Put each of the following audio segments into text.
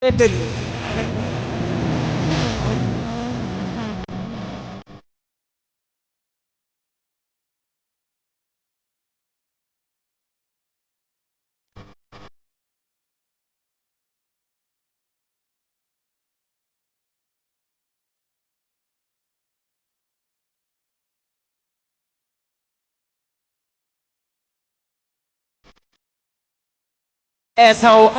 Italy. As how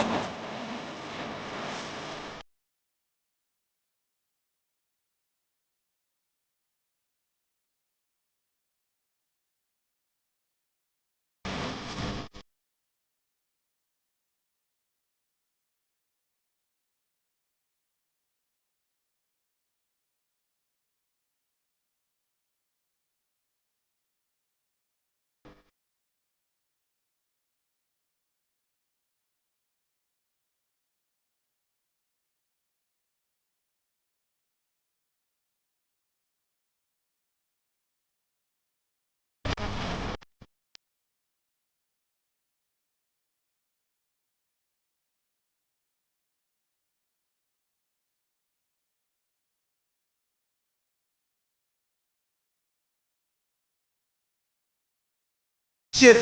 shit.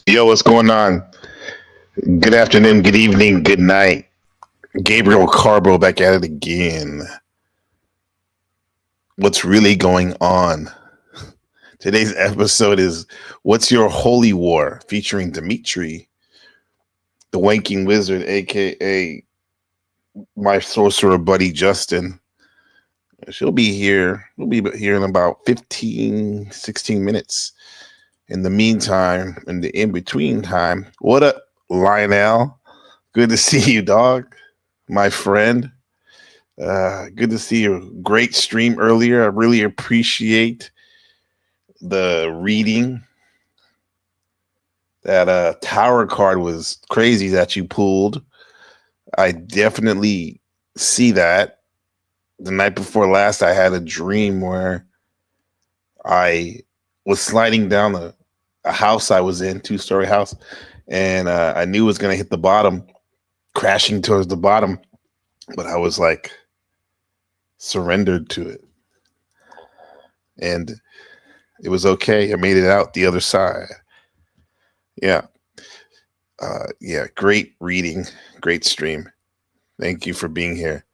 Yo, what's going on? Good afternoon, good evening, good night. Gabriel Carbo back at it again. What's really going on? Today's episode is What's Your Holy War? Featuring Dimitri, the wanking wizard, aka my sorcerer buddy Justin. She'll be here. We'll be here in about 15, 16 minutes. In the meantime, in the in between time, what up, Lionel? Good to see you, dog. My friend. Good to see you. Great stream earlier. I really appreciate the reading. That tower card was crazy that you pulled. I definitely see that. The night before last, I had a dream where I was sliding down a house I was in, two-story house, and I knew it was going to hit the bottom, crashing towards the bottom, but I was like surrendered to it. And it was okay. I made it out the other side. Yeah. Yeah. Great reading. Great stream. Thank you for being here.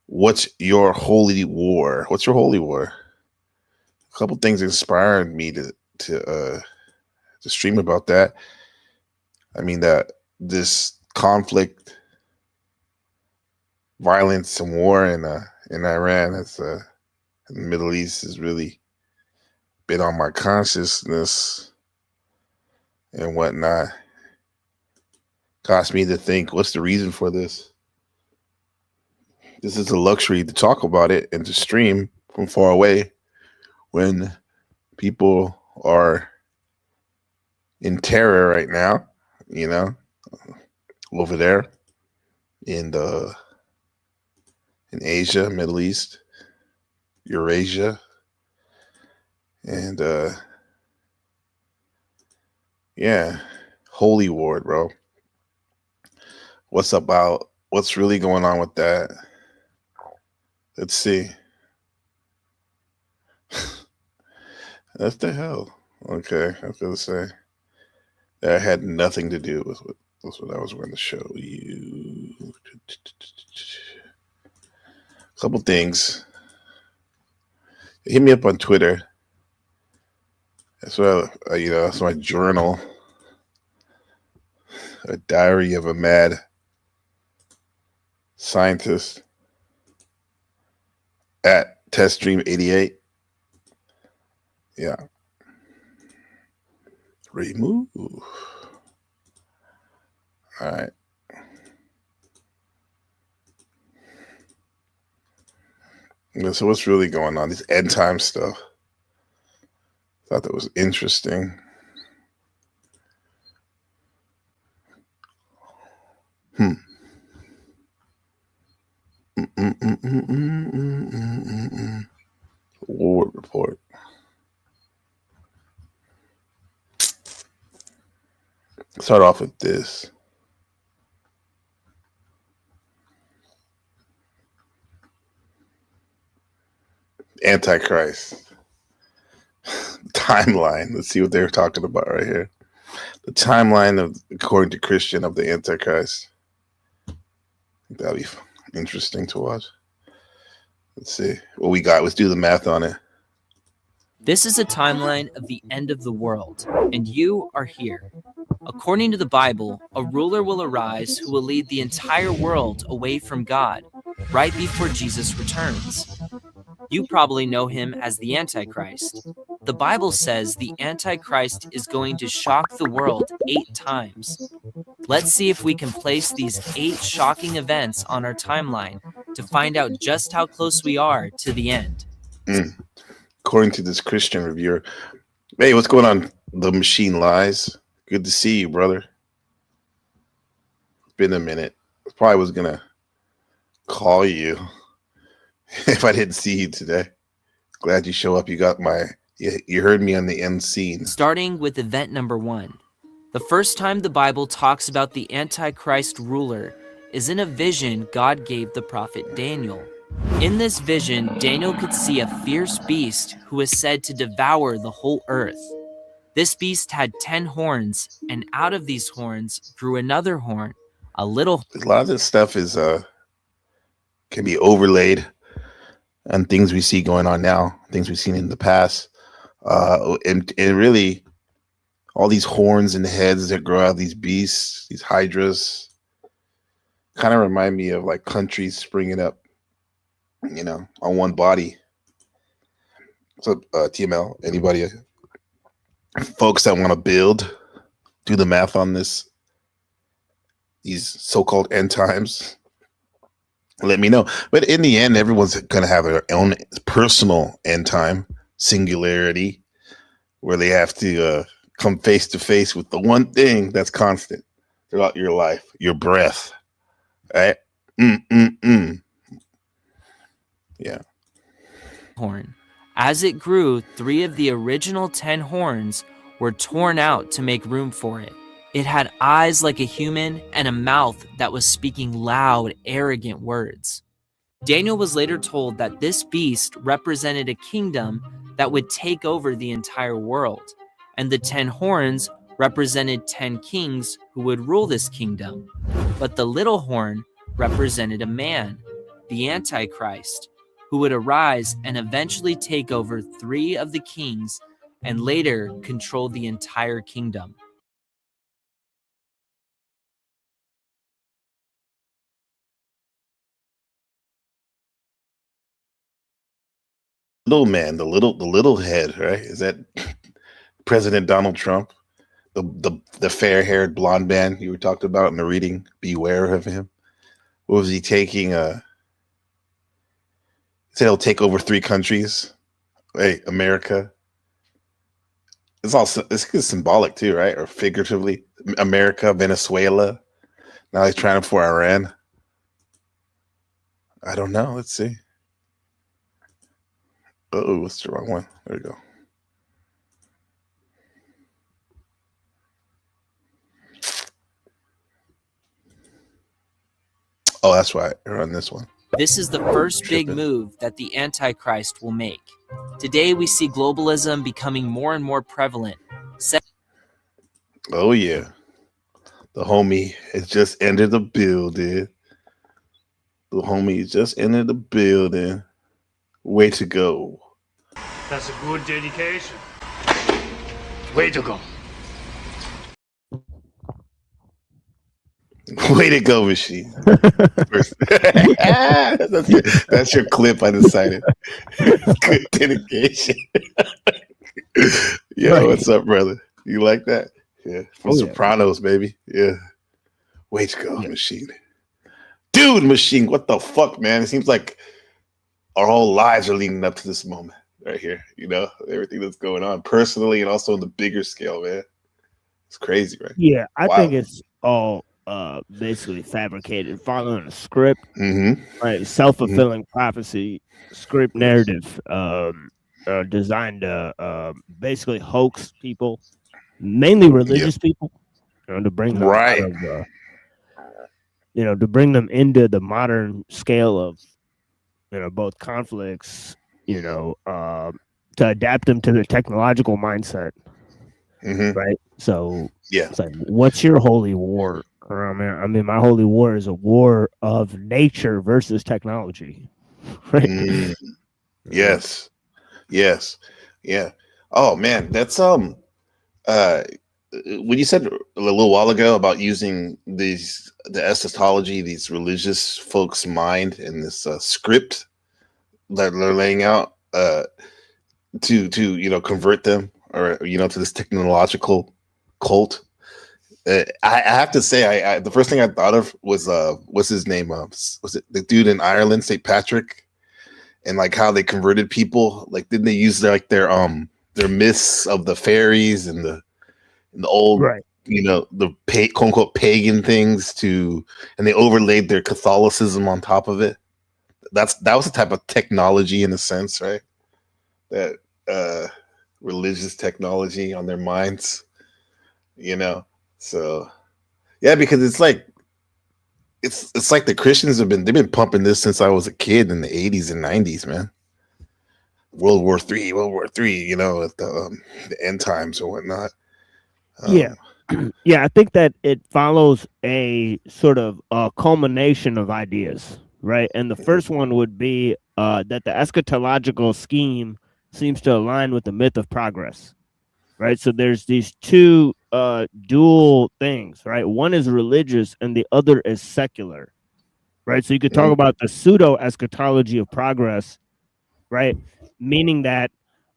What's your holy war? What's your holy war? A couple things inspired me to stream about that. I mean that this conflict, violence, and war in Iran is The Middle East has really been on my consciousness and whatnot. Caused me to think, what's the reason for this? This is a luxury to talk about it and to stream from far away when people are in terror right now, over there in Asia, Middle East, Eurasia, and yeah, holy war, bro. What's really going on with that? Let's see. What the hell? Okay, I was gonna say that had nothing to do with what I was going to show you. A couple things. Hit me up on Twitter. That's what that's my journal. A diary of a mad scientist at TestStream88. Yeah. Remove. All right. Yeah, so what's really going on? This end time stuff. Thought that was interesting. War report. Start off with this. Antichrist timeline. Let's see what they're talking about right here. The timeline of, according to Christian, of the Antichrist. That'll be interesting to watch. Let's see what we got. Let's do the math on it. This is a timeline of the end of the world, and you are here. According to the Bible, a ruler will arise who will lead the entire world away from God right before Jesus returns. You probably know him as the Antichrist. The Bible says the Antichrist is going to shock the world 8 times. Let's see if we can place these 8 shocking events on our timeline to find out just how close we are to the end. According to this Christian reviewer. Hey, what's going on? The Machine Lies. Good to see you, brother. It's been a minute. I probably was going to call you if I didn't see you today. Glad you show up. You heard me on the end scene. Starting with event number 1. The first time the Bible talks about the Antichrist ruler is in a vision God gave the prophet Daniel. In this vision, Daniel could see a fierce beast who is said to devour the whole earth. This beast had 10 horns, and out of these horns grew another horn, a little. A lot of this stuff is can be overlaid on things we see going on now, things we've seen in the past, and really all these horns and heads that grow out of these beasts, these hydras, kind of remind me of like countries springing up, on one body. So TML, anybody, folks that want to do the math on this, these so-called end times, let me know. But in the end, everyone's going to have their own personal end time singularity where they have to come face to face with the one thing that's constant throughout your life, your breath. Right? Yeah. Horn. As it grew, 3 of the original 10 horns were torn out to make room for it. It had eyes like a human and a mouth that was speaking loud, arrogant words. Daniel was later told that this beast represented a kingdom that would take over the entire world, and the 10 horns represented 10 kings who would rule this kingdom. But the little horn represented a man, the Antichrist, who would arise and eventually take over 3 of the kings and later control the entire kingdom. little man, the little head, right? Is that President Donald Trump? The fair haired blonde man you were talking about in the reading? Beware of him. What was he taking? He said he'll take over 3 countries. Hey, America. It's symbolic too, right? Or figuratively. America, Venezuela. Now he's trying for Iran. I don't know. Let's see. Oh, what's the wrong one? There we go. Oh, that's right. We're on this one. This is the first big move that the Antichrist will make. Today, we see globalism becoming more and more prevalent. Oh, yeah. The homie has just entered the building. The homie has just entered the building. Way to go. That's a good dedication. Way to go. Way to go, machine. That's your clip I decided. Good dedication. Yo, right. What's up, brother? You like that? Yeah. From Sopranos, baby. Yeah. Way to go, machine. Dude, machine. What the fuck, man? It seems like our whole lives are leading up to this moment right here. You know, everything that's going on personally and also on the bigger scale, man. It's crazy, right? Yeah, I think it's all basically fabricated, following a script, right? Self-fulfilling prophecy, script narrative, designed to basically hoax people, mainly religious people, to bring them out of, to bring them into the modern scale of, both conflicts, to adapt them to the technological mindset, right? So it's like, what's your holy war? I mean, my holy war is a war of nature versus technology, right? Yes. Yeah. Oh man, that's when you said a little while ago about using the eschatology, these religious folks' mind and this script that they're laying out to convert them or to this technological cult. I have to say, I the first thing I thought of was what's his name? Was it the dude in Ireland, St. Patrick, and like how they converted people? Like, didn't they use their myths of the fairies and the old, the quote unquote pagan things and they overlaid their Catholicism on top of it. That was the type of technology in a sense, right? That religious technology on their minds, So, yeah, because it's like the Christians they've been pumping this since I was a kid in the 80s and 90s, man. World War III, at the end times or whatnot. Yeah, I think that it follows a sort of culmination of ideas, right? And the first one would be that the eschatological scheme seems to align with the myth of progress. Right, so there's these two dual things, right? One is religious and the other is secular, right? So you could talk about the pseudo eschatology of progress, right? Meaning that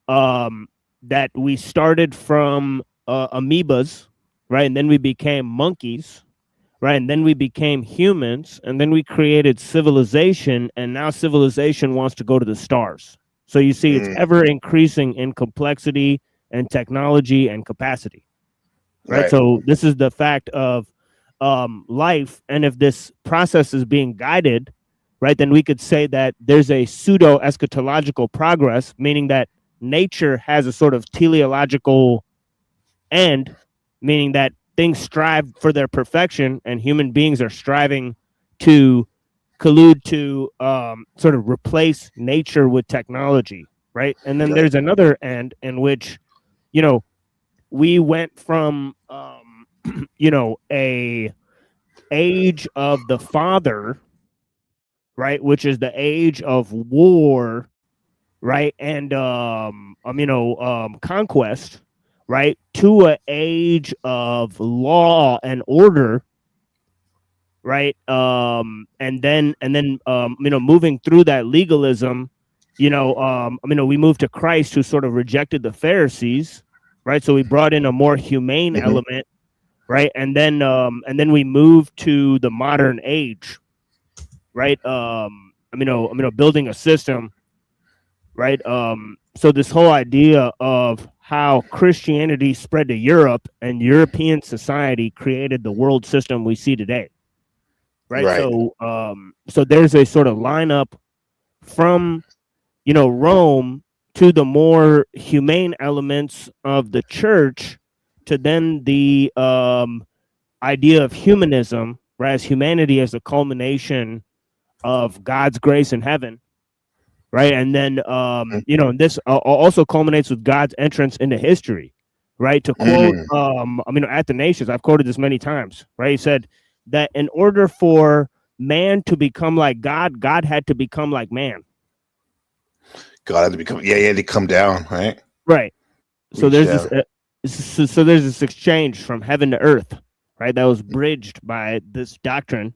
that we started from amoebas, right, and then we became monkeys, right, and then we became humans, and then we created civilization, and now civilization wants to go to the stars. So you see, it's ever increasing in complexity and technology and capacity, right? So this is the fact of life, and if this process is being guided, right, then we could say that there's a pseudo eschatological progress, meaning that nature has a sort of teleological end, meaning that things strive for their perfection, and human beings are striving to collude to sort of replace nature with technology, right? And then there's another end in which we went from, a age of the father, right, which is the age of war, right, and conquest, right, to an age of law and order, right, and then moving through that legalism we moved to Christ, who sort of rejected the Pharisees, right? So we brought in a more humane element, right? And then we moved to the modern age, right? Building a system, right? So this whole idea of how Christianity spread to Europe and European society created the world system we see today, right? So there's a sort of lineup from Rome to the more humane elements of the church, to then the idea of humanism, right? As humanity as a culmination of God's grace in heaven, right? And then this also culminates with God's entrance into history, right? To quote Athanasius, I've quoted this many times, right? He said that in order for man to become like God, God had to become like man. God had to become, he had to come down, right? Right. So there's this exchange from heaven to earth, right? That was bridged by this doctrine,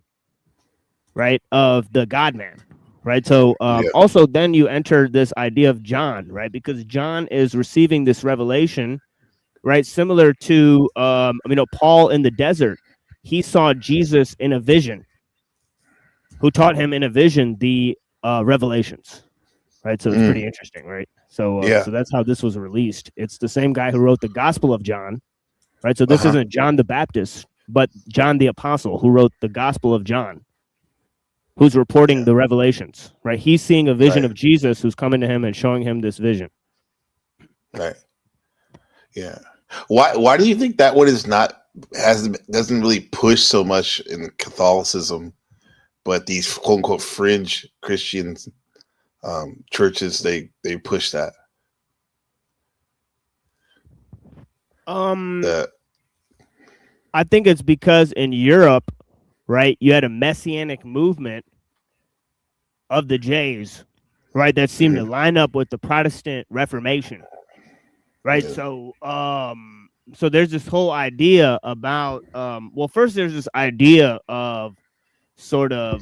right, of the God man, right? So also then you enter this idea of John, right? Because John is receiving this revelation, right? Similar to Paul in the desert. He saw Jesus in a vision, who taught him in a vision the revelations. Right, so it's pretty interesting, right? So that's how this was released. It's the same guy who wrote the Gospel of John, right? So this isn't John the Baptist, but John the Apostle, who wrote the Gospel of John, who's reporting the revelations, right? He's seeing a vision of Jesus, who's coming to him and showing him this vision. Right. Yeah. Why do you think that one doesn't really push so much in Catholicism, but these quote unquote fringe Christians churches they push that? I think it's because in Europe, right, you had a messianic movement of the Jays, right, that seemed to line up with the Protestant Reformation, right? So so there's this whole idea about first there's this idea of sort of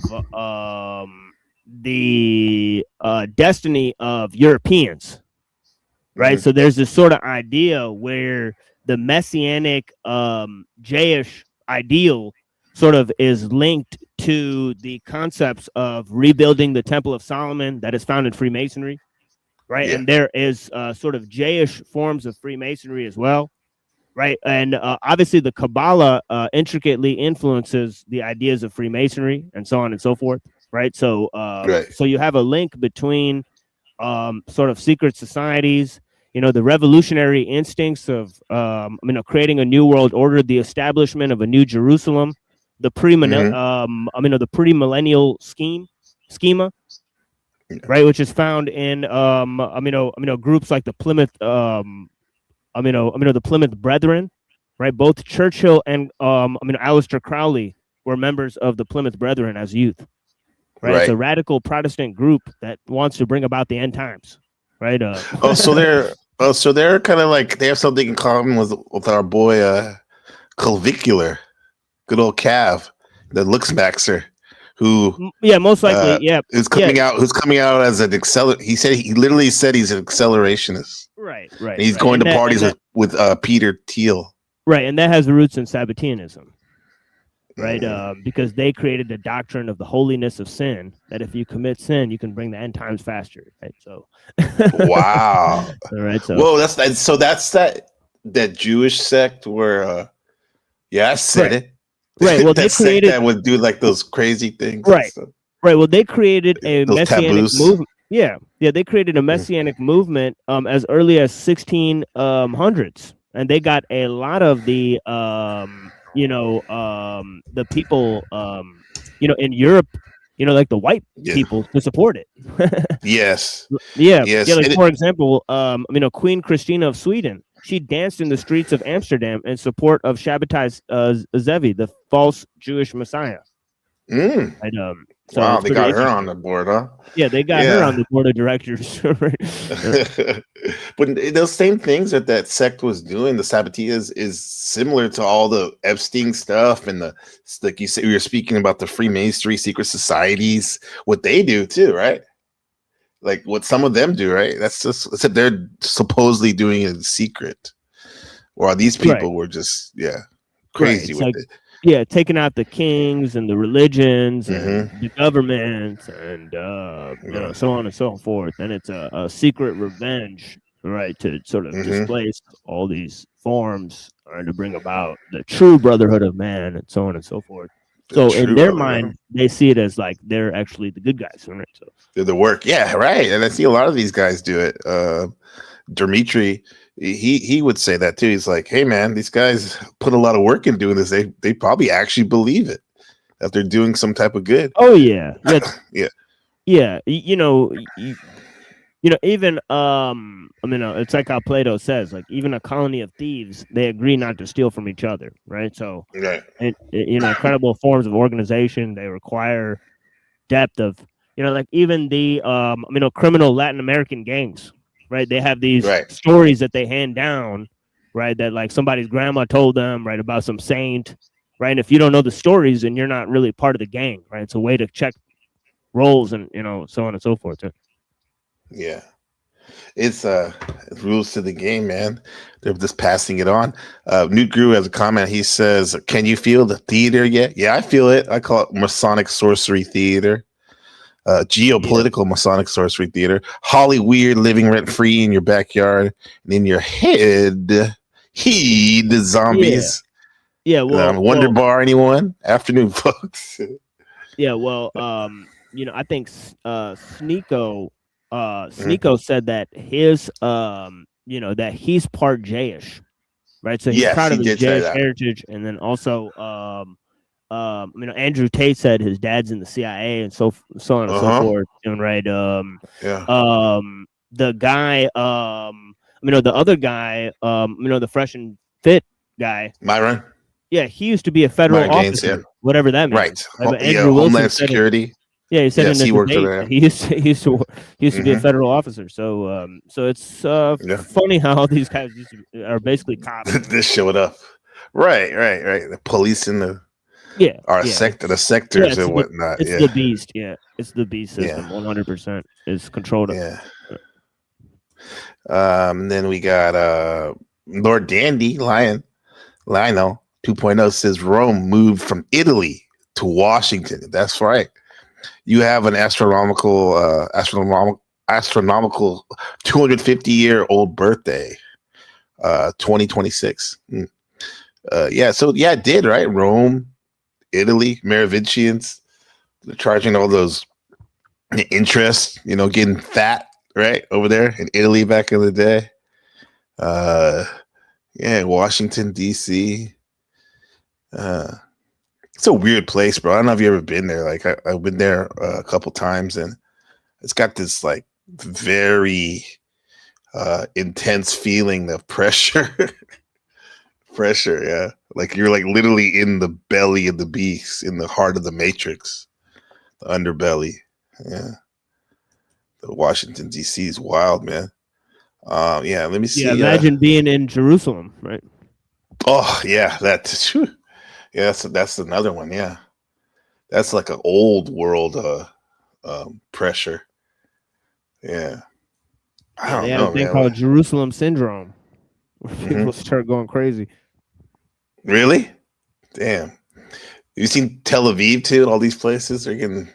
the destiny of Europeans, right? So there's this sort of idea where the messianic Jayish ideal sort of is linked to the concepts of rebuilding the Temple of Solomon that is found in Freemasonry, right? And there is sort of Jayish forms of Freemasonry as well, right? And obviously the Kabbalah intricately influences the ideas of Freemasonry and so on and so forth. Right. So so you have a link between sort of secret societies, the revolutionary instincts of creating a new world order, the establishment of a new Jerusalem, the pre-millennial schema, right, which is found in groups like the Plymouth the Plymouth Brethren, right? Both Churchill and Aleister Crowley were members of the Plymouth Brethren as youth. Right? It's a radical Protestant group that wants to bring about the end times, right? So they're kind of like they have something in common with our boy Clavicular, good old Cav, the looks maxer, who most likely who's coming out as an he literally said he's an accelerationist, right. And he's going to parties with Peter Thiel, right, and that has roots in Sabbateanism. Right, because they created the doctrine of the holiness of sin, that if you commit sin, you can bring the end times faster. Right, so wow. All right, so that's that Jewish sect where I said it. Right, well, that sect that would do like those crazy things. Right, right. Well, they created a messianic movement. Yeah, they created a messianic movement as early as 1600s, and they got a lot of the the people, in Europe, like the white people to support it. Yes. Like, for example, Queen Christina of Sweden, she danced in the streets of Amsterdam in support of Shabbatai Zevi, the false Jewish Messiah. And, so wow, they got her on the board, huh? Yeah, they got her on the board of directors. But those same things that sect was doing, the Sabbateas, is similar to all the Epstein stuff and the, like you said, we were speaking about the Freemasonry secret societies, what they do too, right? like what some of them do, right? That's just except they're supposedly doing it in secret. Or these people were just crazy with it. Yeah, taking out the kings and the religions and the governments and so on and so forth. And it's a secret revenge, right, to sort of displace all these forms and to bring about the true brotherhood of man and so on and so forth. So in their mind, they see it as like they're actually the good guys, right? So they're the work, right. And I see a lot of these guys do it. Dimitri, he would say that too. He's like, hey man, these guys put a lot of work in doing this. They probably actually believe it, that they're doing some type of good. Oh yeah. Yeah. Even it's like how Plato says, like even a colony of thieves, they agree not to steal from each other, right? So incredible forms of organization. They require depth of, like even the criminal Latin American gangs, right? They have these stories that they hand down, right? That like somebody's grandma told them, right, about some saint, right? And if you don't know the stories, then you're not really part of the gang, right? It's a way to check roles and so on and so forth. Yeah, it's rules to the game, man. They're just passing it on. Newt Grew has a comment. He says, "Can you feel the theater yet?" Yeah, I feel it. I call it Masonic sorcery theater. Geopolitical Masonic sorcery theater. Holly weird, living rent free in your backyard and in your head. The zombies. Yeah. Well, Wonder Bar. Anyone? Afternoon, folks. Yeah. Well, I think Sneeko said that his that he's part Jayish, right? So he's proud of his Jayish heritage, and then also Andrew Tate said his dad's in the CIA and so on and so forth, right? The guy, the other guy, the fresh and fit guy, Myron. Yeah, he used to be a federal officer, whatever that means. Right. But Andrew Wilson Homeland Security. He said in the debate he used to be a federal officer. So it's funny how all these guys are basically cops. This showed up, right. The police in the the sectors and whatnot. It's the beast. Yeah, it's the beast system. 100% is controlled. Yeah. Then we got Lord Dandy Lionel 2.0 says Rome moved from Italy to Washington. That's right. You have an astronomical 250-year-old birthday, 2026. It did, right? Rome, Italy, Merovingians, they're charging all those interest, getting fat, right, over there in Italy back in the day. Washington, D.C. It's a weird place, bro. I don't know if you've ever been there. Like I've been there a couple times, and it's got this like very intense feeling of pressure. Pressure, yeah. Like you're like literally in the belly of the beast, in the heart of the matrix, the underbelly. Yeah. The Washington D.C. is wild, man. Let me see. Yeah, imagine being in Jerusalem, right? Oh yeah, that's another one. Yeah, that's like an old world pressure. Yeah, I don't know, a thing called Jerusalem syndrome, where people start going crazy. Really? Damn. You've seen Tel Aviv too? All these places are getting.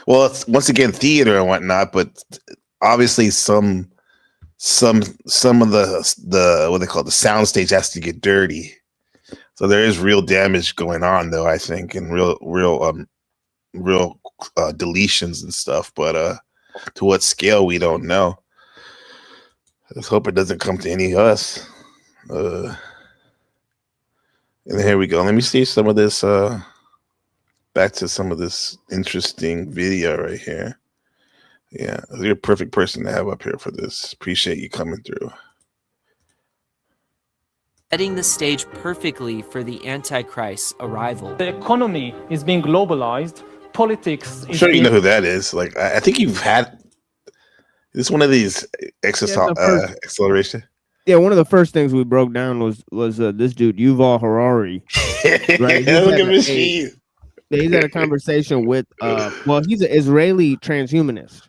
Well, it's once again theater and whatnot, but obviously some of the what they call the soundstage has to get dirty. So there is real damage going on, though, I think, and real deletions and stuff. But to what scale, we don't know. Let's hope it doesn't come to any of us. And here we go. Let me see some of this. Back to some of this interesting video right here. Yeah, you're a perfect person to have up here for this. Appreciate you coming through. Setting the stage perfectly for the Antichrist's arrival. The economy is being globalized. Politics. I'm sure you know who that is. Like, I think you've had. Is this one of these acceleration? Yeah, one of the first things we broke down was this dude Yuval Harari. Right? Look at machine. He's had a conversation with. He's an Israeli transhumanist.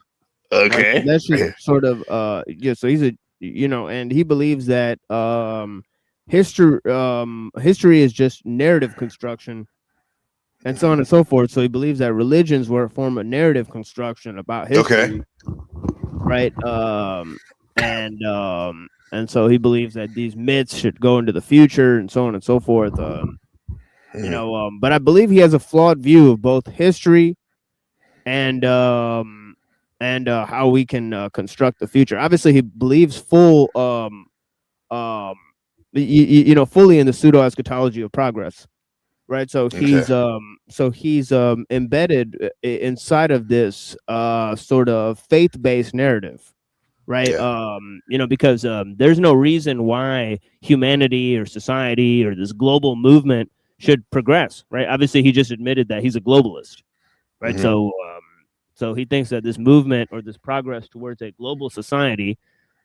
Okay. Right? That should sort of yeah. So he's a and he believes that history is just narrative construction and so on and so forth. So he believes that religions were a form of narrative construction about history, right? And so he believes that these myths should go into the future and so on and so forth. But I believe he has a flawed view of both history and how we can construct the future. Obviously, he believes fully in the pseudo eschatology of progress, right? So he's embedded inside of this sort of faith-based narrative, right? Because there's no reason why humanity or society or this global movement should progress, right? Obviously, he just admitted that he's a globalist, right? So he thinks that this movement or this progress towards a global society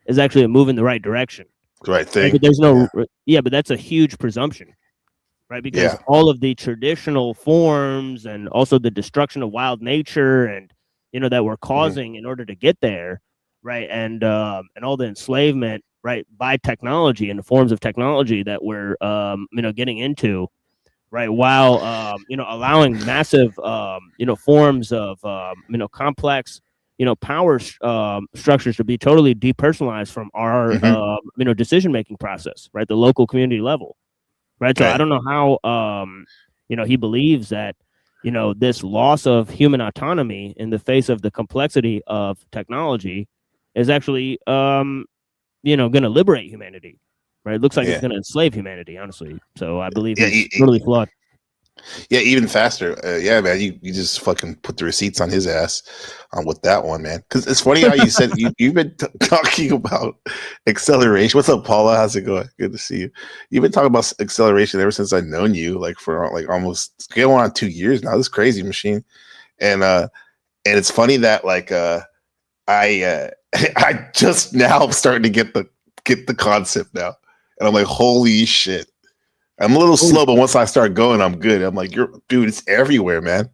is actually a move in the right direction. The right thing. Right? But there's no, but that's a huge presumption, right? Because all of the traditional forms and also the destruction of wild nature and, that we're causing in order to get there, right? And all the enslavement, right, by technology and the forms of technology that we're, getting into, right, while allowing massive forms of complex power structures to be totally depersonalized from our decision making process, right, the local community level, right? So I don't know how he believes that this loss of human autonomy in the face of the complexity of technology is actually going to liberate humanity. Right, it looks like it's going to enslave humanity, honestly. So I believe he's totally flawed. Yeah, even faster. Man, you just fucking put the receipts on his ass with that one, man. Because it's funny how you said you've been talking about acceleration. What's up, Paula? How's it going? Good to see you. You've been talking about acceleration ever since I've known you, like for like almost going on 2 years now. This crazy machine, and it's funny that like I just now starting to get the concept now. And I'm like, holy shit. I'm a little slow, but once I start going, I'm good. I'm like, dude, it's everywhere, man.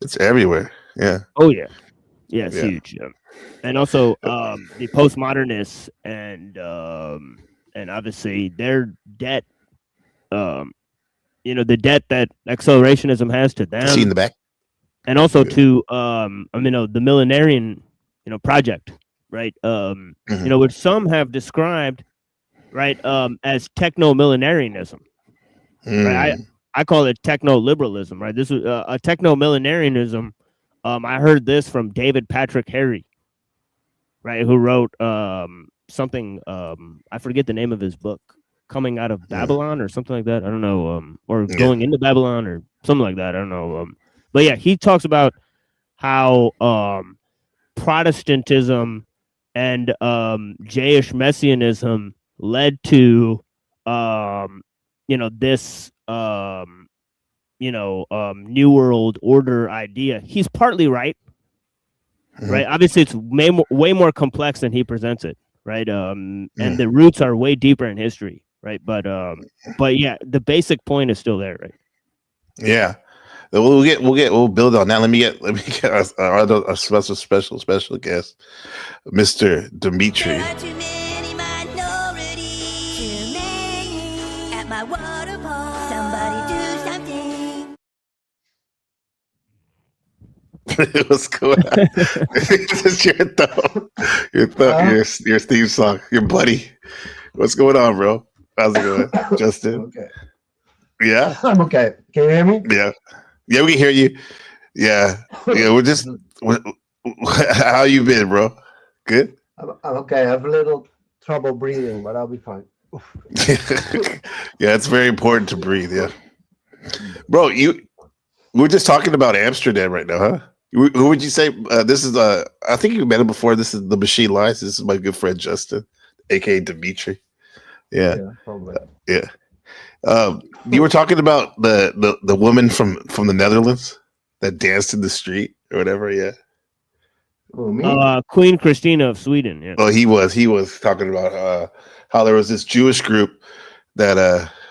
It's everywhere. Yeah. Oh, yeah. Yeah, it's huge. Yeah. And also the postmodernists and obviously their debt, the debt that accelerationism has to them. See in the back. And also to, the millenarian, project, right? Which some have described, right, as techno-millenarianism. Right? I call it techno-liberalism, right? This is a techno-millenarianism. I heard this from David Patrick Harry, right, who wrote something, I forget the name of his book, Coming Out of Babylon or something like that. I don't know, or Going into Babylon or something like that. I don't know. But yeah, he talks about how Protestantism and Jayish Messianism led to this new world order idea. He's partly right. Right, obviously it's way more complex than he presents it, right? And the roots are way deeper in history, right? But yeah, the basic point is still there, right? Yeah, we'll build on that. Let me get our special guest, Mr. Dimitri. What's going on? This is your theme song, your buddy. What's going on, bro? How's it going, Justin? Okay. Yeah, I'm okay. Can you hear me? Yeah, we can hear you. Yeah. How you been, bro? Good. I'm okay. I have a little trouble breathing, but I'll be fine. Yeah, it's very important to breathe. Yeah, bro. We're just talking about Amsterdam right now, huh? Who would you say this is? I think you met him before. This is the Machine Lies. This is my good friend Justin, aka Dimitri. Yeah, probably. Yeah. You were talking about the woman from the Netherlands that danced in the street or whatever. Yeah. Oh, me? Queen Christina of Sweden. Yeah. Oh, he was talking about how there was this Jewish group that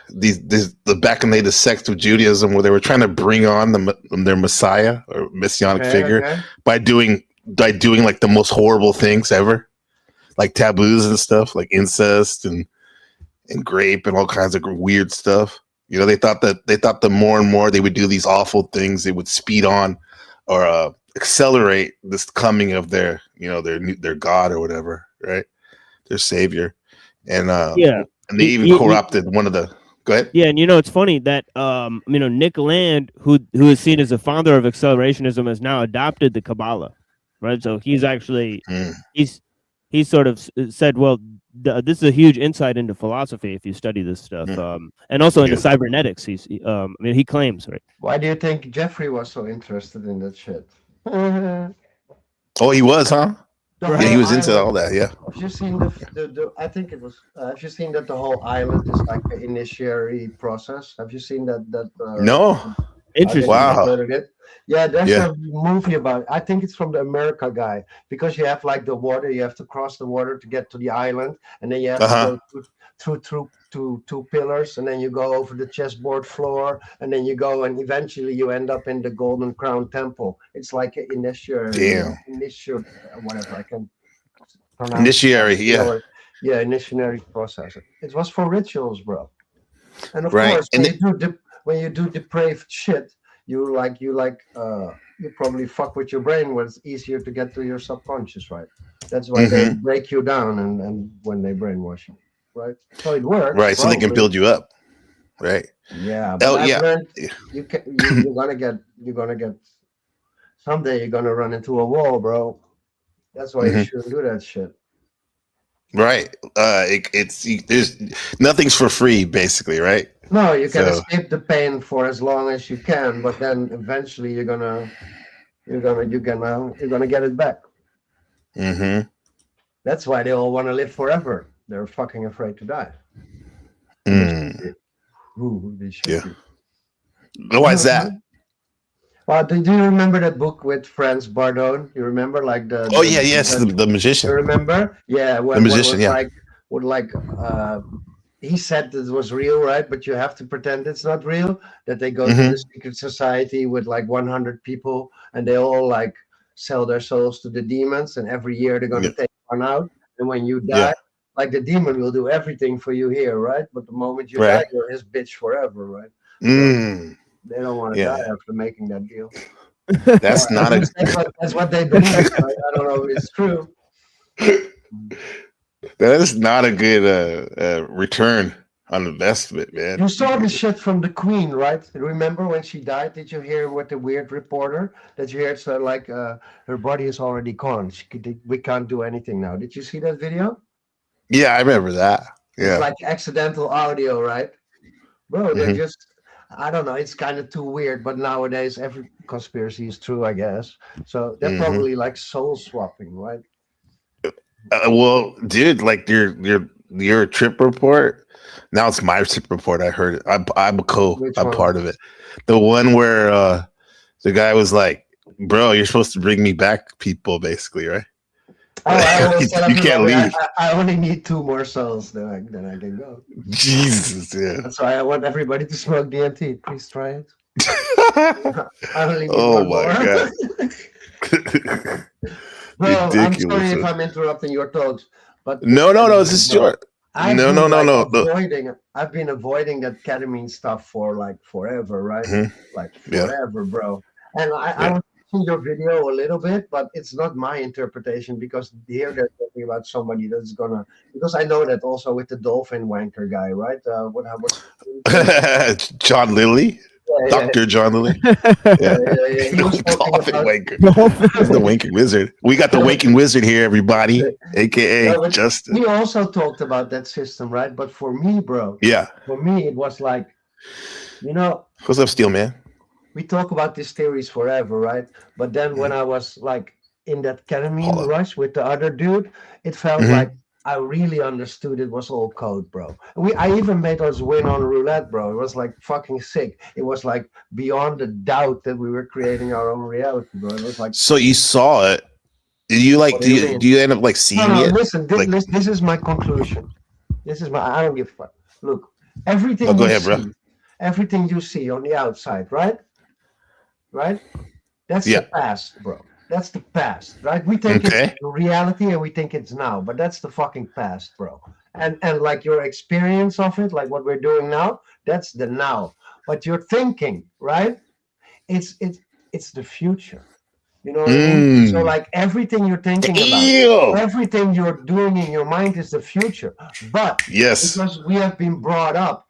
the back in the sect of Judaism where they were trying to bring on their Messiah or messianic figure by doing like doing like the most horrible things ever, like taboos and stuff, like incest and grape and all kinds of weird stuff. You know, they thought the more and more they would do these awful things, they would speed on or accelerate this coming of their, you know, their God or whatever, right? Their savior, and and they even corrupted one of the. Go ahead. Yeah, and you know it's funny that you know, Nick Land, who is seen as the founder of accelerationism, has now adopted the Kabbalah, right? So he's actually he's sort of said, well, this is a huge insight into philosophy if you study this stuff, and also into cybernetics. I mean, he claims, right? Why do you think Jeffrey was so interested in that shit? Oh, he was, huh? Yeah, he was into all that. Yeah. Have you seen the I think it was. Have you seen that the whole island is like an initiatory process? Have you seen that? No. Interesting. Wow. Yeah, there's a movie about it. I think it's from the America guy, because you have like the water, you have to cross the water to get to the island, and then you have to go through two pillars, and then you go over the chessboard floor, and then you go, and eventually you end up in the Golden Crown Temple. It's like an initiatory, whatever I can pronounce. Initiatory, yeah. Yeah, initiatory process. It was for rituals, bro. And of course, when you do depraved shit, you probably fuck with your brain when it's easier to get to your subconscious, right? That's why they break you down and when they brainwash you, right? So it works, right? So they can build you up, right? Yeah. But learned you're gonna get someday you're gonna run into a wall, bro. That's why you shouldn't do that shit. Right. There's nothing's for free, basically, right? No, you can escape the pain for as long as you can, but then eventually you're gonna get it back. That's why they all want to live forever. They're fucking afraid to die. Yeah. Why is that? Well, do you remember that book with Franz Bardone? You remember, like the the magician. You remember? Yeah, the magician. He said this was real, right? But you have to pretend it's not real. That they go to the secret society with like 100 people, and they all like sell their souls to the demons, and every year they're going to take one out. And when you die, like the demon will do everything for you here, right? But the moment you die, you're his bitch forever, right? So they don't want to die after making that deal. That's that's what they believe. Right? I don't know if it's true. That is not a good return on investment, man. You saw the shit from the Queen, right? Remember when she died? Did you hear what the weird reporter that you heard said, like, her body is already gone. We can't do anything now. Did you see that video? Yeah, I remember that. Yeah. It's like accidental audio, right? Bro, they're just, I don't know. It's kind of too weird, but nowadays every conspiracy is true, I guess. So they're probably like soul swapping, right? Well, dude, like your trip report. Now it's my trip report. I heard it. I'm part of it. The one where the guy was like, "Bro, you're supposed to bring me back people," basically, right? You can't leave. I only need 2 more souls, then I can go. Jesus, yeah. That's why I want everybody to smoke DMT. Please try it. I only need one more. God. Bro, I'm sorry if I'm interrupting your talks, but no, this is short. I've been avoiding that ketamine stuff for like forever, right? Like forever, bro. And I was watching your video a little bit, but it's not my interpretation, because here they're talking about somebody that's gonna. Because I know that also with the dolphin wanker guy, right? John Lilly. Dr. John Lilly. He was talking about the Wanking Wizard. We got the Wanking Wizard here, everybody, aka Justin. He also talked about that system, right? But for me, bro, for me, it was like, what's up, Steel Man? We talk about these theories forever, right? But then when I was like in that ketamine rush with the other dude, it felt like I really understood it was all code, bro. I even made us win on roulette, bro. It was like fucking sick. It was like beyond a doubt that we were creating our own reality, bro. It was like. So you saw it. Did you like? Do you end up like seeing it? Listen. This is my conclusion. I don't give a fuck. Look, everything. Go ahead, bro. Everything you see on the outside, right? Right. That's the past, bro. That's the past, right? We think Okay. it's reality and we think it's now, but that's the fucking past, bro. And like your experience of it, like what we're doing now, that's the now. But your thinking, right? It's the future. You know what I mean? So Mm. like everything you're thinking about, Ew. everything you're doing in your mind is the future. But Yes. because we have been brought up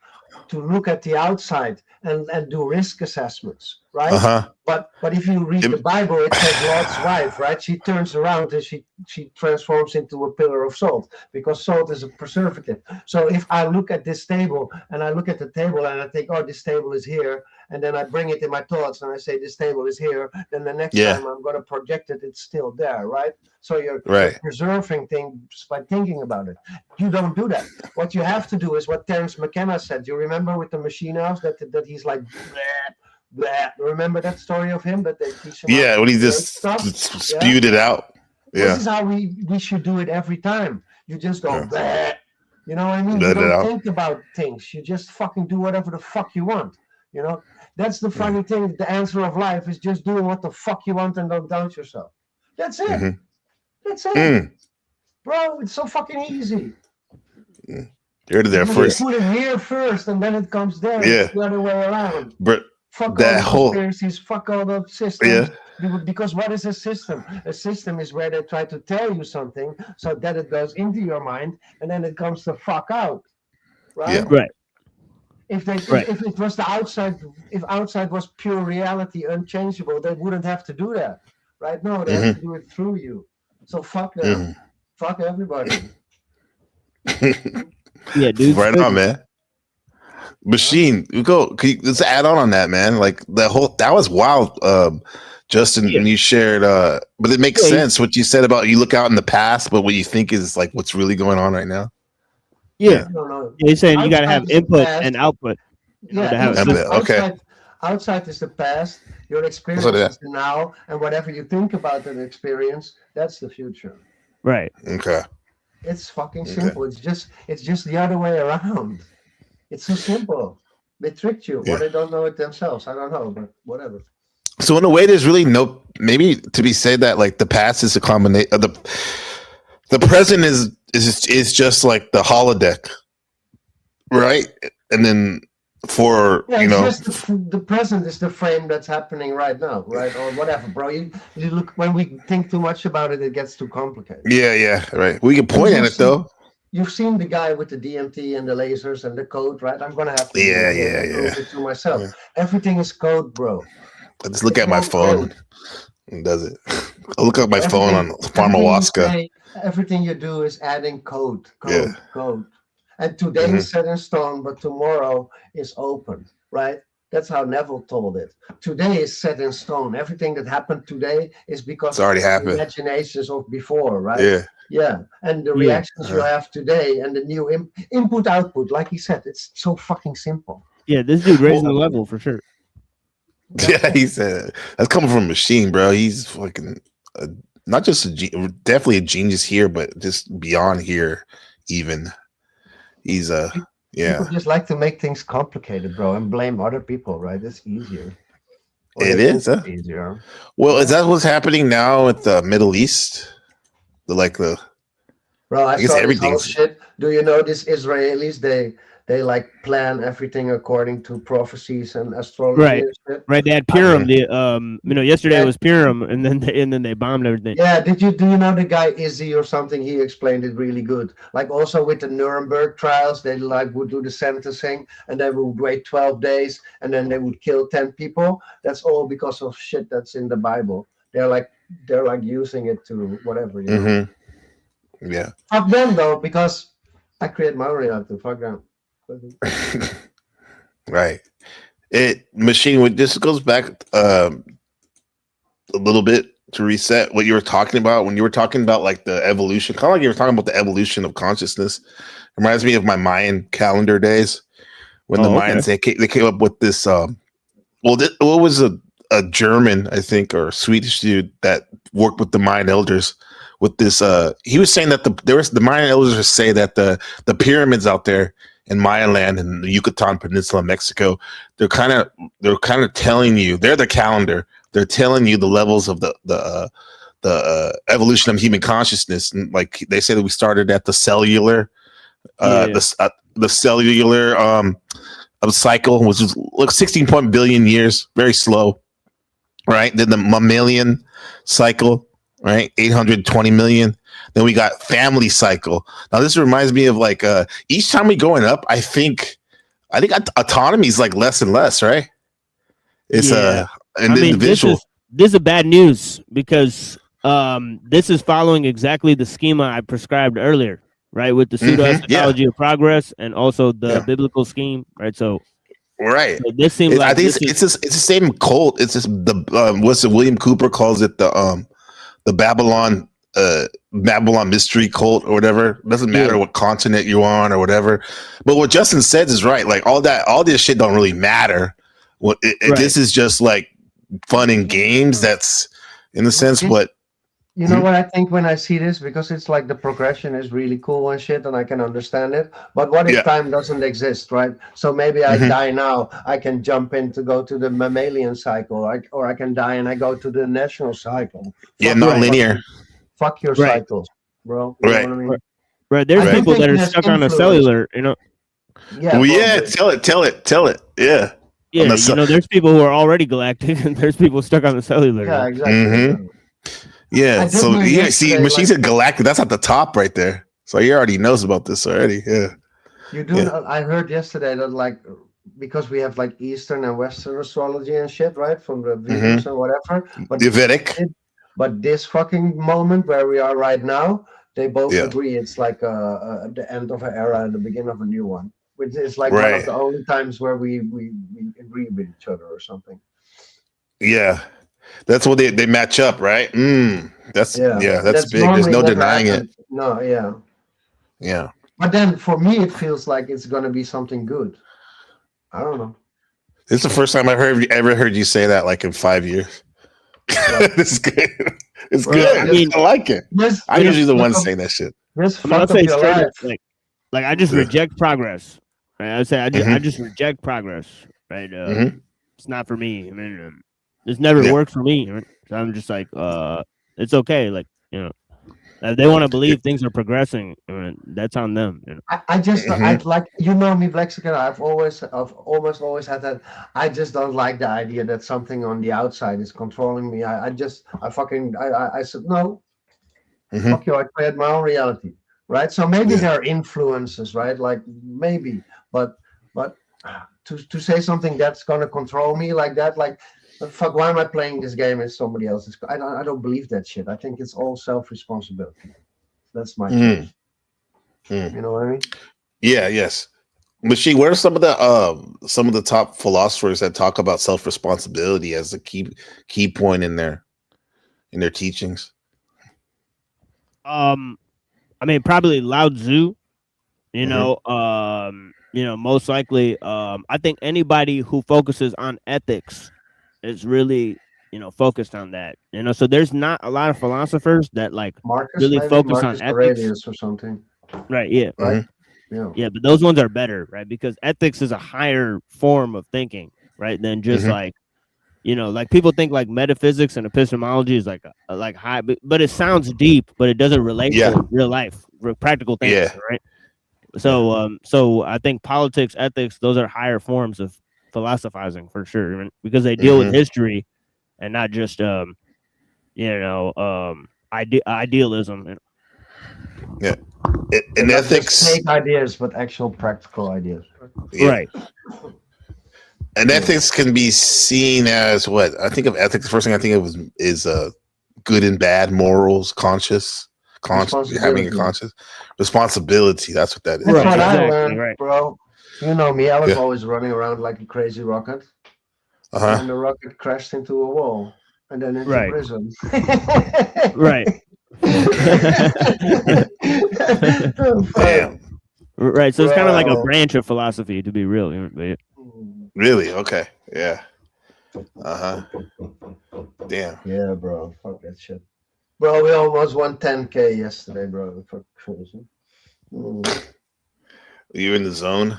to look at the outside and do risk assessments, right? Uh-huh. But if you read the Bible, it says Lot's wife, right? She turns around and she transforms into a pillar of salt because salt is a preservative. So if I look at this table and I look at the table and I think, oh, this table is here, and then I bring it in my thoughts and I say this table is here, then the next Yeah. time I'm going to project it, it's still there, right? So you're Right. preserving things by thinking about it. You don't do that. What you have to do is what Terence McKenna said. Do you remember with the machine house that he's like, bleh, bleh. Remember that story of him that they teach him? Yeah, when he just stuff? spewed it out. Yeah. This is how we should do it every time. You just go, bleh. You know what I mean? Let You it don't out. think about things. You just fucking do whatever the fuck you want. You know? That's the funny thing. The answer of life is just doing what the fuck you want and don't doubt yourself. That's it. Mhm. That's it. Mm. Bro, it's so fucking easy. You're there You first. put it here first and then it comes there. Yeah. It's the other way around. But Fuck that all the whole conspiracies, fuck all the systems. Yeah. Because what is a system? A system is where they try to tell you something so that it goes into your mind and then it comes the fuck out. Right? Yeah. Right. If it was the outside, if outside was pure reality, unchangeable, they wouldn't have to do that. Right? No, they have to do it through you. So fuck them. Fuck everybody. Yeah, dude. Right on, man. Machine, let's add on that, man. Like that was wild, Justin, when you shared. But it makes sense what you said about you look out in the past, but what you think is like what's really going on right now. Yeah, No. he's saying you got to have Outside is the input past. and output. Yeah, to have input. Okay. Outside is the past. Your experience is the now, and whatever you think about that experience, that's the future. Right. Okay. It's fucking simple. It's just the other way around. It's so simple. They tricked you, or they don't know it themselves. I don't know, but whatever. So in a way, there's really no maybe to be said that like the past is a combination. The present is just like the holodeck, right? And then just the present is the frame that's happening right now, right? Or whatever, bro. You look, when we think too much about it, it gets too complicated. Yeah, right. We can point at it though. You've seen the guy with the DMT and the lasers and the code, right? I'm gonna have to prove it to myself. Yeah. Everything is code, bro. I just look at my phone. It does it. I look at my phone on Pharmawaska. Everything you do is adding code. And today is set in stone, but tomorrow is open, right? That's how Neville told it. Today is set in stone. Everything that happened today is because it's already happened. Imaginations of before, right? Yeah. And the reactions you have today and the new input output, like he said, it's so fucking simple. Yeah, this dude raising the level for sure. Yeah, he said that's coming from a machine, bro. He's fucking not just definitely a genius here, but just beyond here, even. He's People just like to make things complicated, bro, and blame other people, right? It's easier. It is easier. Well, is that what's happening now with the Middle East? Bro, I guess saw everything's shit. Do you know these Israelis? They like plan everything according to prophecies and astrology. Right, and shit. Right. They had Purim. Yesterday was Purim, and then they bombed everything. Yeah. Do you know the guy Izzy or something? He explained it really good. Like also with the Nuremberg trials, they would do the sentencing, and they would wait 12 days, and then they would kill 10 people. That's all because of shit that's in the Bible. They're like using it to whatever. You know? Yeah. Fuck them though, because I create my own reality. Fuck them. Right. Machine, this goes back a little bit to reset what you were talking about when you were talking about like the evolution, kind of like you were talking about the evolution of consciousness. It reminds me of my Mayan calendar days when the Mayans they came up with this. What was a German, I think, or a Swedish dude that worked with the Mayan elders with this. He was saying that the Mayan elders say that the pyramids out there in Mayan land and the Yucatan Peninsula, Mexico, they're kind of telling you, they're the calendar. they're telling you the levels of the evolution of human consciousness. And like they say that we started at the cellular, the cellular cycle, which is 16 billion years, very slow, right? Then the mammalian cycle, right? 820 million. Then we got family cycle. Now this reminds me of like each time we going up, I think autonomy is like less and less, right? It's an individual. This is bad news because this is following exactly the schema I prescribed earlier, right? With the pseudo-eschatology of progress and also the biblical scheme, right? So this seems like I think it's the same cult. It's just the what's it? William Cooper calls it the Babylon mystery cult or whatever. It doesn't matter what continent you're on or whatever. But what Justin says is right. Like all this shit don't really matter. This is just like fun and games. That's in the sense what. You know what I think when I see this, because it's like the progression is really cool and shit, and I can understand it. But what if time doesn't exist, right? So maybe I die now, I can jump in to go to the mammalian cycle, or I can die and I go to the national cycle. Non-linear. Fuck your cycles, bro. You know what I mean? Right. There's people that are stuck on a cellular, you know. Yeah. Well, tell it. Yeah. Yeah. There's people who are already galactic, and there's people stuck on the cellular. Yeah, exactly. Yeah, so see, Machine said galactic. That's at the top right there. So he already knows about this already. Yeah, you do. Yeah. I heard yesterday that like because we have like Eastern and Western astrology and shit, right? From the Venus and whatever. But the Vedic. But this fucking moment where we are right now, they both agree it's like the end of an era and the beginning of a new one. Which is like one of the only times where we agree with each other or something. Yeah. That's what they match up, right? That's big. There's no denying it. No, yeah. But then for me, it feels like it's gonna be something good. I don't know. This is the first time I've ever heard you say that, like in 5 years. This is good. It's good. I like it. I'm usually the one saying that shit. I'll say straight, like I just reject progress. Right? I say I just reject progress. Right? It's not for me. I mean. It's never worked for me. So I'm just like, it's okay. Like, if they want to believe things are progressing, that's on them. I just, I like, me, Blexican. I've almost always had that. I just don't like the idea that something on the outside is controlling me. I said, no, fuck you. I create my own reality. Right. So maybe there are influences, right? Like maybe, but to say something that's going to control me like that, like, fuck, why am I playing this game as somebody else's? I don't believe that shit. I think it's all self-responsibility. That's my choice. You know what I mean? Yeah, yes. Machine, what are some of the top philosophers that talk about self-responsibility as the key point in their teachings? I mean, probably Lao Tzu, most likely. I think anybody who focuses on ethics is really, focused on that. So there's not a lot of philosophers that like Marcus, really focus Marcus on ethics Aurelius or something. Right. Yeah. Right. Yeah, but those ones are better, right? Because ethics is a higher form of thinking, right? Than just like, like people think like metaphysics and epistemology is like high, but it sounds deep, but it doesn't relate to real life, practical things, right? So I think politics, ethics, those are higher forms of philosophizing for sure, because they deal with history and not just idealism. Yeah, and ethics, fake ideas, but actual practical ideas. Right. And ethics can be seen as what I think of ethics. The first thing I think of is good and bad morals, conscious, having a conscious responsibility. That's what that is. That's what I learned, bro. You know me. I was always running around like a crazy rocket. And the rocket crashed into a wall, and then into prison. Right. Damn. Right. So it's kind of like a branch of philosophy, to be real. Really? Okay. Yeah. Damn. Yeah, bro. Fuck that shit. Bro, we almost won 10K yesterday, bro. Fuck crazy. You in the zone?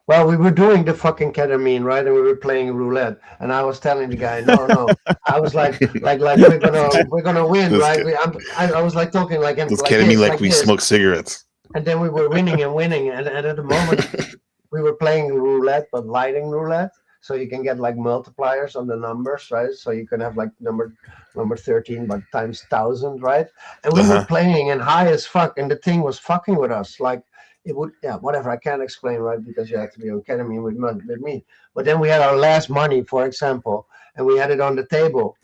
Well, we were doing the fucking ketamine, right? And we were playing roulette. And I was telling the guy, no, no. I was like we're gonna win, This right? kid- I was like talking like This ketamine like like we this. smoke cigarettes. And then we were winning and winning. And at the moment we were playing roulette, but lighting roulette. So you can get like multipliers on the numbers, right? So you can have like number 13, but times 1,000, right? And we were playing and high as fuck, and the thing was fucking with us. Like it would, yeah, whatever. I can't explain, right? Because you have to be on ketamine with me. But then we had our last money, for example, and we had it on the table.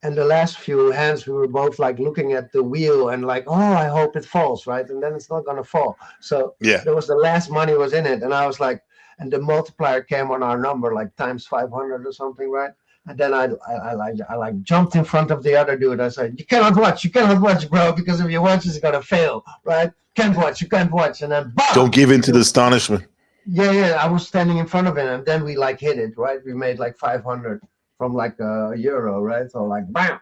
And the last few hands, we were both like looking at the wheel and like, oh, I hope it falls, right? And then it's not gonna fall. So Yeah. there was the last money was in it, and I was like, and the multiplier came on our number like times 500 or something, right? And then I like jumped in front of the other dude. I said, you cannot watch, bro, because if you watch, it's gonna fail, right? You can't watch. And then bah! Don't give in to the astonishment. Yeah. I was standing in front of him, and then we like hit it, right? We made like 500 from like a euro, right? So like bam,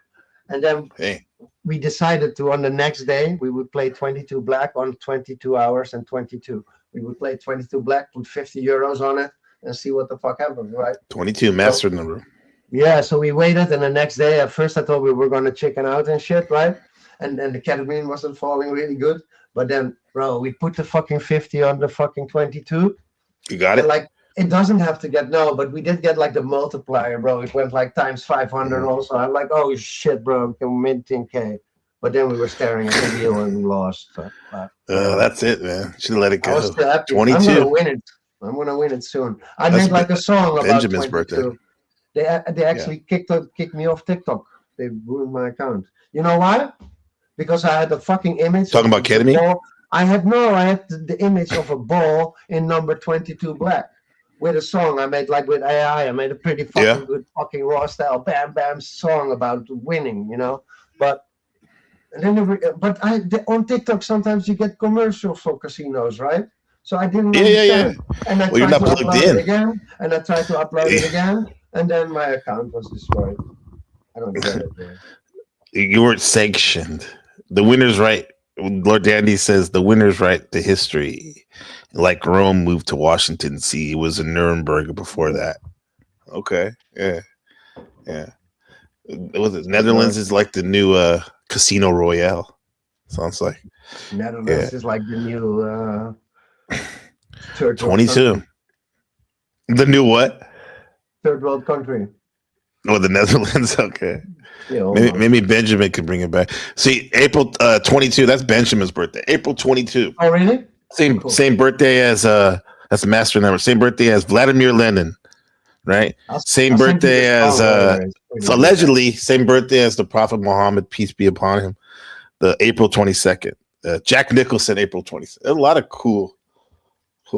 and then we decided to on the next day we would play 22 black on 22 hours and 22. We would play 22 black, put 50 euros on it, and see what the fuck happens, right? 22 master number. Yeah, so we waited, and the next day, at first I thought we were going to chicken out and shit, right? And the ketamine wasn't falling really good. But then, bro, we put the fucking 50 on the fucking 22. You got it? Like, it doesn't have to get, no, but we did get like the multiplier, bro. It went like times 500 also. I'm like, oh shit, bro, we can win 10K. But then we were staring at the wheel and we lost. So, that's it, man. Should have let it I was go. still happy. 22. I'm gonna win it. I'm gonna win it soon. I made like a song about Benjamin's 22. birthday. They actually kicked me off TikTok. They ruined my account. You know why? Because I had a fucking image. Talking about ketamine? I had the image of a ball in number 22 black with a song I made like with AI. I made a pretty fucking good fucking raw style bam bam song about winning, you know. But on TikTok sometimes you get commercials for casinos, right? So I didn't understand. And I tried to upload it again, and I tried to upload it again, and then my account was destroyed. I don't get it, man. You weren't sanctioned. The winner's right. Lord Dandy says the winner's right to history. Like Rome moved to Washington D.C. It was in Nuremberg before that. Okay. Yeah. Was it Netherlands is like the new Casino Royale. Sounds like. Netherlands is like the new 22. The new what? Third world country. Oh, the Netherlands. Okay. Yeah, maybe Benjamin could bring it back. See, April 22. That's Benjamin's birthday. April 22. Oh, really? Same birthday as that's the master number. Same birthday as Vladimir Lenin. Right. Same birthday as so allegedly same birthday as the Prophet Muhammad, peace be upon him. The April 22nd. Jack Nicholson, April 22nd. A lot of cool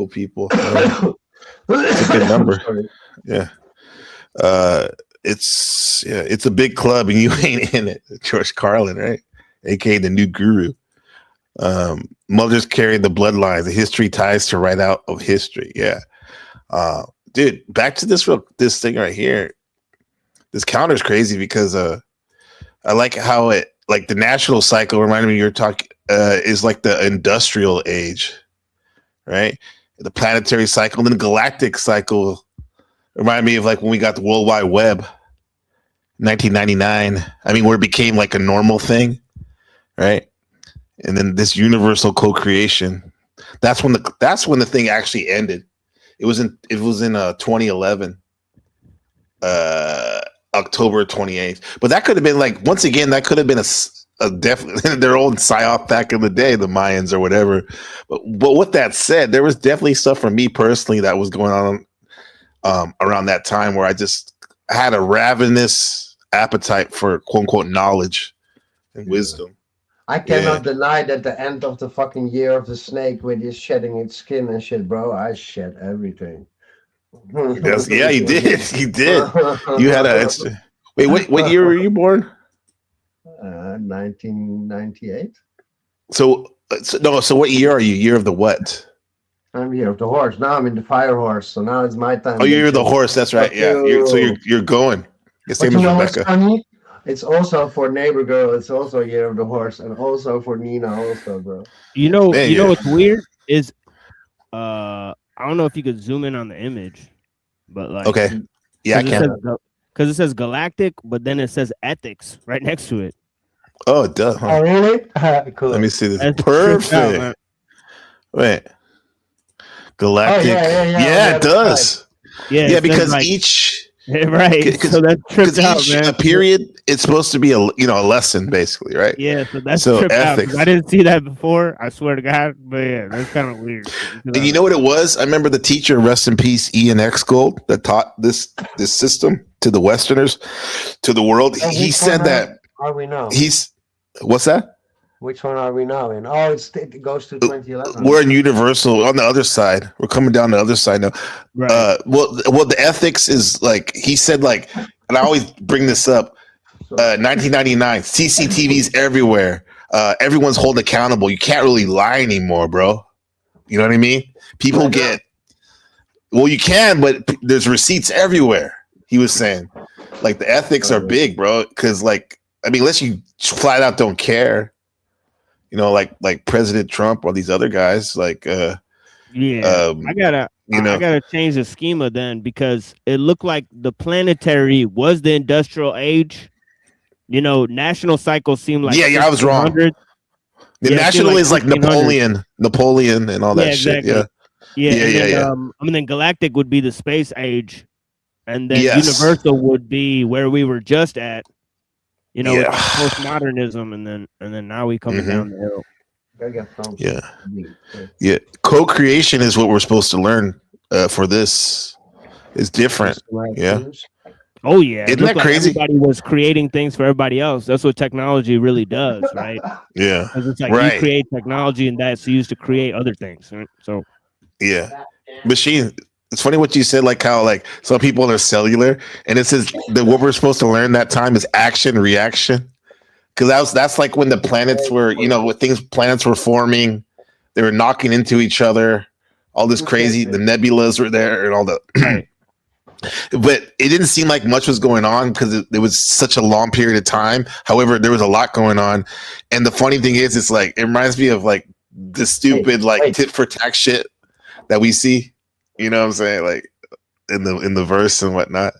people. It's a good number. Yeah. It's a big club and you ain't in it. George Carlin, right? AKA the new guru. Mothers carry the bloodlines. The history ties to right out of history. Yeah. Dude, back to this thing right here. This counter is crazy because I like how it like the national cycle reminded me you're talking is like the industrial age, right? The planetary cycle, and then the galactic cycle reminded me of like when we got the World Wide Web, 1999. I mean, where it became like a normal thing, right? And then this universal co-creation. That's when the thing actually ended. It was in 2011, October 28th. But that could have been like once again that could have been a definitely their own psyop back in the day, the Mayans or whatever. But with that said, there was definitely stuff for me personally that was going on around that time where I just had a ravenous appetite for quote unquote knowledge and wisdom. I cannot deny that the end of the fucking year of the snake with his shedding its skin and shit, bro. I shed everything. Yes, yeah, you did. You did. You had a wait. What year were you born? 1998. So what year are you? Year of the what? I'm year of the horse. Now I'm in the fire horse. So now it's my time. Oh, you're the horse. That's right. Yeah. You're going. The same as Rebecca. It's also for neighbor girl. It's also year of the horse, and also for Nina. Also, bro. You know what's weird is, I don't know if you could zoom in on the image, but like, Okay. Yeah, I can. Because it says galactic, but then it says ethics right next to it. Oh, it does. Huh? Oh, really? Cool. Let me see this. That's tripped out, Perfect. man. Wait. Galactic. yeah, It does. Yeah, Yeah, it says, because like, each right. So that's tripped out, each man. a period, it's supposed to be a lesson, basically, right? Yeah, so that's So tripped out. 'Cause ethics. I didn't see that before. I swear to God, but yeah, that's kind of weird. And you know what it was? I remember the teacher, rest in peace, Ian X Gold, that taught this system to the Westerners, to the world. He said that are we now? What's that? Which one are we now in? Oh, it goes to 2011. We're in Universal on the other side. We're coming down the other side now. Right. Well, the ethics is like he said, like, and I always bring this up. 1999, CCTVs everywhere. Everyone's held accountable. You can't really lie anymore, bro. You know what I mean? People get. Well, you can, but there's receipts everywhere. He was saying, like, the ethics are big, bro. Because, like, I mean, unless you flat out don't care. You know, like President Trump or these other guys, like I gotta change the schema then, because it looked like the planetary was the industrial age. You know, national cycles seem like I was wrong. The national is like Napoleon and all that exactly. shit. Yeah. And then galactic would be the space age, and then universal would be where we were just at. You know, with postmodernism, and then now we coming down the hill. Yeah. Co-creation is what we're supposed to learn for this. It's different. Yeah. Oh yeah. Isn't that crazy? Everybody was creating things for everybody else. That's what technology really does, right? Yeah. Because it's like you create technology, and that's used to create other things. Right? So. Yeah. Machine. It's funny what you said, like how like some people are cellular, and it says that what we're supposed to learn that time is action reaction, because that's like when the planets were, planets were forming, they were knocking into each other, all this crazy, the nebulas were there and all the, but it didn't seem like much was going on because it was such a long period of time. However, there was a lot going on, and the funny thing is, it's like it reminds me of like the stupid tit for tat shit that we see. You know what I'm saying? Like in the verse and whatnot.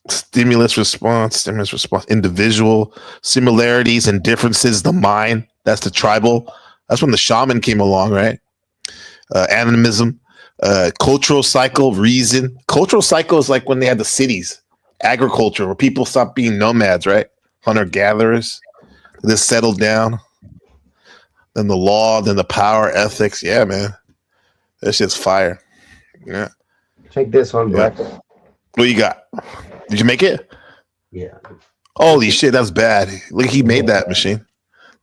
Stimulus response, individual similarities and differences, the mind. That's the tribal. That's when the shaman came along, right? Animism, cultural cycle, reason. Cultural cycle is like when they had the cities, agriculture, where people stopped being nomads, right? Hunter-gatherers. They settled down. Then the law, then the power, ethics. Yeah, man. That shit's fire. Yeah. Take this one, Black. What you got? Did you make it? Yeah. Holy shit, that's bad. Look, he made that machine.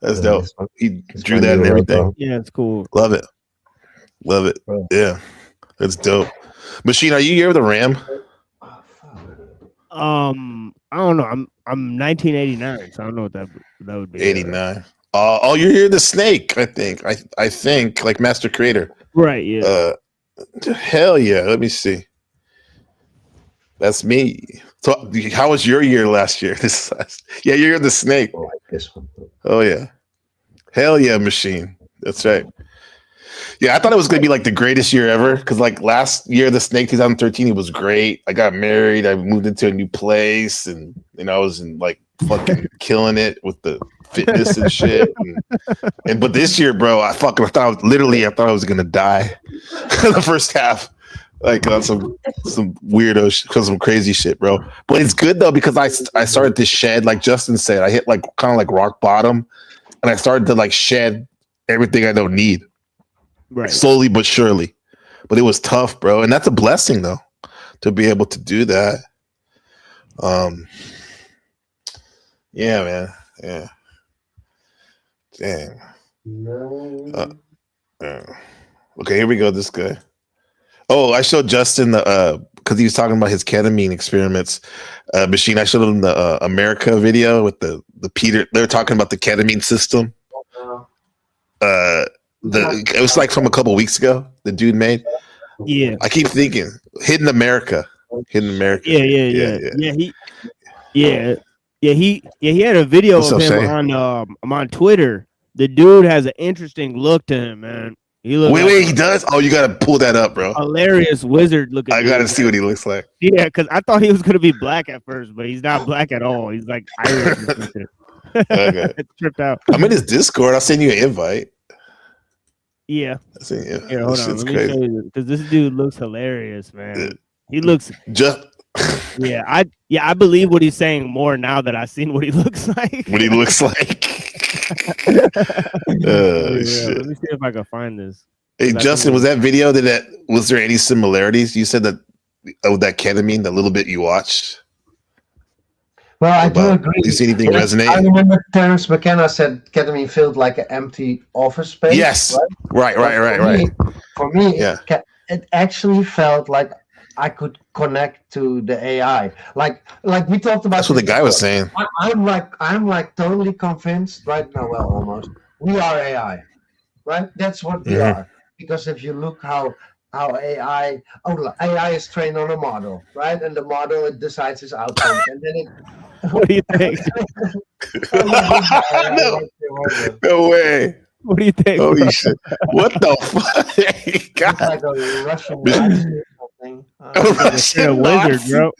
That's dope. He drew that and everything. Yeah, it's cool. Love it. Yeah. That's dope. Machine, are you here with a RAM? I don't know. I'm 1989, so I don't know what that would be. 89. Oh, you're here the snake, I think. I think like Master Creator. Right, yeah. Hell yeah. Let me see. That's me. So how was your year last year? You're the snake. I like this one. Oh yeah. Hell yeah, machine. That's right. Yeah, I thought it was gonna be like the greatest year ever. Cause like last year, the snake 2013, it was great. I got married, I moved into a new place, and I was in like fucking killing it with the fitness and shit. And but this year, bro, I thought I was gonna die the first half. Like on some weirdo because some crazy shit, bro. But it's good though because I started to shed, like Justin said, I hit like kind of like rock bottom, and I started to like shed everything I don't need, right? Slowly but surely. But it was tough, bro, and that's a blessing though to be able to do that. Yeah, man. Yeah. Damn. Okay, here we go. This guy. Oh, I showed Justin the because he was talking about his ketamine experiments. Machine. I showed him the America video with the Peter. They were talking about the ketamine system. It was like from a couple weeks ago. The dude made. Yeah. I keep thinking Hidden America. Yeah. He had a video of him on Twitter. The dude has an interesting look to him, man. He looks Wait, he does? Oh, you gotta pull that up, bro. hilarious wizard looking. I gotta dude. see what he looks like. Yeah, because I thought he was gonna be black at first, but he's not black at all. He's like Irish. Okay. Tripped out. I'm in his Discord. I'll send you an invite. Yeah. I'll send you. Here, hold That on. shit's Let me show crazy. you because this dude looks hilarious, man. He looks. Just Yeah, I believe what he's saying more now that I've seen what he looks like. what he looks like. Yeah, Shit. let me see if I can find this. Hey, Justin, was that video was there any similarities? You said that of that ketamine, the little bit you watched. Well, I do About- agree. do you see anything Yes, resonate? I remember Terence McKenna said ketamine felt like an empty office space. Yes. right? Right. For me, Yeah. it actually felt like I could connect to the AI. Like we talked about. That's what the this guy was before. saying. I'm like totally convinced right now. Well, almost. We are AI, right? That's what we Mhm. are. Because if you look how AI is trained on a model, right? And the model, it decides its outcome, and then it. What do you think? No way. What do you think? Holy bro? shit. What the fuck? It's God. like a Russian Nazi or something. A Russian You're a wizard, Nazi. bro.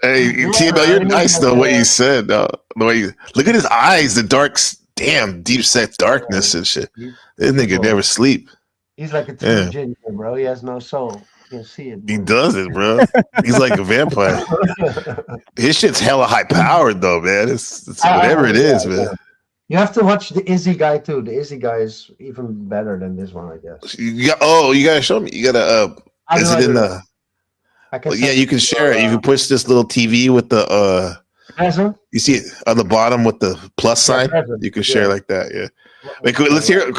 Hey, Timo, you're nice though. What you said, though. The way look at his eyes, the damn deep set darkness and shit. This nigga never sleep. He's like a Yeah. true ginger, bro. He has no soul. You can see it. He bro. does it, bro. He's like a vampire. His shit's hella high powered though, man. It's whatever it is, man. You have to watch the Izzy guy too. The Izzy guy is even better than this one, I guess. You gotta show me. You gotta How is do I it in do the that? I can well, yeah, send you can share it. You can push this little TV with the Present? you see it on the bottom with the plus sign? present. You can share Yeah. like that, yeah. Wait, can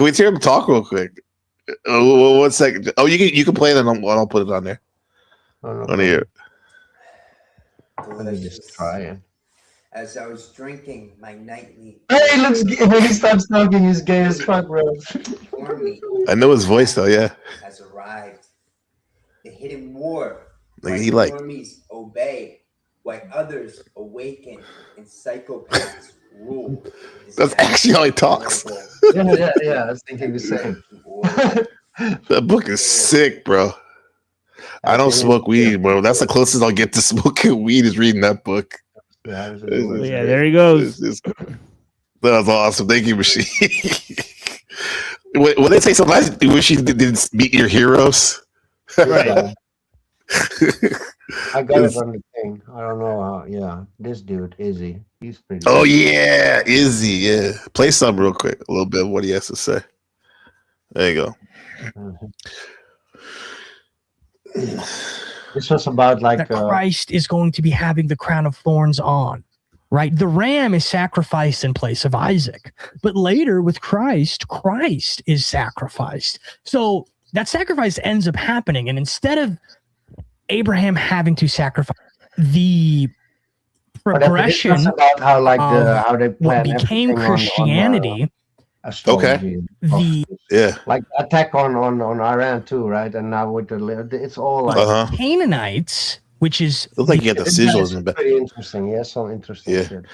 we hear him talk real quick? 1 second. Oh, you can play it and I'll put it on there. Oh, no. On here. Let me just try it. As I was drinking my nightly Hey, he looks gay. When he starts talking, he's gay as fuck, bro. warmly I know his voice though, yeah. has arrived. The hidden war. Like where he like normies obey, while others awaken and psychopaths rule. is That's actually how he talks. unbearable. Yeah. I was thinking the same. that book is sick, bro. I don't smoke weed, bro. That's the closest I'll get to smoking weed is reading that book. Yeah, it was a It's- good one. Yeah, there he goes. That was awesome. Thank you, Machine. When they say sometimes you wish you didn't meet your heroes. Right. I got it on the thing. I don't know how. Yeah, this dude, Izzy, he's pretty. Oh yeah, Izzy. Yeah, play some real quick. A little bit of what he has to say. There you go. This was about like that Christ is going to be having the crown of thorns on, right? The ram is sacrificed in place of Isaac, but later with Christ is sacrificed. So that sacrifice ends up happening, and instead of Abraham having to sacrifice, the progression about how like how they what plan became everything Christianity, astrology and the Yeah. like attack on Iran too, right? And now with it's all like Uh huh. Canaanites, which is Looks like you got the sigils it's in the back. pretty interesting. Yeah, some interesting Yeah. shit.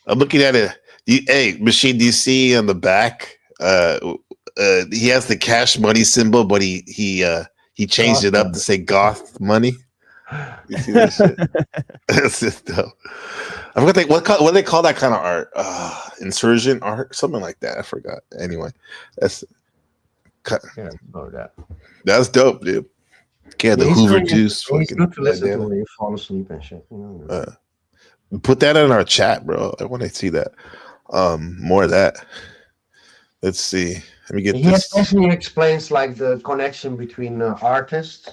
I'm looking at it. Hey, Machine, do you see on the back? He has the cash money symbol, but he changed it up to say goth money. You see that shit? That's it though. I forgot what do they call that kind of art? Insurgent art, something like that. I forgot. Anyway, that's Yeah, know that. that's dope, dude. Yeah, the He's Hoover good- juice. It's fucking good to listen to bandana. when you fall asleep and shit. You know? Put that in our chat, bro. I want to see that. More of that. Let's see. Let me get He this. especially explains like the connection between artists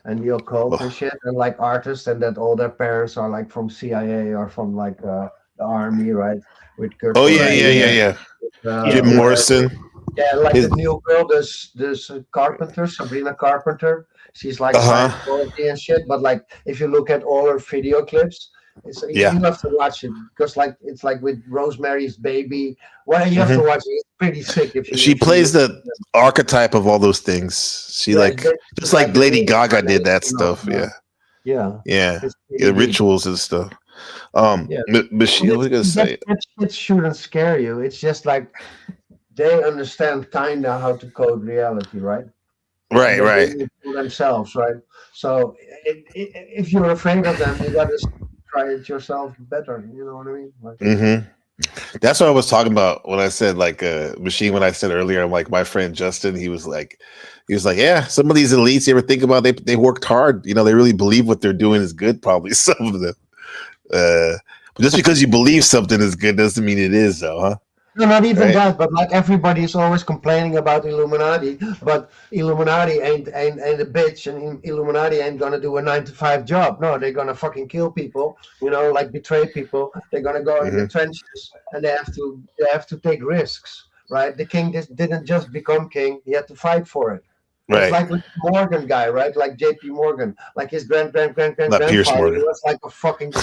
and the occult and shit, and like artists, and that all their parents are like from CIA or from like the army, right? With Kurt Oh yeah, Cobain, yeah. uh, Jim Morrison. Yeah, like His- the new girl, this Carpenter, Sabrina Carpenter. She's like Scientology and shit. But like, if you look at all her video clips, it's Yeah. you have to watch it because like it's like with Rosemary's Baby. Well, you have to watch it. It's pretty sick. If you She if you- plays the archetype of all those things. She Yeah, like that- just like Lady Gaga did that you know, stuff. Yeah, yeah. yeah. It's Yeah, pretty deep. rituals and stuff. Yeah. But she, what was I gonna say? That shit shouldn't scare you. It's just like they understand kinda how to code reality, right? Right, They right. bring it to themselves, right? So if you're afraid of them, you gotta try it yourself better. You know what I mean? Like, Mm-hmm. That's what I was talking about when I said like machine. When I said earlier, I'm like my friend Justin. He was like, yeah. Some of these elites, you ever think about they worked hard. You know, they really believe what they're doing is good. Probably some of them. But just because you believe something is good doesn't mean it is, though, huh? no, not even Right. that, but like everybody is always complaining about Illuminati, but Illuminati ain't a bitch, and Illuminati ain't gonna do a 9 to 5 job. No, they're gonna fucking kill people, you know, like betray people. They're gonna go in the Mm-hmm. trenches, and they have to take risks, right? The king didn't just become king; he had to fight for it. It's Right. like with the Morgan guy, right? Like J.P. Morgan, like his Not Pierce grandfather, he Morgan. was like a fucking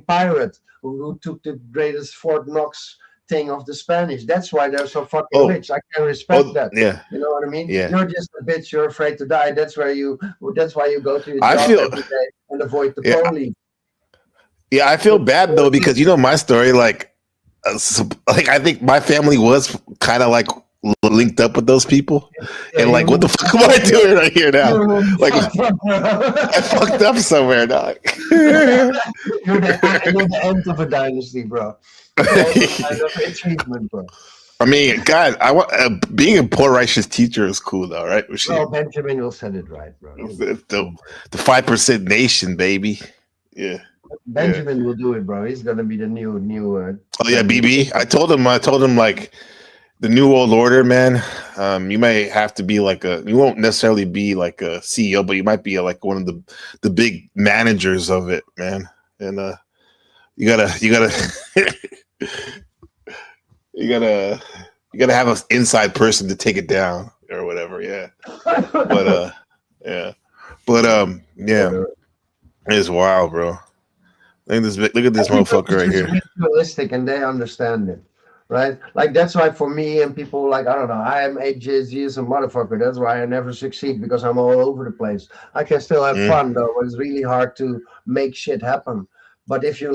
pirate who took the greatest Fort Knox thing of the Spanish. That's why they're so fucking Oh, rich. I can respect that. yeah, You know what I mean? yeah. You're just a bitch. You're afraid to die. That's why you go to your I job feel, every day and avoid the yeah, police. yeah. I feel bad though because you know my story. Like I think my family was kind of like linked up with those people, Yeah, and like, what the fuck am I doing right here now? Like, I fucked up somewhere, dog. You're the end of a dynasty, bro. It's also kind of achievement, bro. I mean, God, I want being a poor righteous teacher is cool, though, right? Well, Benjamin will set it right, bro. The 5% nation, baby. Yeah. Benjamin will do it, bro. He's gonna be the new. Oh yeah, BB. I told him like the new world order, man. You might have to be like you won't necessarily be like a CEO, but you might be like one of the big managers of it, man. And you gotta you gotta have an inside person to take it down or whatever. Yeah. But yeah. But yeah. It's wild, bro. Look at this motherfucker right here. Realistic, and they understand it, right? Like that's why for me and people like I don't know, I am AJZ is a motherfucker. That's why I never succeed because I'm all over the place. I can still have fun though, but it's really hard to make shit happen. But if you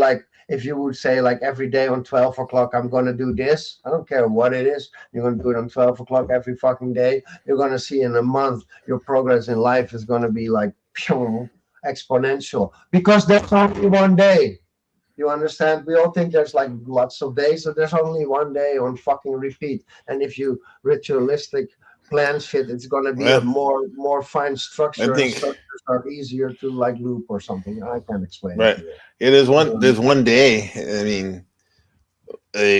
would say like every day on 12 o'clock I'm gonna do this, I don't care what it is, you're gonna do it on 12 o'clock every fucking day, you're gonna see in a month your progress in life is gonna be like exponential because there's only one day. You understand? We all think there's like lots of days, so there's only one day on fucking repeat. And if you ritualistic plan shit, it's gonna be a more fine structure. I think and structures are easier to like loop or something. I can't explain right. it. Yeah, there's one day. I mean,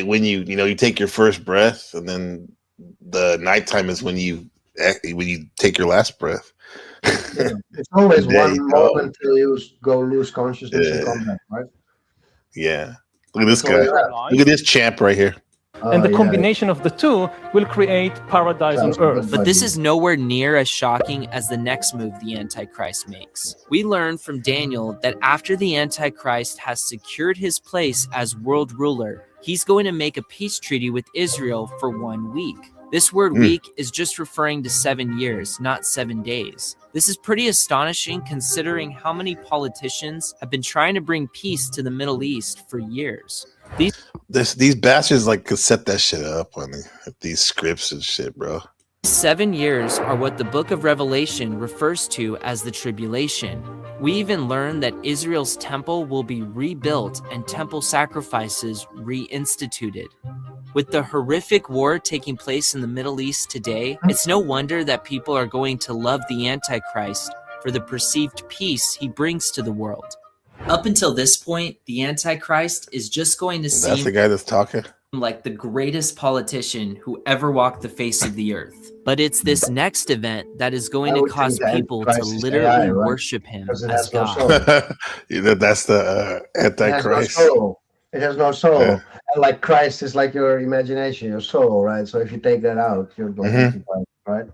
when you take your first breath, and then the nighttime is when you take your last breath. Yeah. It's always one moment till you go lose consciousness and come back, right? Yeah. Look at this guy. Look at this champ right here. And the combination of the two will create paradise on earth. But this is nowhere near as shocking as the next move the Antichrist makes. We learn from Daniel that after the Antichrist has secured his place as world ruler, he's going to make a peace treaty with Israel for 1 week. This word week is just referring to 7 years, not 7 days. This is pretty astonishing considering how many politicians have been trying to bring peace to the Middle East for years. These bastards like could set that shit up on these scripts and shit, bro. 7 years are what the book of Revelation refers to as the tribulation. We even learn that Israel's temple will be rebuilt and temple sacrifices reinstituted. With the horrific war taking place in the Middle East today, it's no wonder that people are going to love the Antichrist for the perceived peace he brings to the world. Up until this point, the Antichrist is just going to seem That's the guy that's talking like the greatest politician who ever walked the face of the earth. But it's this next event that is going to cause people to literally worship him as God. That's the Antichrist. It has no soul. Yeah. And like Christ is like your imagination, your soul, right? So if you take that out, you're like right?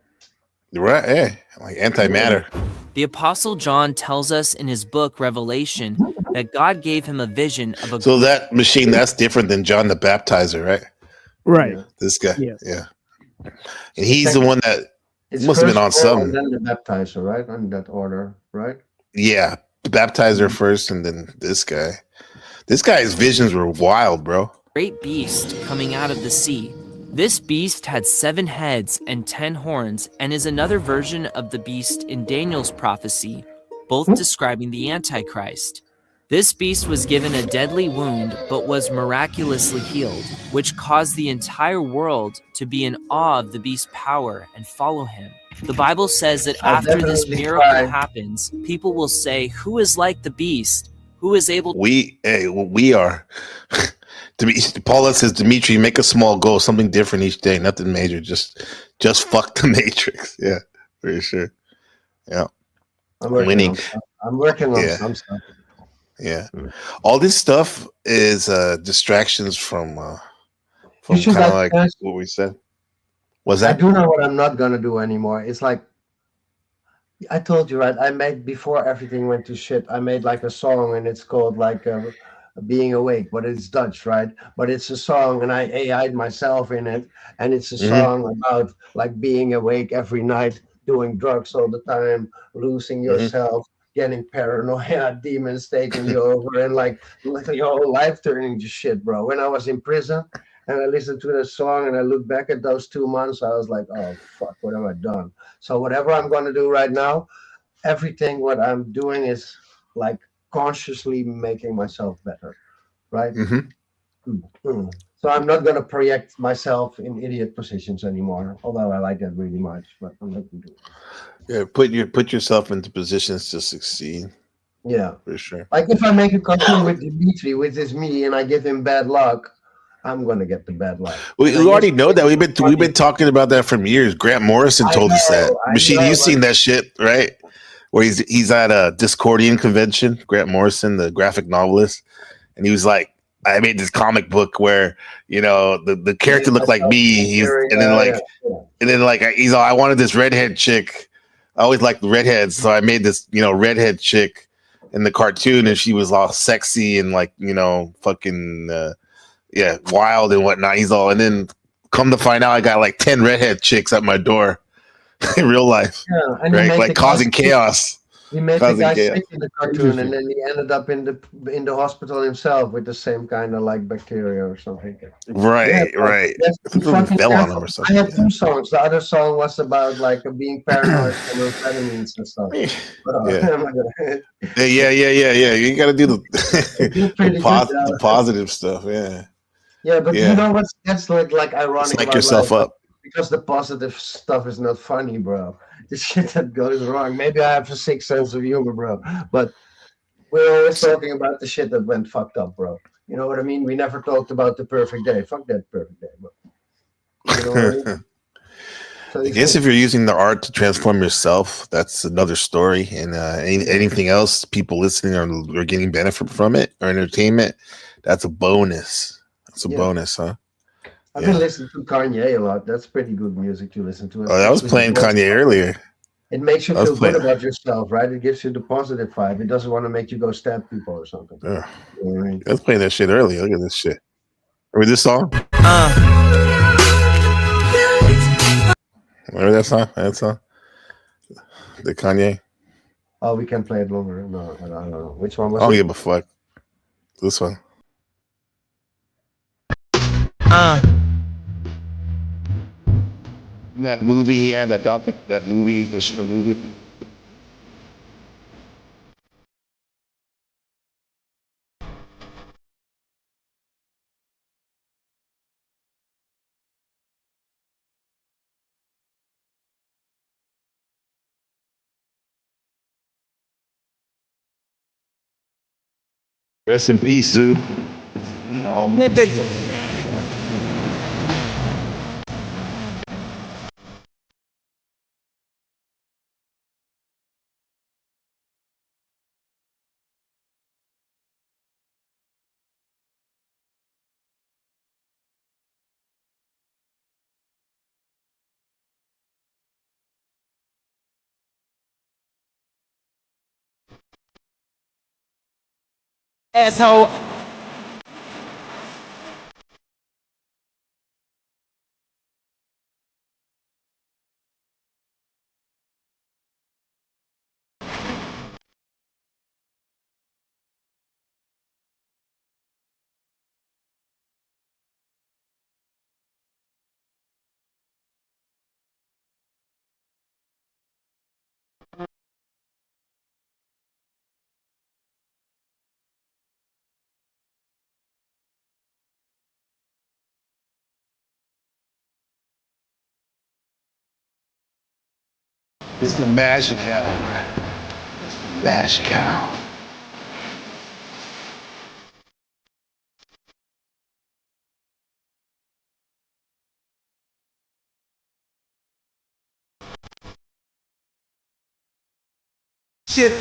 Right, yeah. Like antimatter. The Apostle John tells us in his book, Revelation, that God gave him a vision of a... So that machine, that's different than John the Baptizer, right? Right. This guy, yeah. And he's the one that must have been on something. And then the Baptizer, right? In that order, right? Yeah, the Baptizer first, and then this guy. This guy's visions were wild, bro. Great beast coming out of the sea. This beast had 7 heads and 10 horns and is another version of the beast in Daniel's prophecy, both describing the Antichrist. This beast was given a deadly wound but was miraculously healed, which caused the entire world to be in awe of the beast's power and follow him. The Bible says that I'll after this definitely miracle try. happens, people will say, "Who is like the beast? Who is able?" We are. Paula says, Dimitri, make a small goal, something different each day, nothing major. Just fuck the matrix. Yeah, for sure. Yeah, I'm working winning. on stuff. I'm working on Yeah. some stuff. Yeah, all this stuff is distractions from You should kind of like. like what we said. Was I that? do know what I'm not gonna do anymore. It's like I told you, right? I made before everything went to shit. I made like a song, and it's called like "Being Awake," but it's Dutch, right? But it's a song, and I AI'd myself in it, and it's a song about like being awake every night, doing drugs all the time, losing yourself, getting paranoia, demons taking you over, and like your whole life turning to shit, bro. When I was in prison. And I listened to the song and I look back at those 2 months, I was like, oh, fuck, what have I done? So whatever I'm going to do right now, everything what I'm doing is like consciously making myself better, right? So I'm not going to project myself in idiot positions anymore, although I like that really much, but I'm not going to do it. Yeah, put yourself into positions to succeed. Yeah, for sure. like if I make a cartoon with Dimitri, which is me, and I give him bad luck, I'm gonna get the bad luck. We already know that. We've been talking about that for years. Grant Morrison told us that. Machine, you've seen that shit, right? Where he's at a Discordian convention. Grant Morrison, the graphic novelist, and he was like, "I made this comic book where the character looked like me." And then he's all, "I wanted this redhead chick. I always liked the redheads, so I made this redhead chick in the cartoon, and she was all sexy and fucking." Yeah, wild and whatnot. He's all, and then come to find out, I got like 10 redhead chicks at my door in real life, right? Like causing chaos. He made the guy sick in the cartoon, and then he ended up in the hospital himself with the same kind of like bacteria or something. Right. Fell on him or something. I had 2 songs. The other song was about like being paranoid and amphetamines and stuff. Yeah. You got to do the positive stuff. Yeah. Yeah, but you know what's that's like ironic Psych about yourself life, up. because the positive stuff is not funny, bro. The shit that goes wrong. Maybe I have a sick sense of humor, bro. But we're always talking about the shit that went fucked up, bro. You know what I mean? We never talked about the perfect day. Fuck that perfect day, bro. You know what I mean? I guess if you're using the art to transform yourself, that's another story. And anything else, people listening are getting benefit from it or entertainment, that's a bonus. That's a bonus, huh? I've been listening to Kanye a lot. That's pretty good music to listen to. I was playing Kanye earlier. It makes you feel good about yourself, right? It gives you the positive vibe. It doesn't want to make you go stab people or something. Yeah. You know what I mean? I was playing that shit earlier. Look at this shit. Remember this song? Remember that song? The Kanye? Oh, we can play it longer. No, I don't know. Which one was it? I don't give a fuck. This one. That movie he had, that movie, the movie. Rest in peace, dude. Asshole. It's the magic hour. Magic hour. Shit.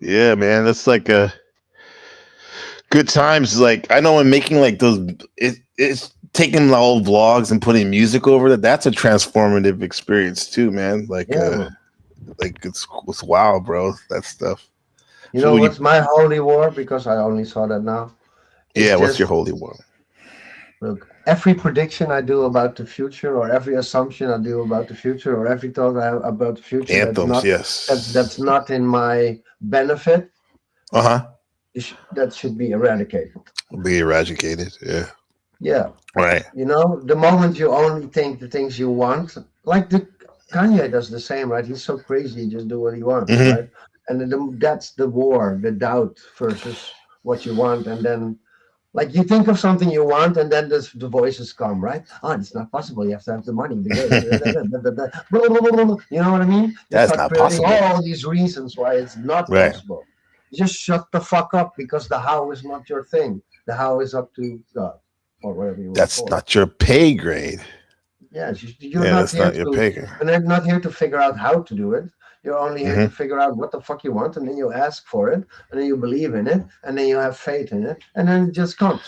Yeah, man, that's like a good times. Like I know when making like those, it's taking the old vlogs and putting music over that. That's a transformative experience too, man. Like it's wow, bro. That stuff. You So know when you, what's my holy war? Because I only saw that now. It's yeah, what's your just holy war? look, every prediction I do about the future, or every assumption I do about the future, or every thought I have about the future Anthems, that's yes. not in my benefit, Uh huh. that should be eradicated. Be eradicated. Yeah. Yeah, Right. you know, the moment you only think the things you want, like the Kanye does the same, right? He's so crazy, he just do what he wants, Mm-hmm. right? And that's the war, the doubt versus what you want, and then like you think of something you want, and then the voices come, right? Oh, it's not possible. You have to have the money. You know what I mean? You That's start not creating possible. all these reasons why it's not Right. possible. Just shut the fuck up, because the how is not your thing. The how is up to God, or whatever you want to That's call it. not your pay grade. Yes, you're Yeah, not that's here not your to, pay grade. and they're not here to figure out how to do it. You're only here to Mm-hmm. figure out what the fuck you want, and then you ask for it, and then you believe in it, and then you have faith in it, and then it just comes.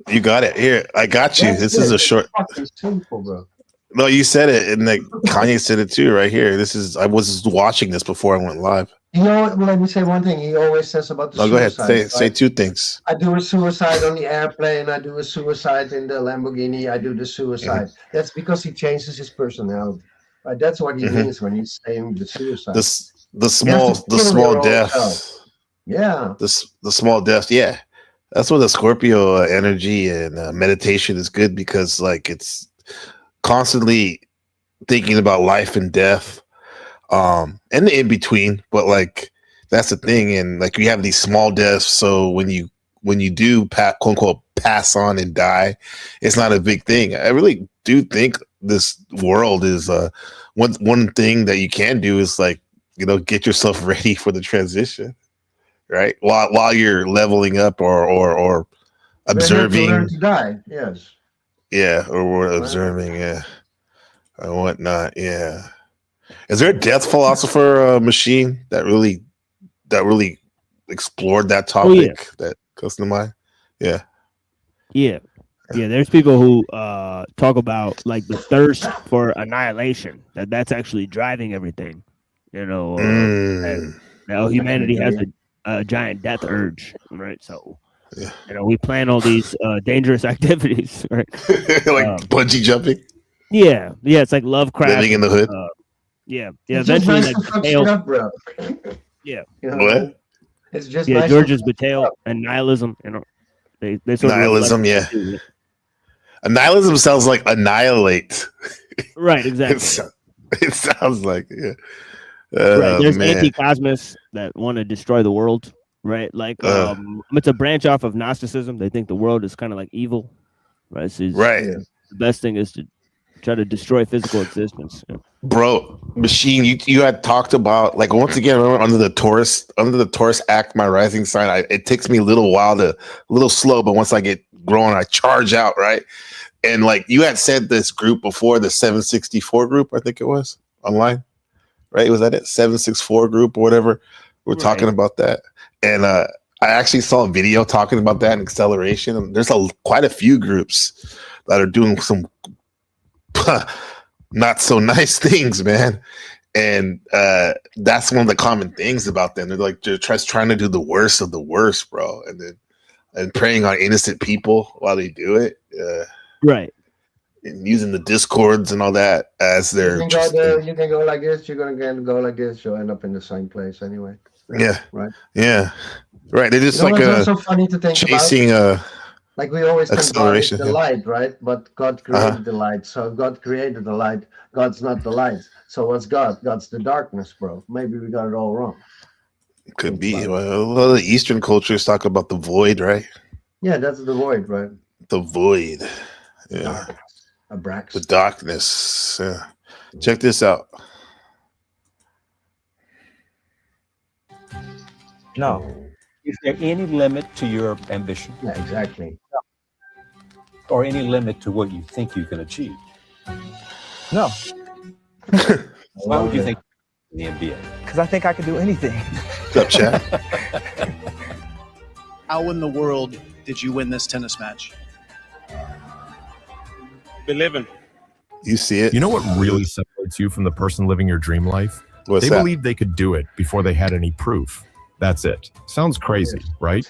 You got it. Here, I got you. That's This is it. a It's short. fucking simple, bro. No, you said it, and like Kanye said it too, right here. This is. I was just watching this before I went live. You know what? Let me say one thing. He always says about the No, go ahead. suicides, Say right? two things. I do a suicide on the airplane. I do a suicide in the Lamborghini. I do the Mm-hmm. suicide. That's because he changes his personality, right? That's what he Mm-hmm. means when he's saying the suicide. The You have small to kill your old self. deaths. Yeah. The small deaths. Yeah, that's what the Scorpio energy and meditation is good because like it's constantly thinking about life and death, and the in between. But like that's the thing, and like we have these small deaths. So when you do quote unquote pass on and die, it's not a big thing. I really do think this world is one thing that you can do is like get yourself ready for the transition, right? While you're leveling up or We're here to learn observing, to die. Yes. yeah, or we're Right. observing, yeah, and whatnot, yeah. Is there a death philosopher machine that really explored that Oh yeah, topic that comes to mind? Yeah. yeah, yeah. There's people who talk about like the thirst for annihilation. That's actually driving everything. You know, Mm. now I can humanity has agree. a giant death urge, right? So Yeah. we plan all these dangerous activities, right? Like bungee jumping, Yeah, it's like Lovecraft. living in the hood. Yeah. It's just Eventually, nice like to fuck Mateo, shit up, bro. yeah, You know what I What? mean? It's just yeah. nice to George's fuck shit Mateo up. and nihilism. They sort of reflect Nihilism, yeah. that too, right? Nihilism sounds like annihilate. Right, exactly. It sounds like, yeah. Right. There's Man. anti-cosmists that want to destroy the world, right? Like it's a branch off of Gnosticism. They think the world is kind of like evil, right? So Right. Yeah. the best thing is to try to destroy physical existence. Yeah. Bro, Machine, you had talked about like once again remember under the Taurus act, my rising sign. It takes me a little slow, but once I get growing, I charge out, right? And like you had said this group before, the 764 group, I think it was online, right? Was that it? 764 group or whatever. We're talking about that, and I actually saw a video talking about that in acceleration. And there's quite a few groups that are doing some not so nice things, man. And that's one of the common things about them. They're trying to do the worst of the worst, bro, and preying on innocent people while they do it. Right. And using the discords and all that as their. You can go like this. You're gonna go like this. You'll end up in the same place anyway. Yeah. Right. Yeah. Right. They're just It's so funny to think chasing about. Like we always acceleration. the light, right? But God created the light. So if God created the light, God's not the light. So what's God? God's the darkness, bro. Maybe we got it all wrong. Could be. Well, a lot of the Eastern cultures talk about the void, right? Yeah, that's the void, right? The void. Yeah. Abrax. The darkness. Yeah. Check this out. No. Is there any limit to your ambition? Yeah, exactly. Or any limit to what you think you can achieve? No. Why would you think in the NBA? Because I think I can do anything. What's up, Chad? How in the world did you win this tennis match? Believing. You see it? You know what really separates you from the person living your dream life? What's they that? believed they could do it before they had any proof. That's it. Sounds crazy, right?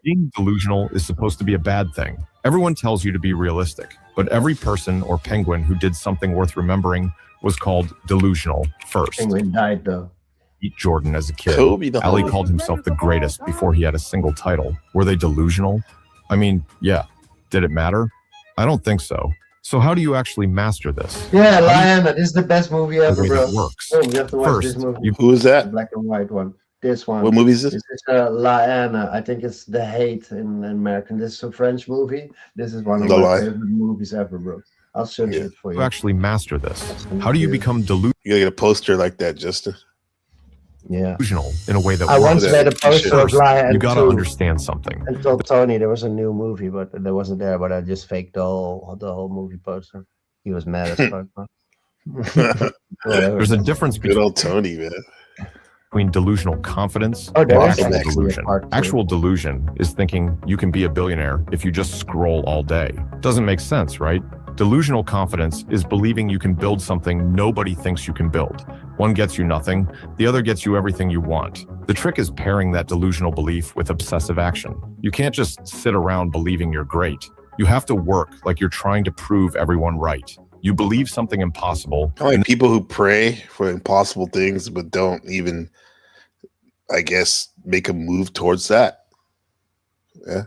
Being delusional is supposed to be a bad thing. Everyone tells you to be realistic, but every person or penguin who did something worth remembering was called delusional first. Penguin died though. Beat Jordan as a kid. Kobe, Ali called himself the greatest before he had a single title. Were they delusional? I mean, yeah. Did it matter? I don't think so. So how do you actually master this? Yeah, Lion, this is the best movie ever, bro. Works. Oh, you have to watch this movie. Who is that? The black and white one. This one. What movie is this? This is Liana. I think it's The Hate in American. This is a French movie. This is one of my favorite movies ever, bro. I'll search it for you. You actually master this. How do you become delusional? You gotta get a poster like that, Justin. Yeah. Delusional in a way that I once read a poster of Lion. You gotta understand something. I told Tony there was a new movie, but there wasn't there. But I just faked the whole movie poster. He was mad as fuck. There's a difference between old Tony, man. Between delusional confidence and actual delusion. Actual delusion is thinking you can be a billionaire if you just scroll all day. Doesn't make sense, right? Delusional confidence is believing you can build something nobody thinks you can build. One gets you nothing, the other gets you everything you want. The trick is pairing that delusional belief with obsessive action. You can't just sit around believing you're great. You have to work like you're trying to prove everyone right. You believe something impossible. I like people who pray for impossible things but don't even, I guess, make a move towards that. Yeah.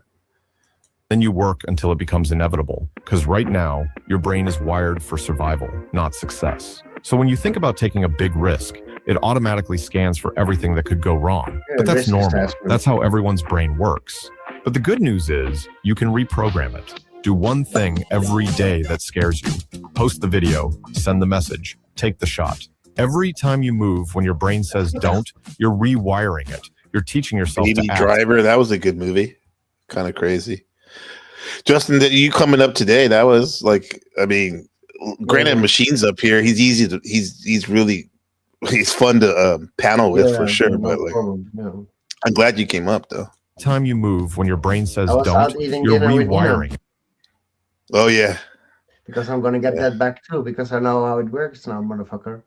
Then you work until it becomes inevitable. Because right now, your brain is wired for survival, not success. So when you think about taking a big risk, it automatically scans for everything that could go wrong. Yeah, but that's normal. assessment. That's how everyone's brain works. But the good news is you can reprogram it. Do one thing every day that scares you. Post the video, send the message, take the shot. Every time you move when your brain says don't, you're rewiring it. You're teaching yourself Baby to act. Driver, that was a good movie. Kind of crazy. Justin, you coming up today, that was like, I mean, granted, Machine's up here. He's easy to, he's fun to panel with for sure. But like, I'm glad you came up though. Time you move when your brain says I was out don't, eating you're dinner with rewiring. Nina. Oh yeah. Because I'm gonna get that back too, because I know how it works now, motherfucker.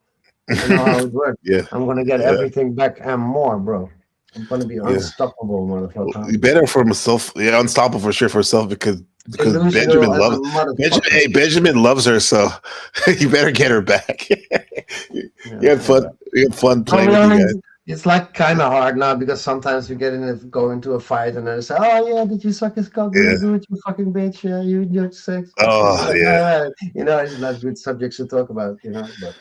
I know how it works. Yeah. I'm gonna get everything back and more, bro. I'm gonna be unstoppable, motherfucker. You better for myself, yeah, unstoppable for sure for herself because Delusional Benjamin as a loves motherfucker. Benjamin loves her, so you better get her back. You had fun. You had fun playing with you guys. It's like kind of hard now because sometimes we go into a fight and then say, "Oh yeah, did you suck his cock? Yeah. You do it, you fucking bitch. Yeah, you enjoyed sex." Oh, Like, yeah. you know, it's not good subjects to talk about. You know, but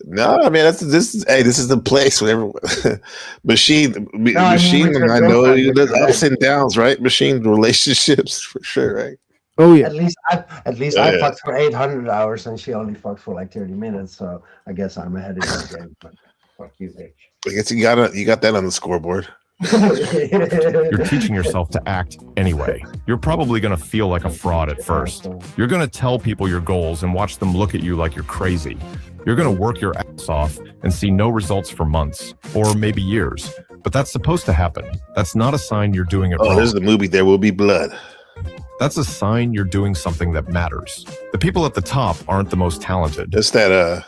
No, I mean this is the place where everyone machine with machine. your I know girlfriend, there's right? ups and downs, right? Machine relationships for sure, right? Oh yeah. At least Yeah, I yeah. fucked for 800 hours and she only fucked for like 30 minutes. So I guess I'm ahead of the game. But fuck you, bitch. I guess you got that on the scoreboard. You're teaching yourself to act anyway. You're probably going to feel like a fraud at first. You're going to tell people your goals and watch them look at you like you're crazy. You're going to work your ass off and see no results for months or maybe years. But that's supposed to happen. That's not a sign you're doing it wrong. There's the movie There Will Be Blood. That's a sign you're doing something that matters. The people at the top aren't the most talented. Just that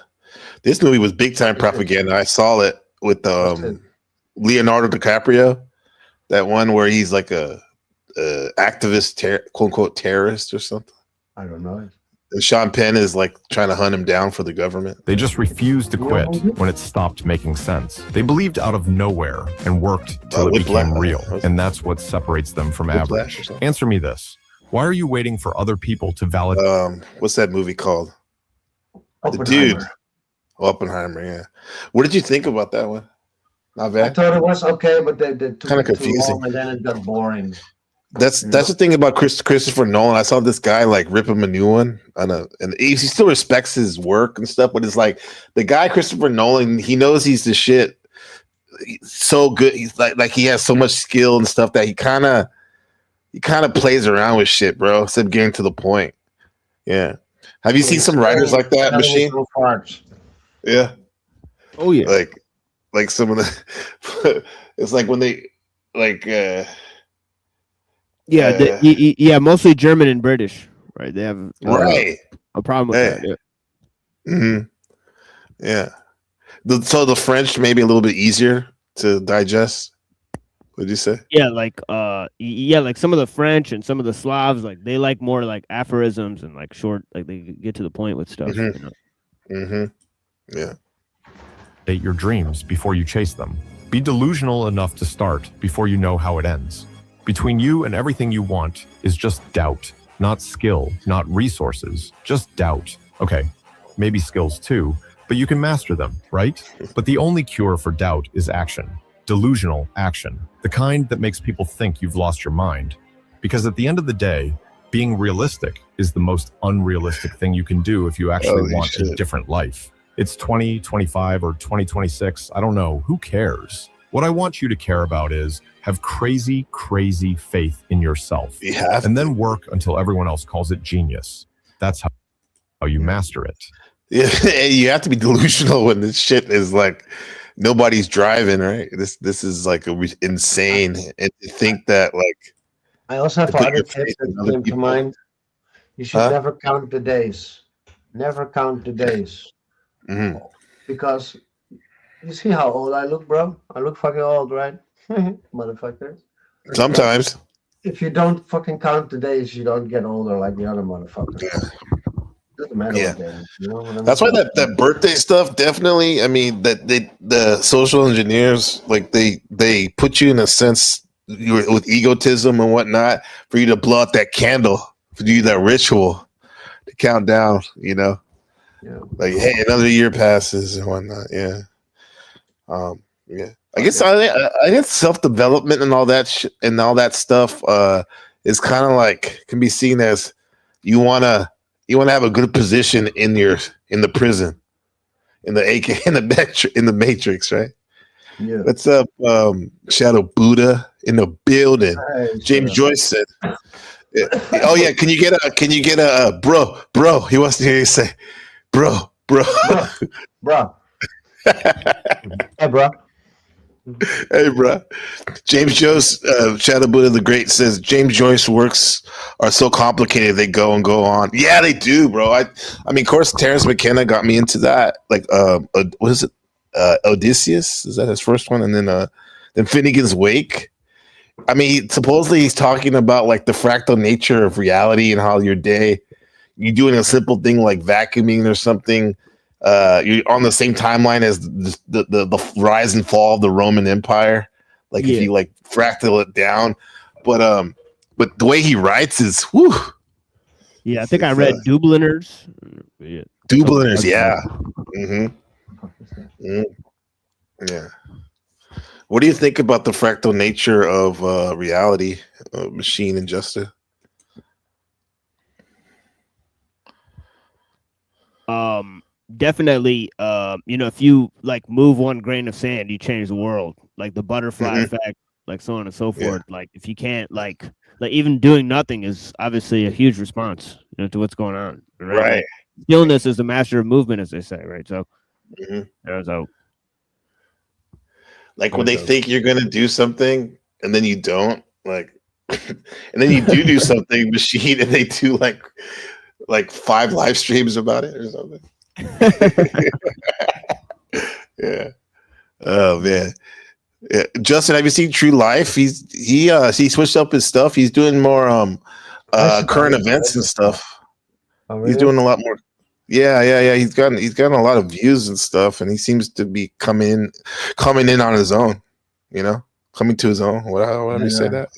this movie was big time propaganda. I saw it with Leonardo DiCaprio. That one where he's like a activist, quote unquote terrorist or something. I don't know. And Sean Penn is like trying to hunt him down for the government. They just refused to quit when it stopped making sense. They believed out of nowhere and worked till it became real. And that's what separates them from average. Answer me this. Why are you waiting for other people to validate? What's that movie called? The Oppenheimer. dude. Oppenheimer, yeah. What did you think about that one? Not bad. I thought it was okay, but they took Kinda it too confusing. long and then it got boring. That's the thing about Christopher Nolan. I saw this guy like rip him a new one and he still respects his work and stuff, but it's like the guy Christopher Nolan, he knows he's the shit. He's so good. He's like he has so much skill and stuff that he kind of plays around with shit, bro. Instead of getting to the point. Yeah. Have you seen some writers like that, Machine? Yeah. Oh yeah. Like some of the it's like when they like yeah, mostly German and British, right? They have a problem with that. Yeah. Mm-hmm. Yeah. So the French may be a little bit easier to digest. What did you say? Yeah, like some of the French and some of the Slavs, like they like more like aphorisms and like short, like they get to the point with stuff. Mm-hmm. You know? Yeah. Date your dreams before you chase them. Be delusional enough to start before you know how it ends. Between you and everything you want is just doubt, not skill, not resources, just doubt. Okay, maybe skills too, but you can master them, right? But the only cure for doubt is action. Delusional action, the kind that makes people think you've lost your mind. Because at the end of the day, being realistic is the most unrealistic thing you can do if you actually want a different life. It's 2025 or 2026, I don't know, who cares? What I want you to care about is have crazy, crazy faith in yourself. And then work until everyone else calls it genius. That's how you master it. Yeah, you have to be delusional when this shit is like nobody's driving, right? This is like insane, and to think that like. I also have other tips that came to mind. You should never count the days. Never count the days. Mm-hmm. Because you see how old I look, bro? I look fucking old, right? Motherfucker. Sometimes. If you don't fucking count the days, you don't get older like the other motherfuckers. Doesn't matter what day, you know what I mean? That's why that birthday stuff definitely. I mean, that the social engineers like they put you in a sense with egotism and whatnot for you to blow out that candle, for you to do that ritual to count down. You know, like hey, another year passes and whatnot. Yeah, yeah. I guess I guess self development and all that and all that stuff is kind of like can be seen as you wanna have a good position in the prison, in the Matrix, right? Yeah. What's up, Shadow Buddha in the building? James Joyce said, "Oh yeah, can you get a bro? He wants to hear you say, bro. Hey, bro. Hey, bro. James Joyce, Shadow Buddha the Great says James Joyce works are so complicated they go and go on. Yeah, they do, bro. I mean, of course, Terrence McKenna got me into that. Like, what is it? Odysseus, is that his first one? And then Finnegan's Wake. I mean, supposedly he's talking about like the fractal nature of reality and how your day, you're doing a simple thing like vacuuming or something. You're on the same timeline as the rise and fall of the Roman Empire. Like if you like fractal it down, but the way he writes is whew. Yeah, I think I read Dubliners. Yeah. Dubliners, yeah. Yeah. What do you think about the fractal nature of reality, Machine and Justice? Definitely, if you like move one grain of sand, you change the world. Like the butterfly effect. like so on and so forth. Like if you can't like even doing nothing is obviously a huge response, you know, to what's going on. Right. Like, stillness is the master of movement, as they say, right? So, so like when they think you're gonna do something and then you don't, like, and then you do something, machine, and they do like 5 live streams about it or something. Yeah. Oh man. Yeah. Justin, have you seen True Life? He switched up his stuff. He's doing more current events and stuff. Oh, really? He's doing a lot more. Yeah. He's gotten a lot of views and stuff, and he seems to be coming in on his own. You know, coming to his own. What you say that?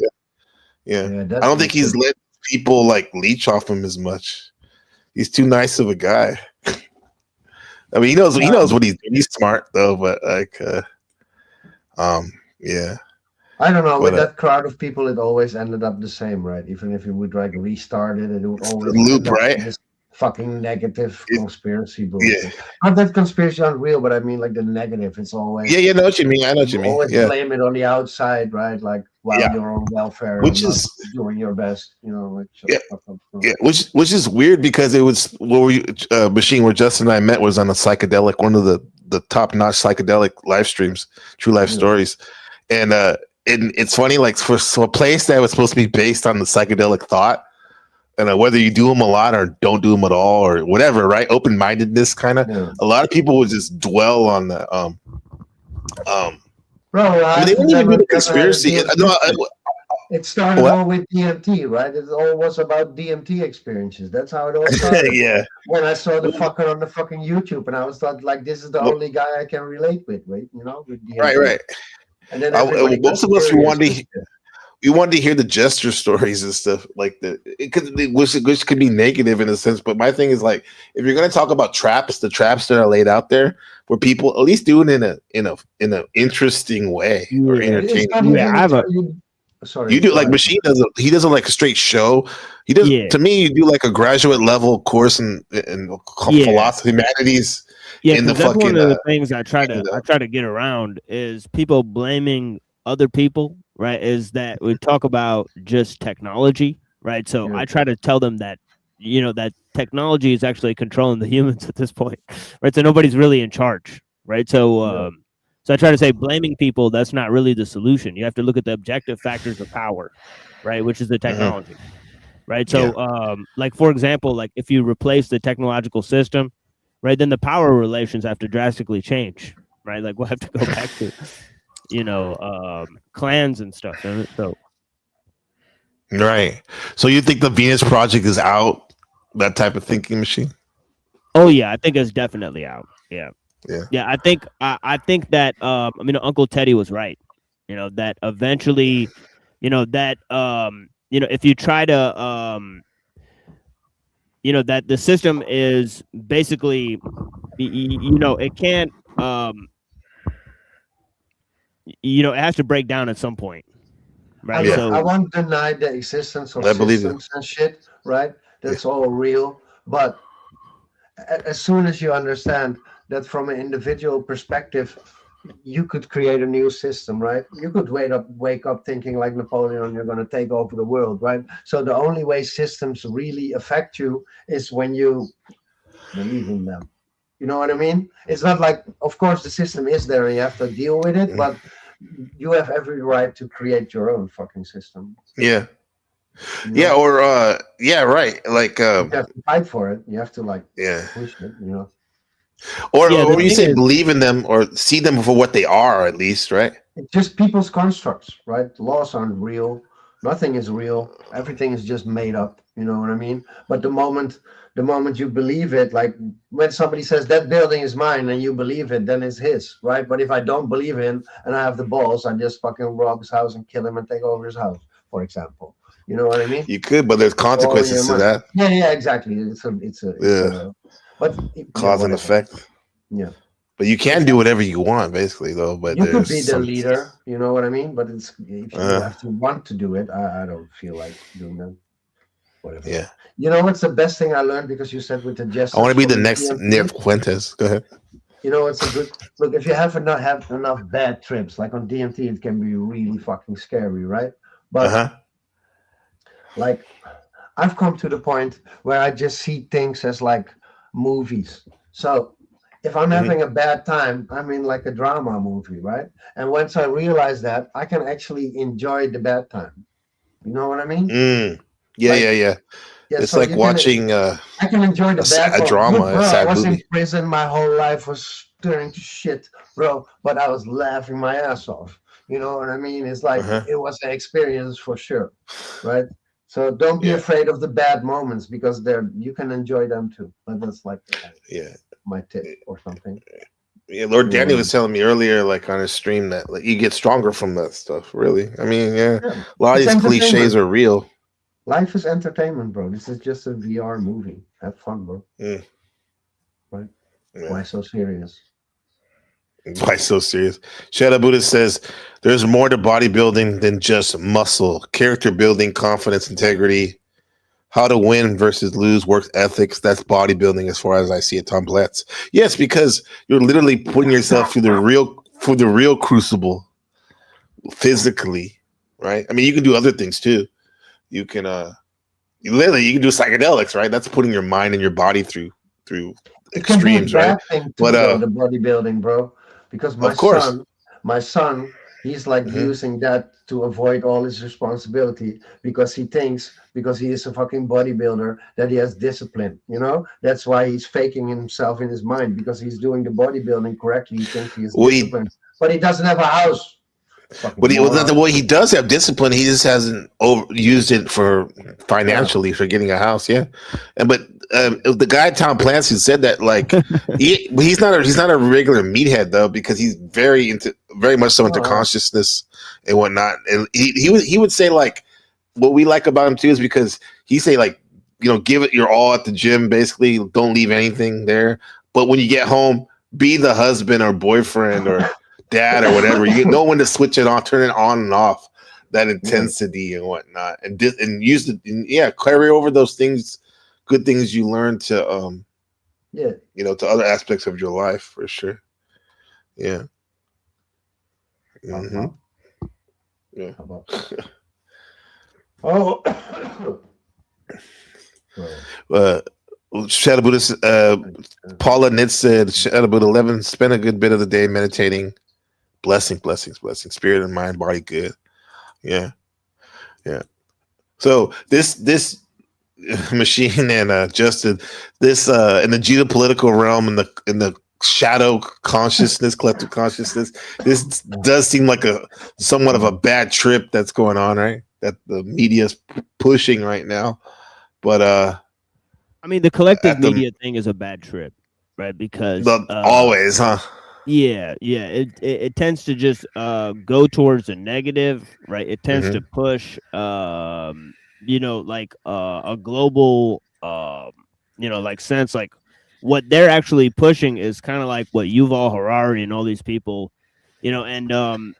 Yeah. I don't think he's let people like leech off him as much. He's too nice of a guy. I mean, he knows what he's doing. He's smart though, but like, yeah. I don't know. With that crowd of people, it always ended up the same, right? Even if you would like restart it, it would always loop, right? This fucking negative conspiracy bullshit. Yeah. Not that conspiracy unreal, but I mean like the negative. It's always I know what you mean. I know what you mean. Always blame it on the outside, right? Like while you're on welfare, which is doing your best, you know. Like, which is weird because it was machine where Justin and I met was on a psychedelic, one of the top notch psychedelic live streams, True Life Stories, and it's funny, like for a place that was supposed to be based on the psychedelic thought. And whether you do them a lot or don't do them at all or whatever, right? Open-mindedness, kind of. Yeah. A lot of people would just dwell on the Bro, I mean, they didn't even do the conspiracy. It started all with DMT, right? It all was about DMT experiences. That's how it all started. Yeah. When I saw the fucker on the fucking YouTube, and I was thought like, this is the only guy I can relate with, right? You know, with DMT. Right. And then most of us we wanted to hear the gesture stories and stuff like that. Which could be negative in a sense, but my thing is like, if you're going to talk about traps, the traps that are laid out there for people, at least do it in a interesting way or entertaining. Sorry, you do like Machine does. He doesn't like a straight show. He does. To me, you do like a graduate level course in philosophy, humanities. Yeah, that's one of the things I try to get around is people blaming other people. Right, is that we talk about just technology, right? So I try to tell them that, you know, that technology is actually controlling the humans at this point, right? So nobody's really in charge, right? So, so I try to say blaming people, that's not really the solution. You have to look at the objective factors of power, right? Which is the technology, right? So, like for example, like if you replace the technological system, right, then the power relations have to drastically change, right? Like we'll have to go back to you know, clans and stuff. So, right. So you think the Venus Project is out? That type of thinking machine? Oh yeah, I think it's definitely out. Yeah. I think that I mean, Uncle Teddy was right. You know that eventually, you know that you know if you try to you know that the system is basically you know it can't you know, it has to break down at some point, right? I won't deny the existence of systems and shit, right? That's all real. But as soon as you understand that from an individual perspective, you could create a new system, right? You could wake up thinking like Napoleon, you're going to take over the world, right? So the only way systems really affect you is when you believe in them. You know what I mean? It's not like, of course, the system is there and you have to deal with it, but you have every right to create your own fucking system. Yeah. Yeah, or right. Like you have to fight for it. You have to like push it, you know. Or you say believe in them or see them for what they are, at least, right? It's just people's constructs, right? Laws aren't real. Nothing is real. Everything is just made up. You know what I mean? But the moment you believe it, like when somebody says that building is mine and you believe it, then it's his, right? But if I don't believe him and I have the balls, I just fucking rob his house and kill him and take over his house, for example. You know what I mean? You could, but there's consequences to that. Yeah, exactly. It's but cause and effect. Yeah. But you can do whatever you want, basically, though. But you could be the leader, you know what I mean? But it's if you have to want to do it, I don't feel like doing that. Whatever. Yeah. You know what's the best thing I learned because you said with the gesture? I want to be the next Nip Fuentes. Go ahead. You know, it's a good look. If you have enough bad trips, like on DMT, it can be really fucking scary, right? But like, I've come to the point where I just see things as like movies. So if I'm having a bad time, I'm in like a drama movie, right? And once I realize that, I can actually enjoy the bad time. You know what I mean? Yeah, Like, yeah. Yeah, It's so like watching I can enjoy the bad a part. drama, Look, bro, a I sad was in movie. prison. My whole life was turning to shit, bro. But I was laughing my ass off. You know what I mean? It's like it was an experience for sure, right? So don't be afraid of the bad moments because you can enjoy them too. But that's like my tip or something. Yeah, Lord Danny was telling me earlier, like on his stream, that like you get stronger from that stuff. Really, I mean, a lot of these cliches are real. Life is entertainment, bro. This is just a VR movie. Have fun, bro. Right? Why so serious? Why so serious? Shadow Buddha says there's more to bodybuilding than just muscle, character building, confidence, integrity, how to win versus lose, work ethics. That's bodybuilding as far as I see it, Tom Platz. Yes, because you're literally putting yourself through the real crucible physically, right? I mean, you can do other things too. You can you can do psychedelics, right? That's putting your mind and your body through extremes, right? But the bodybuilding, bro, because my son, he's like using that to avoid all his responsibility because he thinks because he is a fucking bodybuilder that he has discipline. You know, that's why he's faking himself in his mind because he's doing the bodybuilding correctly. He thinks he is disciplined, but he doesn't have a house. But he does have discipline. He just hasn't used it for financially for getting a house. Yeah, but the guy Tom Clancy said that like he's not a regular meathead though because he's very much so into consciousness and whatnot. And he would say like what we like about him too is because he say like give it your all at the gym. Basically, don't leave anything there. But when you get home, be the husband or boyfriend or dad or whatever. You know when to switch it on, turn it on and off, that intensity and whatnot, and use it. Carry over those things, good things you learn to to other aspects of your life for sure. Yeah. Mm-hmm. Yeah. Shadow Buddhist, Paula Nitz said, Shadow Buddha 11, spend a good bit of the day meditating. Blessings, spirit and mind, body good. Yeah. So this machine and Justin, this in the geopolitical realm in the shadow consciousness, collective consciousness, this does seem like somewhat of a bad trip that's going on, right? That the media's pushing right now. But I mean, the collective media thing is a bad trip, right? Because always, huh? Yeah. It tends to just go towards the negative, right? It tends to push, like a global, like sense. Like what they're actually pushing is kind of like what Yuval Harari and all these people, and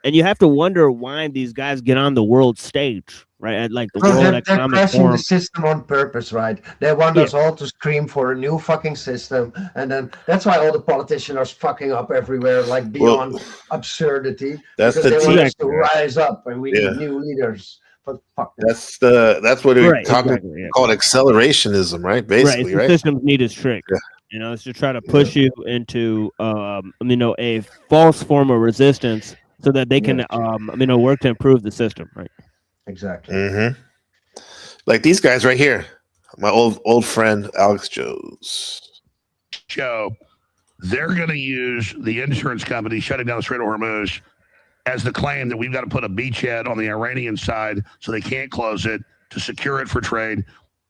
you have to wonder why these guys get on the world stage, right? At like the World Economic crashing Forum. the system on purpose, right? They want us all to scream for a new fucking system, and then that's why all the politicians are fucking up everywhere, like beyond absurdity. That's because they want us to rise up, and we need new leaders. But fuck that's what we're talking called accelerationism, right? Basically, right? The systems need is trick. It's to try to push you into a false form of resistance so that they can work to improve the system, right? Exactly. Mm-hmm. Like these guys right here, my old friend Alex Jones. Joe, they're going to use the insurance company shutting down the Strait of Hormuz as the claim that we've got to put a beachhead on the Iranian side so they can't close it to secure it for trade.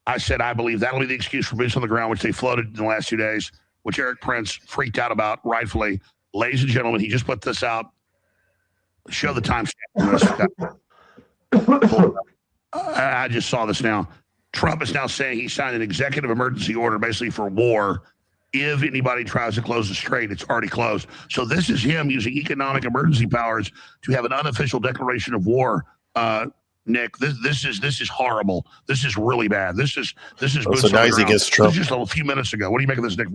I said I believe that'll be the excuse for boots on the ground, which they floated in the last 2 days, which Eric Prince freaked out about, rightfully. Ladies and gentlemen, he just put this out. Show the timestamp on this. I just saw this now. Trump is now saying he signed an executive emergency order basically for war. If anybody tries to close the strait, it's already closed. So this is him using economic emergency powers to have an unofficial declaration of war. Nick, this is horrible. This is really bad. This is so now he's against Trump. This is just a few minutes ago. What do you make of this, Nick?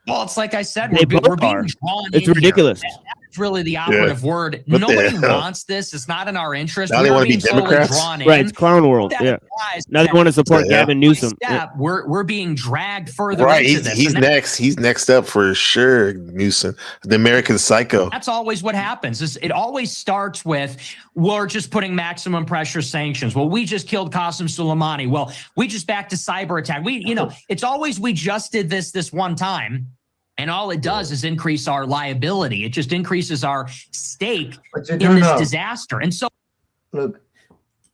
Well, it's like I said, They we're both being are. drawn It's in ridiculous. Here. That's really the operative word. What the Nobody hell? wants this. It's not in our interest. Now they We're wanna be being slowly Democrats? drawn in. Right, it's clown world. That Yeah. implies Now they that want to support Yeah. Gavin Newsom. step, we're being dragged further Right, into this. he's And next. He's next up for sure. Newsom, the American Psycho. that's always what happens. It always starts with, we're just putting maximum pressure sanctions. Well, we just killed Qasem Soleimani. Well, we just backed a cyber attack. It's always, we just did this one time. And all it does is increase our liability. It just increases our stake in this disaster. And so, look,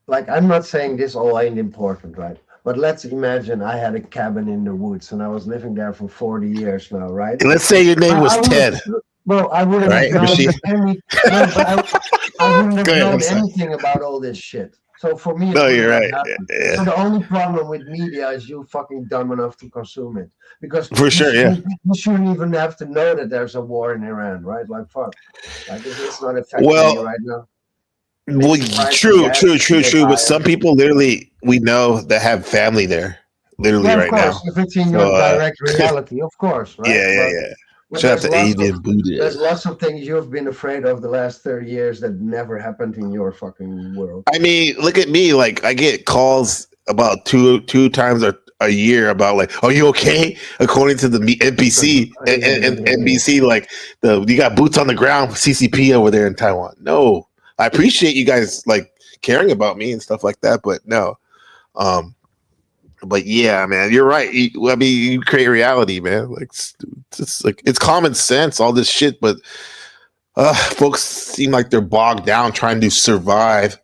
like, I'm not saying this all ain't important, right? But let's imagine I had a cabin in the woods and I was living there for 40 years now, right? Let's say your name was Ted. Bro, I wouldn't Right, have known I wouldn't have Go ahead, I'm known sorry. anything about all this shit. So for me, it No, wouldn't you're have right. happened. Yeah. So the only problem with media is you fucking dumb enough to consume it. Because For sure, yeah. you shouldn't even have to know that there's a war in Iran, right? Like, fuck. Like, it's not affecting Well, you right now. Well, true. But some people literally we know that have family there, literally Yeah, of right course. now. If it's in your direct reality, of course, right? Yeah. But Shout out there's to lots Adrian of- Boudet. There's lots of things you've been afraid of the last 30 years that never happened in your fucking world. I mean, look at me. Like, I get calls about two times a year about like, "Are you okay?" According to the NBC and NBC, like you got boots on the ground, CCP over there in Taiwan. No, I appreciate you guys like caring about me and stuff like that, but no. But yeah, man, you're right. You create reality, man. Like it's common sense, all this shit, but folks seem like they're bogged down trying to survive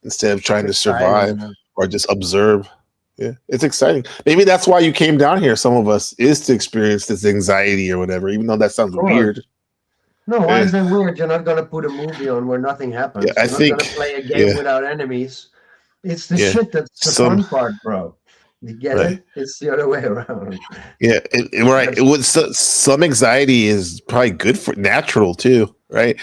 instead of trying to survive or just observe. Yeah, it's exciting. Maybe that's why you came down here. Some of us is to experience this anxiety or whatever, even though that sounds weird. No, why is that weird? You're not gonna put a movie on where nothing happens. Yeah, I You're think- not gonna play a game without enemies. It's the shit that's the fun part, bro. You get it? It's the other way around. Yeah, right. It was some anxiety is probably good for natural too, right?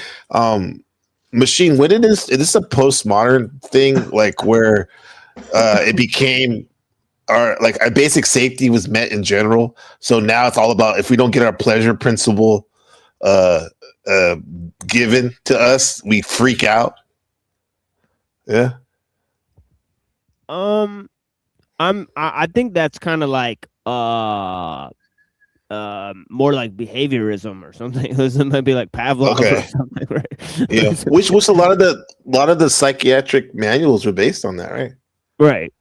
Machine, when is this a postmodern thing, like where it became our like our basic safety was met in general? So now it's all about if we don't get our pleasure principle given to us, we freak out. Yeah. I think that's kind of like more like behaviorism or something. It might be like Pavlov or something, right? Yeah. which a lot of the psychiatric manuals were based on that, right? Right.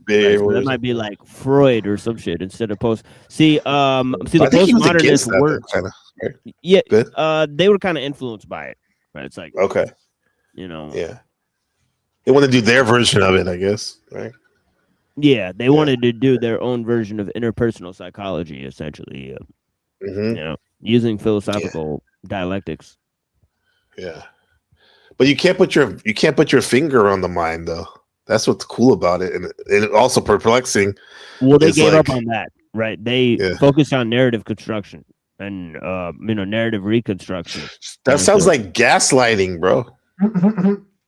So that Behaviorism. might be like Freud or some shit instead of post. See, the I think he was against postmodernist that, work. kinda, right? Yeah. Good. They were kind of influenced by it, right? It's like Okay. Yeah. They want to do their version of it, I guess, right? Yeah, they wanted to do their own version of interpersonal psychology, essentially. Using philosophical dialectics. Yeah, but you can't put your finger on the mind, though. That's what's cool about it, and also perplexing. Well, they is gave like- up on that, right? They focused on narrative construction and narrative reconstruction. That sounds like gaslighting, bro.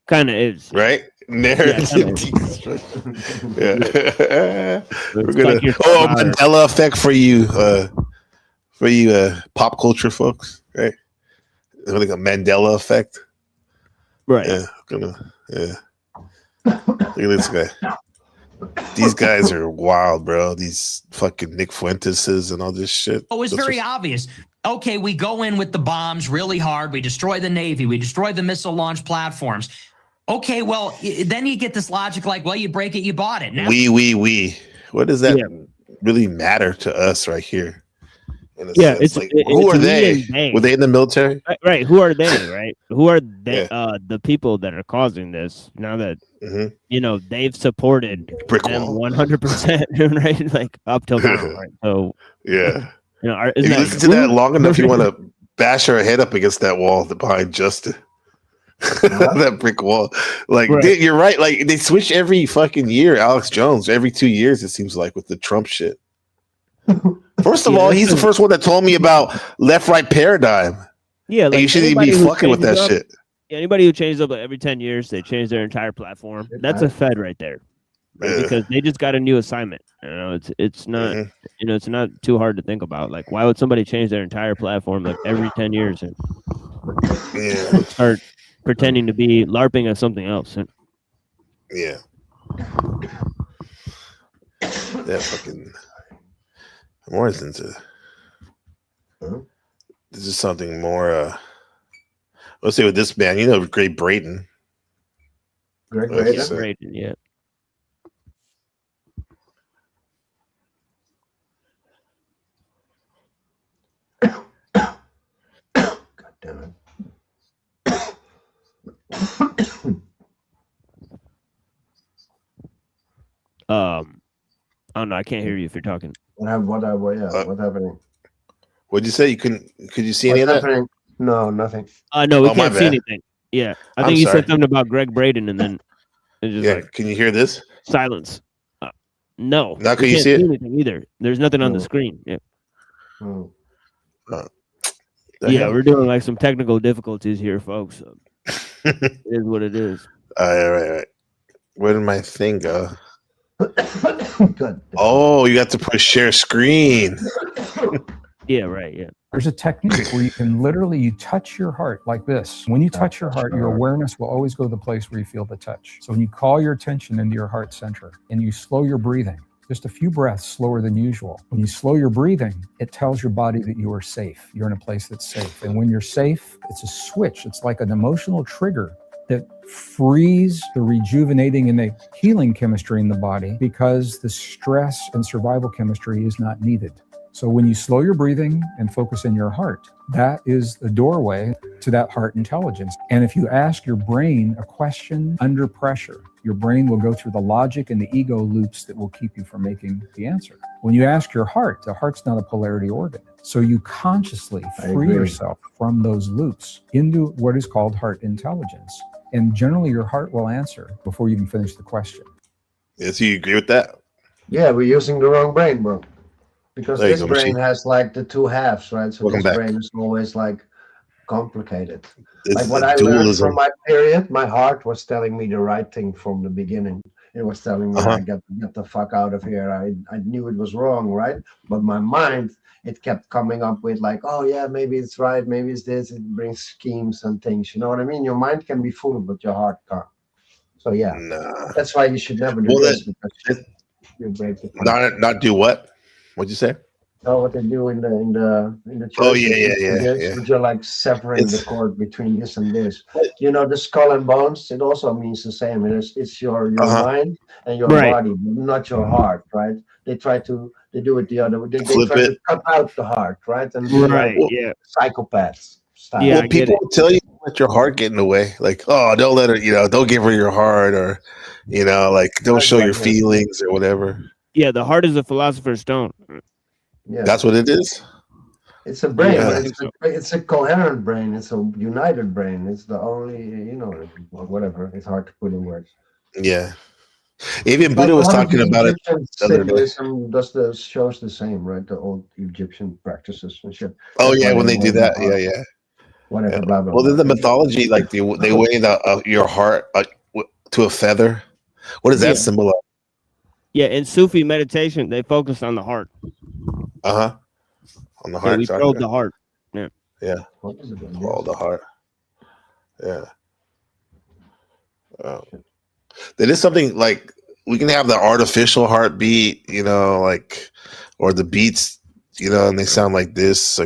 Kind of is, right? Narrative deconstruction. Yeah, we're gonna like you're Mandela effect for you pop culture folks, right? Like a Mandela effect, right? Yeah, Look at this guy. These guys are wild, bro. These fucking Nick Fuenteses and all this shit. it was very obvious. Okay, we go in with the bombs really hard. We destroy the Navy. We destroy the missile launch platforms. Okay, well, then you get this logic like, well, you break it, you bought it. Now We. What does that really matter to us right here? Yeah, it's like, who are they? Were they in the military? Right. Who are they? Right. Who are they? The people that are causing this. Now that they've supported brick them wall 100%, right? Like up till now, right? So yeah, isn't if you that listen to that long enough, you want to bash our head up against that wall behind Justin. That brick wall, like you're right. Like they switch every fucking year. Alex Jones every 2 years, it seems like, with the Trump shit. First of all, he's the first one that told me about left-right paradigm. Yeah, like, you shouldn't even be fucking with that shit. Anybody who changes up every 10 years, they change their entire platform. That's a Fed right there. right? Because they just got a new assignment. It's not it's not too hard to think about. Like, why would somebody change their entire platform like every 10 years and start pretending to be LARPing at something else? Yeah. That fucking more into. This is something more. Let's say with this band, you know, Greg Braden. Greg Braden? Braden, yeah. God damn it. I don't know. I can't hear you if you're talking. What's happening? What'd you say? You couldn't? Could you see What's any of that? happening? No, nothing. No, we Oh, my can't see bad. anything. Yeah, I I'm think you sorry. said something about Greg Braden, and then it's just like Can you hear this? silence. No, Now can we you can't see it? anything either. There's nothing on the No. screen. Yeah, The yeah, hell? we're doing like some technical difficulties here, folks. So it is what it is. All right. Where did my thing go? Good. Oh, you got to push share screen. Yeah, right. Yeah. There's a technique where you can literally, you touch your heart like this. When you touch your heart, your awareness will always go to the place where you feel the touch. So when you call your attention into your heart center and you slow your breathing, just a few breaths slower than usual. When you slow your breathing, it tells your body that you are safe. You're in a place that's safe. And when you're safe, it's a switch. It's like an emotional trigger that frees the rejuvenating and the healing chemistry in the body because the stress and survival chemistry is not needed. So when you slow your breathing and focus in your heart, that is the doorway to that heart intelligence. And if you ask your brain a question under pressure, your brain will go through the logic and the ego loops that will keep you from making the answer. When you ask your heart, the heart's not a polarity organ. So you consciously free yourself from those loops into what is called heart intelligence. And generally your heart will answer before you even finish the question. Yes, you agree with that? Yeah, we're using the wrong brain, bro. Because There you this go, brain machine. has like the two halves, right? So Welcome this back. brain is always like complicated. It's Like what the I learned dualism. from my period, my heart was telling me the right thing from the beginning. It was telling me, I get the fuck out of here. I knew it was wrong, right? But my mind, it kept coming up with like, oh yeah, maybe it's right, maybe it's this. It brings schemes and things. You know what I mean? Your mind can be full, but your heart can't. So yeah, that's why you should never do this because you break your Not do what? What'd you say? know what they do in the church. Oh, yeah. But you're like severing the cord between this and this. You know, the skull and bones, it also means the same. It's your mind and your body, not your heart, right? They do it the other way. They Flip try it. to cut out the heart, right? And psychopaths style. Well, people will tell you let your heart get in the way. Like, oh, don't let her, don't give her your heart, or like don't show your feelings or whatever. Yeah, the heart is a philosopher's stone. Yeah, That's what it is. it's a brain, Yeah. but it's a coherent brain. It's a united brain. It's the only, whatever. It's hard to put in words. Yeah. Even Buddha was talking about it the other day. Symbolism shows the same, right? The old Egyptian practices and shit. Oh That's yeah, why when they do that, weigh the yeah. heart. Whatever, Yeah. blah blah. Well, blah. then the mythology, like they weigh your heart to a feather. What does that symbolize? Yeah, in Sufi meditation, they focus on the heart. On the Yeah, heart. we chakra? probe the heart. Yeah. Yeah. What is it? Oh, the heart. Yeah. There is something like we can have the artificial heartbeat, or the beats, and they sound like this.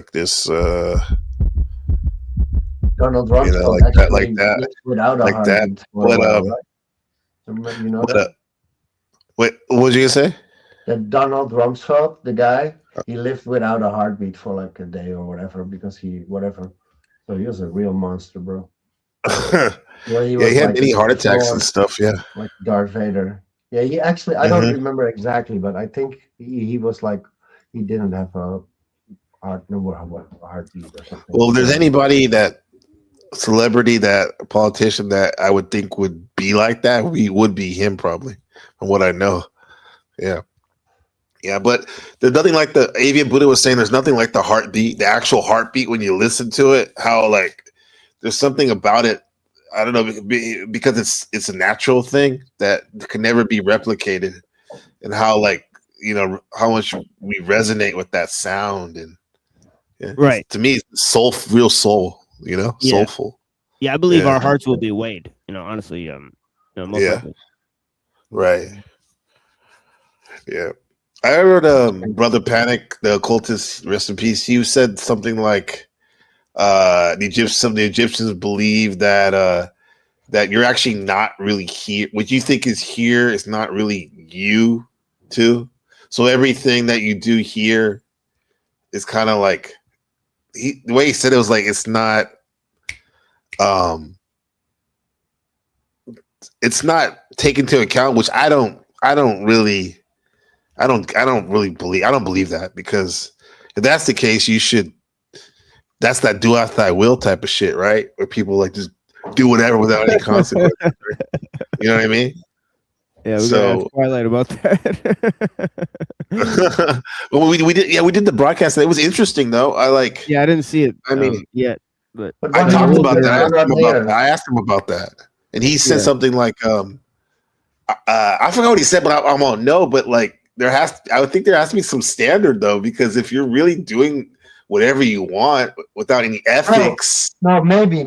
Donald Rumsfeld like that, actually like that, lived without a like that. heartbeat for a But while, right? You know that? Wait, what was you gonna say? That Donald Rumsfeld, the guy, he lived without a heartbeat for like a day or whatever because whatever. So he was a real monster, bro. Yeah, he had many heart attacks and stuff. Yeah, like Darth Vader. Yeah, he actually, I don't remember exactly, but I think he was like, he didn't have a heartbeat or something. Well, if there's anybody celebrity, a politician that I would think would be like that, would be him probably, from what I know. Yeah. Yeah, but there's nothing like the Avian Buddha was saying. There's nothing like the heartbeat, the actual heartbeat when you listen to it. How there's something about it. I don't know, because it's a natural thing that can never be replicated, and how like how much we resonate with that sound, and Right. to me, it's real soul, soulful. Yeah, I believe our hearts will be weighed. Honestly, most likely. Right. Yeah. I heard Brother Panic, the occultist, rest in peace. He said something like, some of the Egyptians believe that that you're actually not really here. What you think is here is not really you too. So everything that you do here is kind of like the way he said it was like it's not taken into account, which I don't really believe that, because if that's the case, that's that do as thy will type of shit, right? Where people like just do whatever without any consequence. You know what I mean? Yeah, we're gonna ask Twilight about that. Well, we did the broadcast. It was interesting though. I didn't see it. I mean, yet, but I talked about that. I asked him about that, and he said something like, I forgot what he said, but I won't know. But like, I would think there has to be some standard though, because if you're really doing whatever you want without any ethics, no, maybe,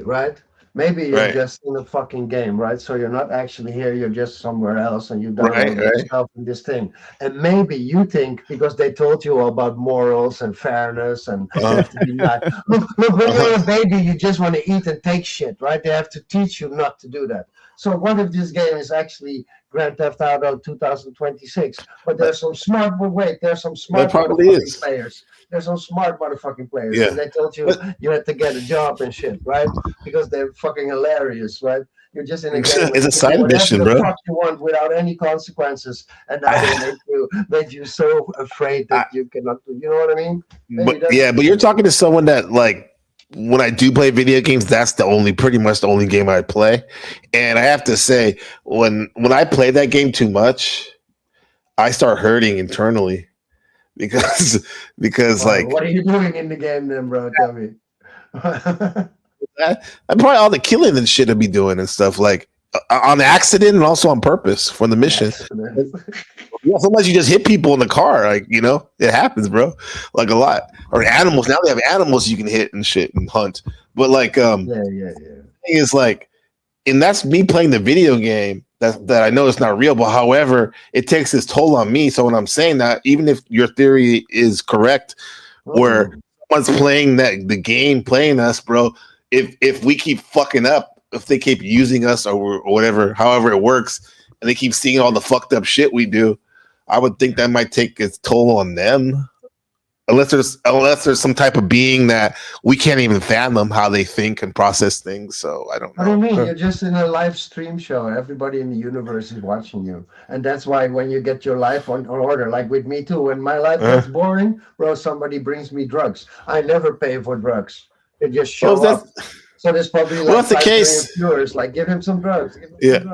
right? Maybe you're just in a fucking game, right? So you're not actually here, you're just somewhere else, and you've done all this stuff in this thing. And maybe you think because they told you about morals and fairness and you have to be nice. Look, when you're a baby, you just want to eat and take shit, right? They have to teach you not to do that. So what if this game is actually Grand Theft Auto 2026? But there's some smart, there's some smart motherfucking players. There's some smart motherfucking players. Yeah. And they told you you had to get a job and shit, right? Because they're fucking hilarious, right? You're just in a game. It's a side mission, bro. Fuck you want without any consequences, and now they made you so afraid that you cannot do. You know what I mean? But you're talking to someone that like, when I do play video games, that's pretty much the only game I play. And I have to say, when I play that game too much, I start hurting internally because like, what are you doing in the game then, bro? Tell me. I'm probably all the killing and shit I be doing and stuff, like on accident and also on purpose for the mission. Yeah, sometimes you just hit people in the car, like, it happens, bro. Like a lot. Or animals. Now they have animals you can hit and shit and hunt. But like, the thing is like, and that's me playing the video game that I know it's not real, but however, it takes its toll on me. So when I'm saying that, even if your theory is correct, where someone's playing the game, playing us, bro, if we keep fucking up, if they keep using us or whatever, however it works, and they keep seeing all the fucked up shit we do, I would think that might take its toll on them. Unless there's some type of being that we can't even fathom how they think and process things. So I don't know. What do you mean? You're just in a live stream show. Everybody in the universe is watching you. And that's why when you get your life on order, like with me too, when my life gets boring, bro, somebody brings me drugs. I never pay for drugs. They just show up. So there's probably like that's the case. Viewers, like give him some drugs.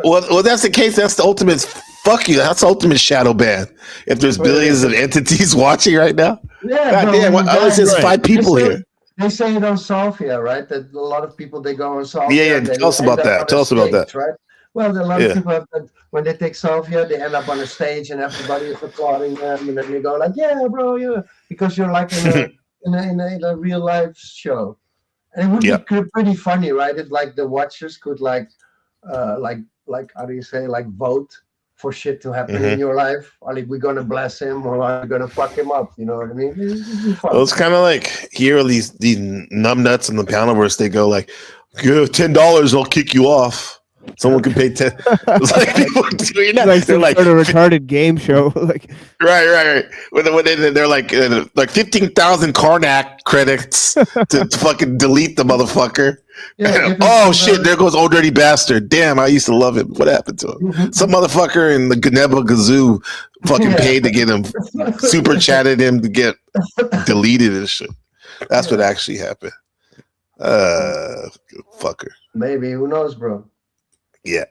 Well, that's the case. That's the ultimate. Fuck you. That's the ultimate shadow ban. If there's billions of entities watching right now, God damn. There's just 5 people here. They say it on Sophia, right? That a lot of people they go on Sophia. Yeah. Tell us about that. Tell us about that. Right? Well, a lot of people when they take Sophia, they end up on a stage and everybody is applauding them, and then they go like, "Yeah, bro, yeah," because you're like in a real life show. And it would be pretty funny, right? If like the watchers could like how do you say, like vote for shit to happen in your life? Are like, we're gonna bless him or are we gonna fuck him up? You know what I mean? Well, it's kind of like here these numbnuts in the panelverse. They go like, "Give $10, I'll kick you off." Someone can pay 10. It's like people doing that. Like they're like a retarded game show. Like right. When they're like 15,000 Karnak credits to fucking delete the motherfucker. Yeah, oh shit! There goes old dirty bastard. Damn, I used to love him. What happened to him? Some motherfucker in the Ganeba Gazoo fucking paid to get him, super chatted him to get deleted and shit. That's what actually happened. Fucker. Maybe, who knows, bro? Yeah.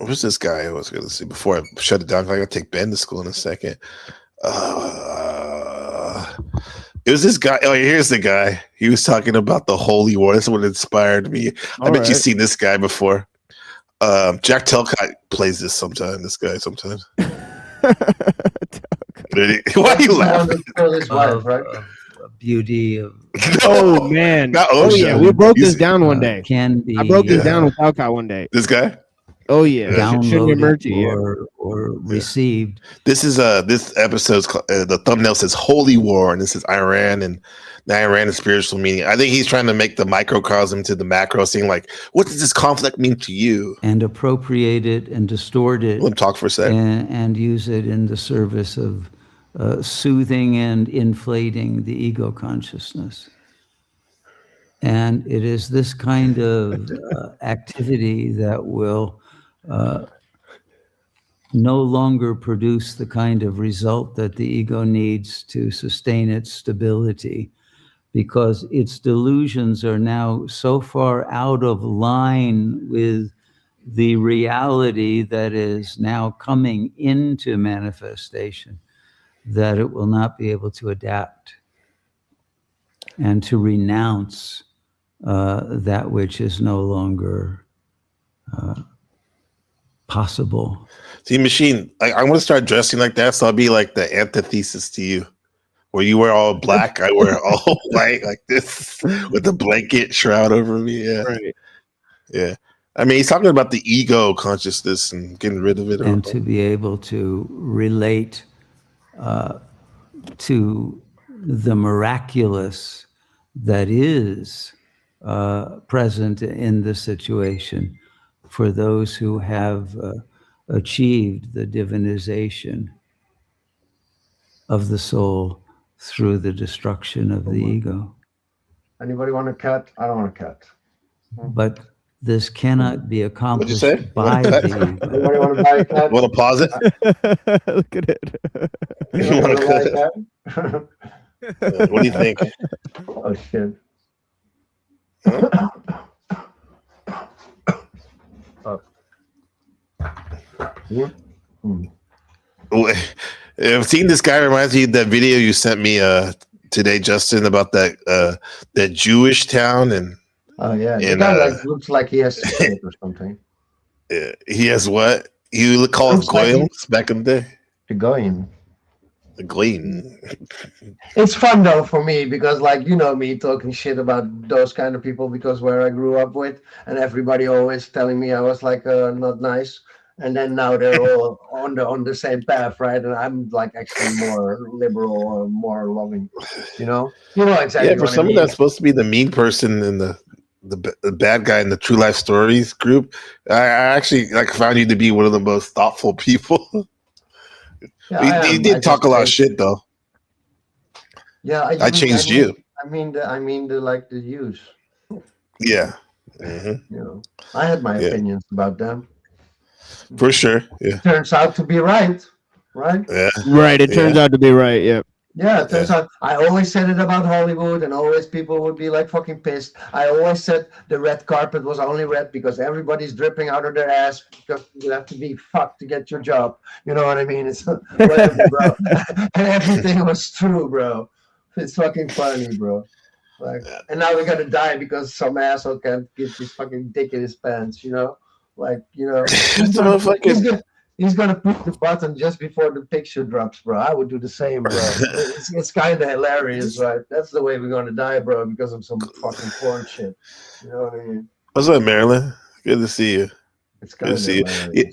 Who's this guy I was going to see before I shut it down? I got to take Ben to school in a second. It was this guy. Oh, here's the guy. He was talking about the holy war. That's what inspired me. I bet you've seen this guy before. Jack Telcott plays this sometime. This guy sometimes. Why are you laughing? Beauty of Oh man! Not Oh Osha. yeah, we broke this down one day. can be I broke this down with Telcott one day. This guy. Oh yeah, downloaded Merchie, or received. This is this episode's the thumbnail says holy war, and this is Iran and the Iran and spiritual meaning. I think he's trying to make the microcosm to the macro, saying like, what does this conflict mean to you? And appropriate it and distort it. Let him talk for a second. And use it in the service of soothing and inflating the ego consciousness. And it is this kind of activity that will no longer produce the kind of result that the ego needs to sustain its stability, because its delusions are now so far out of line with the reality that is now coming into manifestation that it will not be able to adapt and to renounce that which is no longer possible. See, Machine, I want to start dressing like that, so I'll be like the antithesis to you, where you wear all black, I wear all white, like this, with the blanket shroud over me. Yeah, right. Yeah. I mean, he's talking about the ego consciousness and getting rid of it, and to be able to relate to the miraculous that is present in the situation for those who have achieved the divinization of the soul through the destruction of the ego. Anybody want a cat? I don't want a cat. But this cannot be accomplished What'd you say? by the ego. Anybody want to buy a cat? Want to pause it? Look at it. You want to buy a cat? What do you think? Oh shit. Seeing this guy reminds me of that video you sent me today, Justin, about that Jewish town and oh yeah, the guy like looks like he has to or something. Yeah, he has what? You call it goyim back in the day. The goyim. The goyim. It's fun though for me because, like, you know me talking shit about those kind of people because where I grew up with, and everybody always telling me I was like not nice, and then now they're all on the same path, right? And I'm like actually more liberal or more loving, you know exactly. Yeah, for what I someone mean. that's supposed to be the mean person in the bad guy in the True Life Stories group, I actually found you to be one of the most thoughtful people. Yeah, you did talk a lot of shit though. Yeah, I changed you. I mean the use. Yeah. Mm-hmm. You know, I had my opinions about them. For sure. Yeah. Turns out to be right. Yeah. Right. It turns out to be right. Yeah. Yeah, it turns out I always said it about Hollywood, and always people would be like fucking pissed. I always said the red carpet was only red because everybody's dripping out of their ass because you have to be fucked to get your job. You know what I mean? It's whatever, bro. And everything was true, bro. It's fucking funny, bro. Like, and now we're gonna die because some asshole can't get his fucking dick in his pants. You know, like he's gonna push the button just before the picture drops, bro. I would do the same, bro. It's kind of hilarious, right? That's the way we're gonna die, bro, because of some fucking porn shit. You know what I mean? What's up, Marilyn? Good to see you. It's good to see you. Yeah.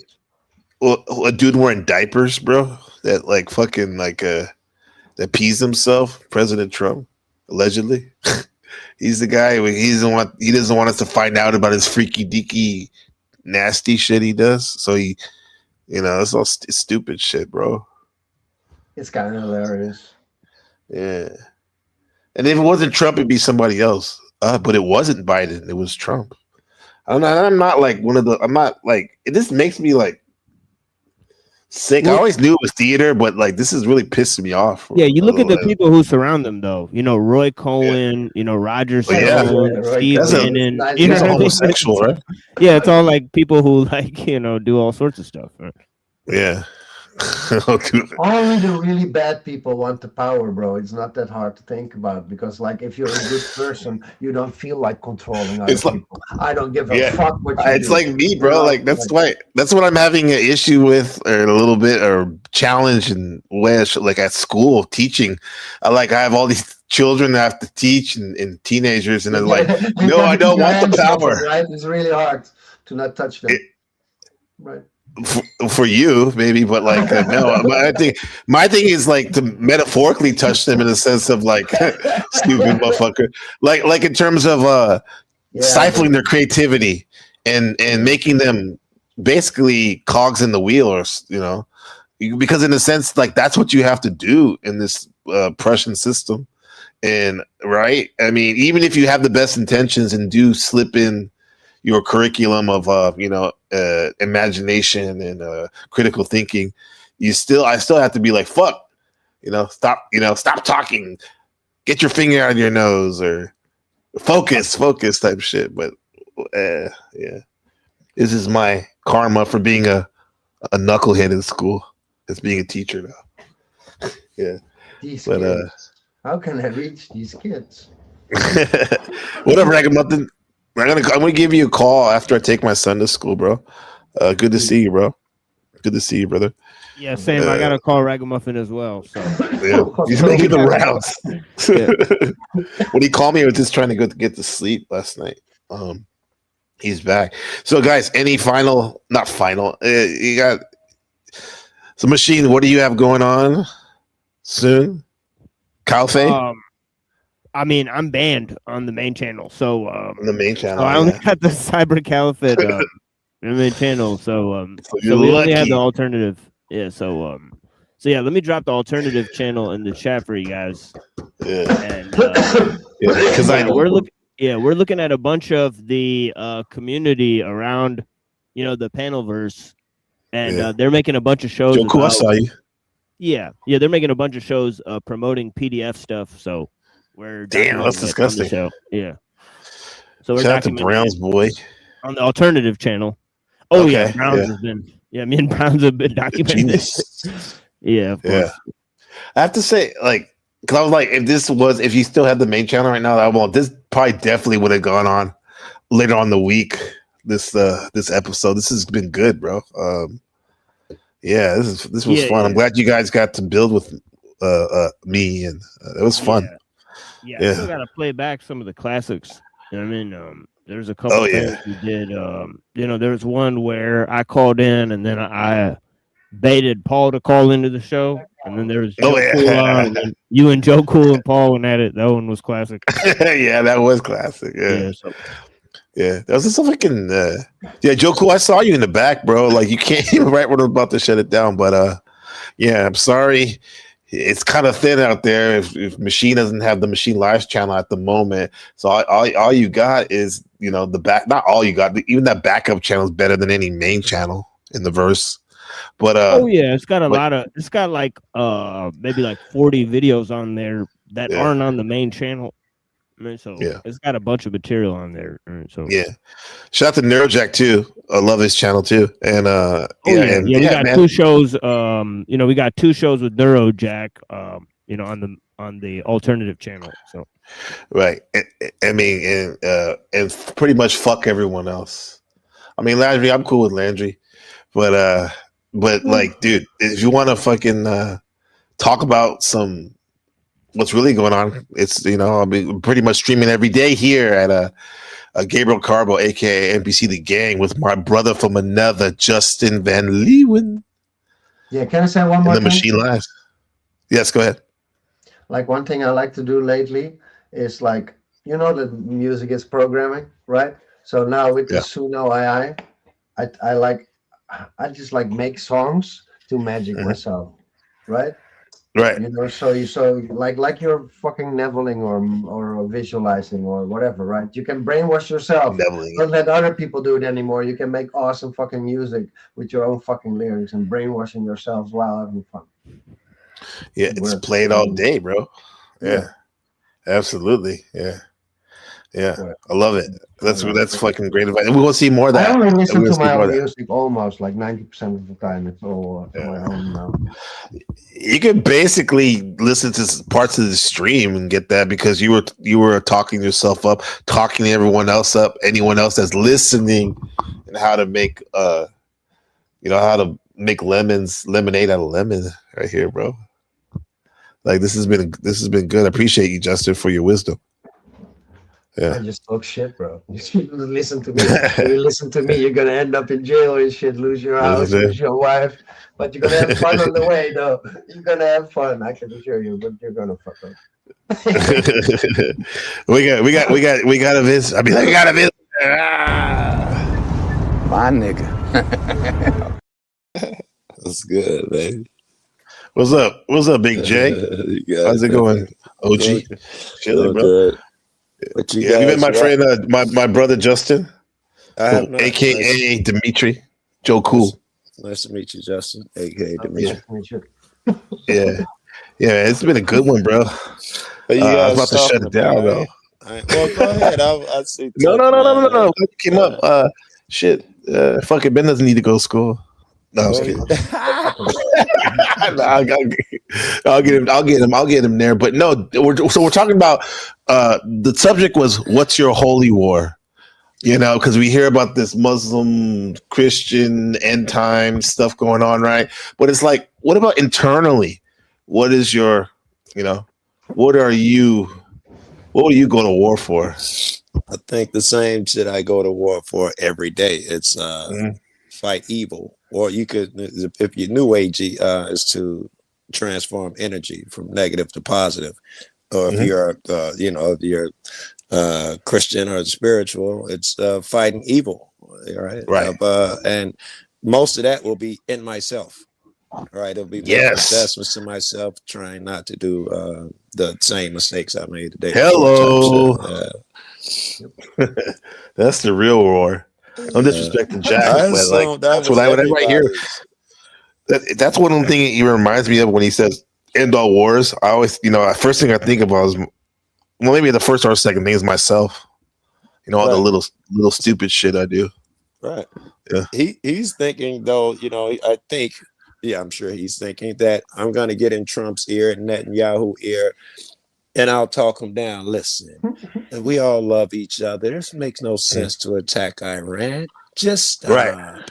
Well, a dude wearing diapers, bro, that like fucking that pees himself, President Trump, allegedly. He's the guy. He doesn't want us to find out about his freaky deaky nasty shit he does. So he, it's all stupid shit, bro. It's kind of hilarious. Yeah. And if it wasn't Trump, it'd be somebody else. But it wasn't Biden. It was Trump. I'm not like I'm not like, it just makes me like sick. I always knew it was theater, but like this is really pissing me off. Yeah, you look at the people who surround them, though. Roy Cohen, Roger Stone, Steve Bannon. That's a homosexual, right? Yeah, it's all like people who do all sorts of stuff. Right? Yeah, Only the really bad people want the power, bro. It's not that hard to think about because, like, if you're a good person, you don't feel like controlling other It's like, people. I don't give a yeah, fuck what you it's do. like me, You bro. know? Like that's what I'm having an issue with, or a little bit, or challenge and wish, like at school teaching. I have all these children that I have to teach and teenagers, and they're like, You no, gotta I keep don't your want the hands off power. it, right? It's really hard to not touch them. Right. For you, maybe, but like no. But I think my thing is like to metaphorically touch them in the sense of like stupid motherfucker, like in terms of stifling their creativity and making them basically cogs in the wheel, or because in a sense, like that's what you have to do in this Prussian system, and right. I mean, even if you have the best intentions and do slip in your curriculum of imagination and critical thinking, I still have to be like, fuck, stop talking, get your finger out of your nose, or focus type shit. But yeah, this is my karma for being a knucklehead in school. It's being a teacher now. Yeah. These kids. How can I reach these kids? Whatever, Ragamuffin. I'm gonna give you a call after I take my son to school, bro. Good to see you, bro. Good to see you, brother. Yeah, same. I gotta call Ragamuffin as well. So yeah, he's making the rounds. When he called me, I was just trying to get to sleep last night. He's back. So, guys, any not final. You got some machine. What do you have going on soon? Calfe? I mean, I'm banned on the main channel, so on the main channel. So I only got the Cyber Caliphate on the main channel, so we only have the alternative. Yeah, so yeah, let me drop the alternative channel in the chat for you guys. Yeah, and because we're looking at a bunch of the community around, the Panelverse, and they're making a bunch of shows. Joku, I saw you. Yeah, they're making a bunch of shows promoting PDF stuff. So. Damn, that's disgusting. Yeah. So we're shout out to Browns boy on the alternative channel. Oh yeah, Browns has been. Yeah, me and Browns have been documenting this. Yeah, of course. I have to say, like, because I was like, if you still had the main channel right now, this probably definitely would have gone on later on the week. This episode, this has been good, bro. Yeah, this was fun. I'm glad you guys got to build with me, and it was fun. Yeah, I still gotta play back some of the classics. You know what I mean? There's a couple things we did. There was one where I called in and then I baited Paul to call into the show, and then there was Joe Cool and then you and Joe Cool and Paul went at it. That one was classic. Yeah, that was classic. Yeah, that was just fucking. Joe Cool, I saw you in the back, bro. Like you can't even right when I'm about to shut it down, but yeah, I'm sorry. It's kind of thin out there if Machine doesn't have the Machine Lives channel at the moment. So all you got is, the back, not all you got, even that backup channel is better than any main channel in the verse. But it's got it's got like maybe like 40 videos on there that aren't on the main channel. I mean, so it's got a bunch of material on there. So shout out to Neurojack too. I love his channel too. And we got 2 shows. We got 2 shows with Neurojack. On the alternative channel. So right. I mean, and pretty much fuck everyone else. I mean, Landry, I'm cool with Landry, but like, dude, if you want to fucking talk about what's really going on, it's I'll be pretty much streaming every day here at a Gabriel Carbo, aka NBC The Gang, with my brother from another, Justin Van Leeuwen. Yeah, can I say one more the thing? Machine Lives. Yes, go ahead. Like one thing I like to do lately is like, the music is programming, right? So now with the Suno AI, I just like make songs to magic myself, right? Right. So like you're fucking neveling or visualizing or whatever, right? You can brainwash yourself. Don't let other people do it anymore. You can make awesome fucking music with your own fucking lyrics and brainwashing yourselves while having fun. Yeah, it's played all day, bro. Yeah. Absolutely. Yeah. Yeah, But I love it. That's yeah. that's fucking great advice. And we're gonna see more of I that. only And listen we're to gonna see my more own of that. music almost like 90% of the time. It's all my own now. You could basically listen to parts of the stream and get that because you were talking yourself up, talking everyone else up, anyone else that's listening, and how to make how to make lemonade out of lemon right here, bro. Like this has been good. I appreciate you, Justin, for your wisdom. Yeah. I just talk shit, bro. You listen to me. When you listen to me, you're gonna end up in jail and shit, lose your house, lose your wife. But you're gonna have fun on the way, though. You're gonna have fun, I can assure you. But you're gonna fuck up. we got a visit. I mean, I got a visit. My nigga. That's good, man. What's up? What's up, Big J? How's it going, OG? Chilling, bro. Good. What you You met guys my friend, rock- my brother Justin, I have not. aka Dimitri, Joe Cool. Nice to meet you, Justin, aka Dimitri. Yeah, it's been a good one, bro. You I guys was about to shut talking it down, about, though. Well, go ahead. I see. No. Glad you came up. Shit. Fucking Ben doesn't need to go to school. No, I'm just kidding. I'll get him there. But no, we're talking about the subject was what's your holy war? You know, because we hear about this Muslim, Christian, end time stuff going on, right? But it's like, what about internally? What is your, what are you going to war for? I think the same shit I go to war for every day. It's fight evil. Or you could, if your new age is to transform energy from negative to positive. Or if you're, if you're Christian or spiritual, it's fighting evil. Right. And most of that will be in myself. Right. It'll be making adjustments to myself, trying not to do the same mistakes I made today. Hello. That's the real war. I'm disrespecting Jack, but like that's what whenever I hear. That's one of the things he reminds me of when he says "end all wars." I always, first thing I think about is, maybe the first or second thing is myself. All the little stupid shit I do. Right. Yeah. He's thinking though. I think. Yeah, I'm sure he's thinking that I'm going to get in Trump's ear and Netanyahu ear, and I'll talk him down. Listen, we all love each other. This makes no sense to attack Iran. Just stop. Right.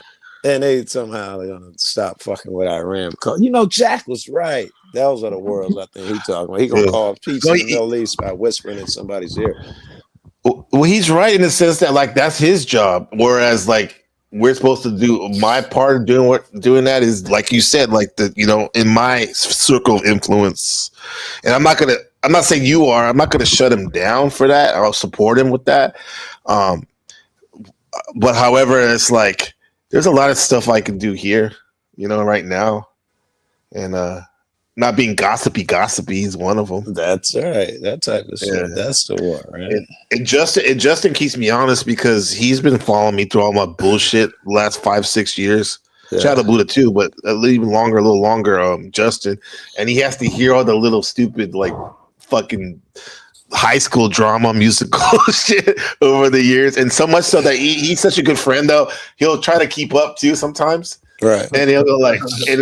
And they're going to stop fucking with Iran. Because, Jack was right. Those are the words I think he's talking about. He's going to call peace in the Middle East by whispering in somebody's ear. Well, he's right in the sense that, like, that's his job. Whereas, like, we're supposed to do my part of doing that is, like you said, like in my circle of influence. And I'm not saying you are. I'm not going to shut him down for that. I'll support him with that. But however, it's like there's a lot of stuff I can do here, right now, and not being gossipy is one of them. That's right. That type of shit. Yeah. That's the one, right? And Justin keeps me honest because he's been following me through all my bullshit the last 5-6 years. Yeah. Shout out to Buddha too, but a little longer, Justin. And he has to hear all the little stupid, like, fucking high school drama musical shit over the years. And so much so that he's such a good friend, though. He'll try to keep up too sometimes. Right. And he'll go like, and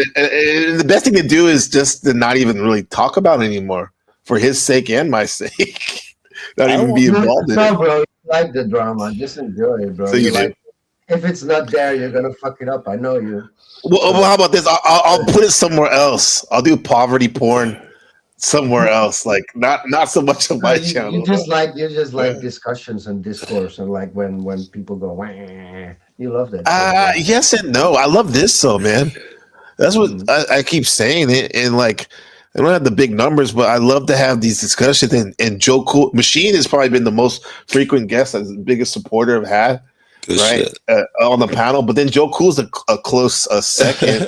the best thing to do is just to not even really talk about it anymore for his sake and my sake. Not even be involved in it. Bro, you like the drama. Just enjoy it, bro. So you do. If it's not there, you're going to fuck it up. I know you. Well, how about this? I'll put it somewhere else. I'll do poverty porn somewhere else. Like not so much on my channel. You just like discussions and discourse, and like when people go, wah, you love that. Yes and no. I love this though, man. That's what I keep saying it, and like I don't have the big numbers, but I love to have these discussions. And Joe Cool Machine has probably been the most frequent guest, the biggest supporter I've had. Good on the panel, but then Joe Cool's a close second,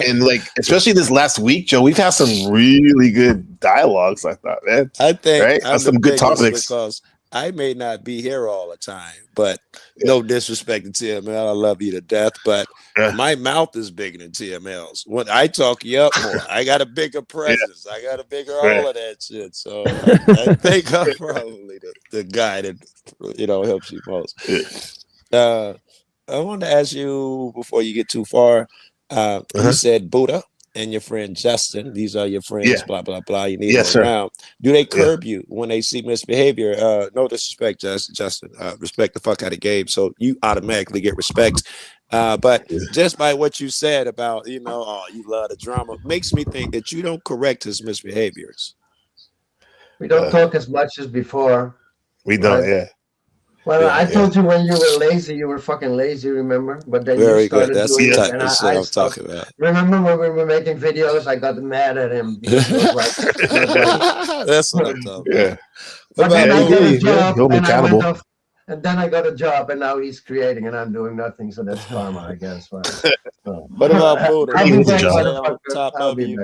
and like especially this last week, Joe, we've had some really good dialogues. I thought, man, I think right? Some good topics because I may not be here all the time, but no disrespect to TML. I love you to death, but my mouth is bigger than TML's. When I talk you up more, I got a bigger presence. I got a bigger all of that shit. So I think I'm probably the guy that helps you most. I wanted to ask you before you get too far. You said Buddha and your friend Justin. These are your friends. Blah blah blah. You need them around. Do they curb you when they see misbehavior? No disrespect, Justin. Respect the fuck out of Gabe, so you automatically get respect. But just by what you said about you love the drama makes me think that you don't correct his misbehaviors. We don't talk as much as before. We don't. Right? Yeah. Well, I told you when you were lazy, you were fucking lazy, remember? But then you started doing it, and I stopped. About. Remember when we were making videos? I got mad at him because it was like, that's what I'm talking about. But then I got a job, and I went off, and then I got a job, and now he's creating, and I'm doing nothing. So that's karma, I guess. Right? What about Buddha? Does he stay on top of you?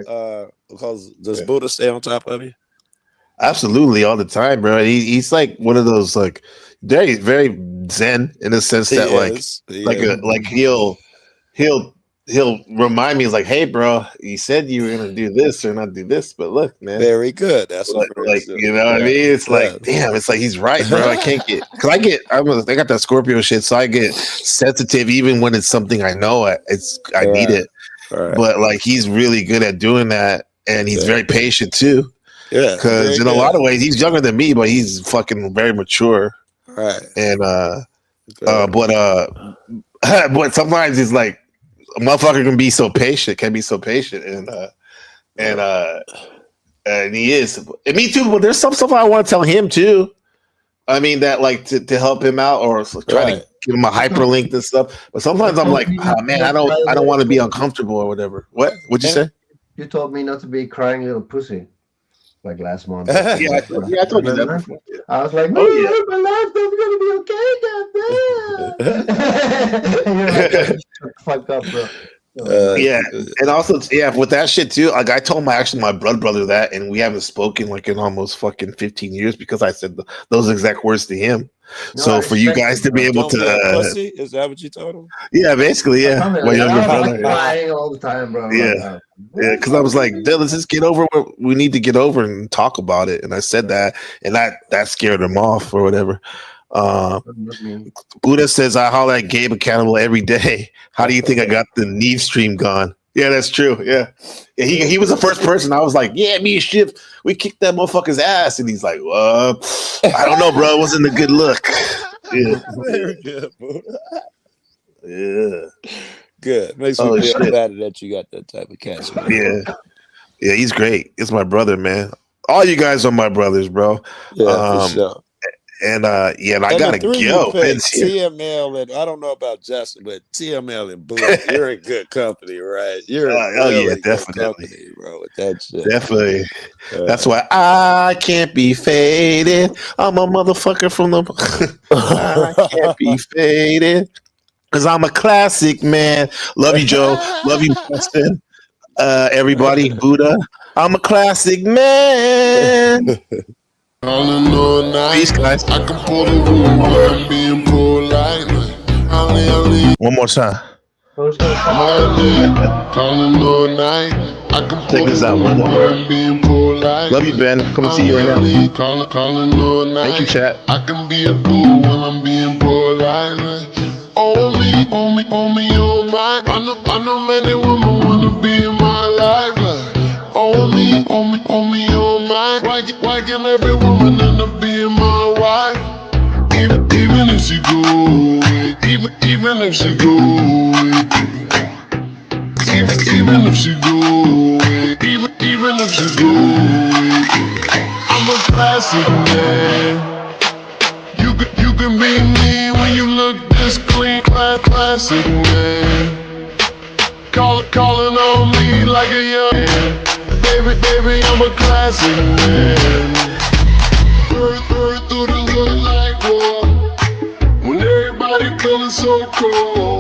Because does Buddha stay on top of you? Absolutely, all the time, bro. He's like one of those like very, very zen in the sense that he'll remind me. He's like, hey, bro, you said you were gonna do this or not do this, but look, man, very good. That's like you know what I mean. It's like, damn, it's like he's right, bro. I can't get because I got that Scorpio shit, so I get sensitive even when it's something I know I need it. Right. But like he's really good at doing that, and he's very patient too. Yeah, because in a lot of ways he's younger than me, but he's fucking very mature. Right. And but sometimes it's like a motherfucker can be so patient, and he is. And me too, but there's some stuff I want to tell him too. I mean that like to help him out or try to give him a hyperlink and stuff. But sometimes I'm like, man, I don't want to be uncomfortable or whatever. What'd you say? You told me not to be a crying little pussy. Like last month. I told you that before. I was like, my life is gonna be okay, goddamn. Fuck up, bro. And also, with that shit too. Like I told my blood brother that, and we haven't spoken like in almost fucking 15 years because I said those exact words to him. No, so for you guys to be able to, pussy? Is that what you told him? Yeah, basically, yeah. My younger brother, crying all the time, bro. Yeah, because I was like, let's just get over what we need to get over and talk about it. And I said that, and that scared him off or whatever. Buddha says I holler at Gabe accountable every day. How do you think I got the Neve stream gone? Yeah, that's true. Yeah, he was the first person. I was like, yeah, me and Shiv, we kicked that motherfucker's ass, and he's like, well, I don't know, bro. It wasn't a good look. Yeah, very good, Buddha. Yeah, good. Makes me feel better that you got that type of catch. Yeah, he's great. It's my brother, man. All you guys are my brothers, bro. Yeah, for sure. And and I gotta go. TML and I don't know about Justin, but TML and Buddha, you're in good company, right? You're really definitely, company, bro. With that shit, definitely. That's why I can't be faded. I'm a motherfucker from the. I can't be faded because I'm a classic man. Love you, Joe. Love you, Justin. Everybody, Buddha. I'm a classic man. Peace, guys. I can pull the room while being polite. One more time. Check this out. One more. Love you, Ben. Come see you right now. Thank you, chat. I can be a fool when I'm being polite. On me, oh my. I know many women wanna be in my life. On me, oh my. Why can every woman end up being my wife? Even if she go away, even if she go away, even if she go away, even if she go away, I'm a classic man. You can be me when you look this clean, classic man. Calling on me like a young man. Baby, I'm a classic man. Burn through the hood like war. When everybody feeling so cold.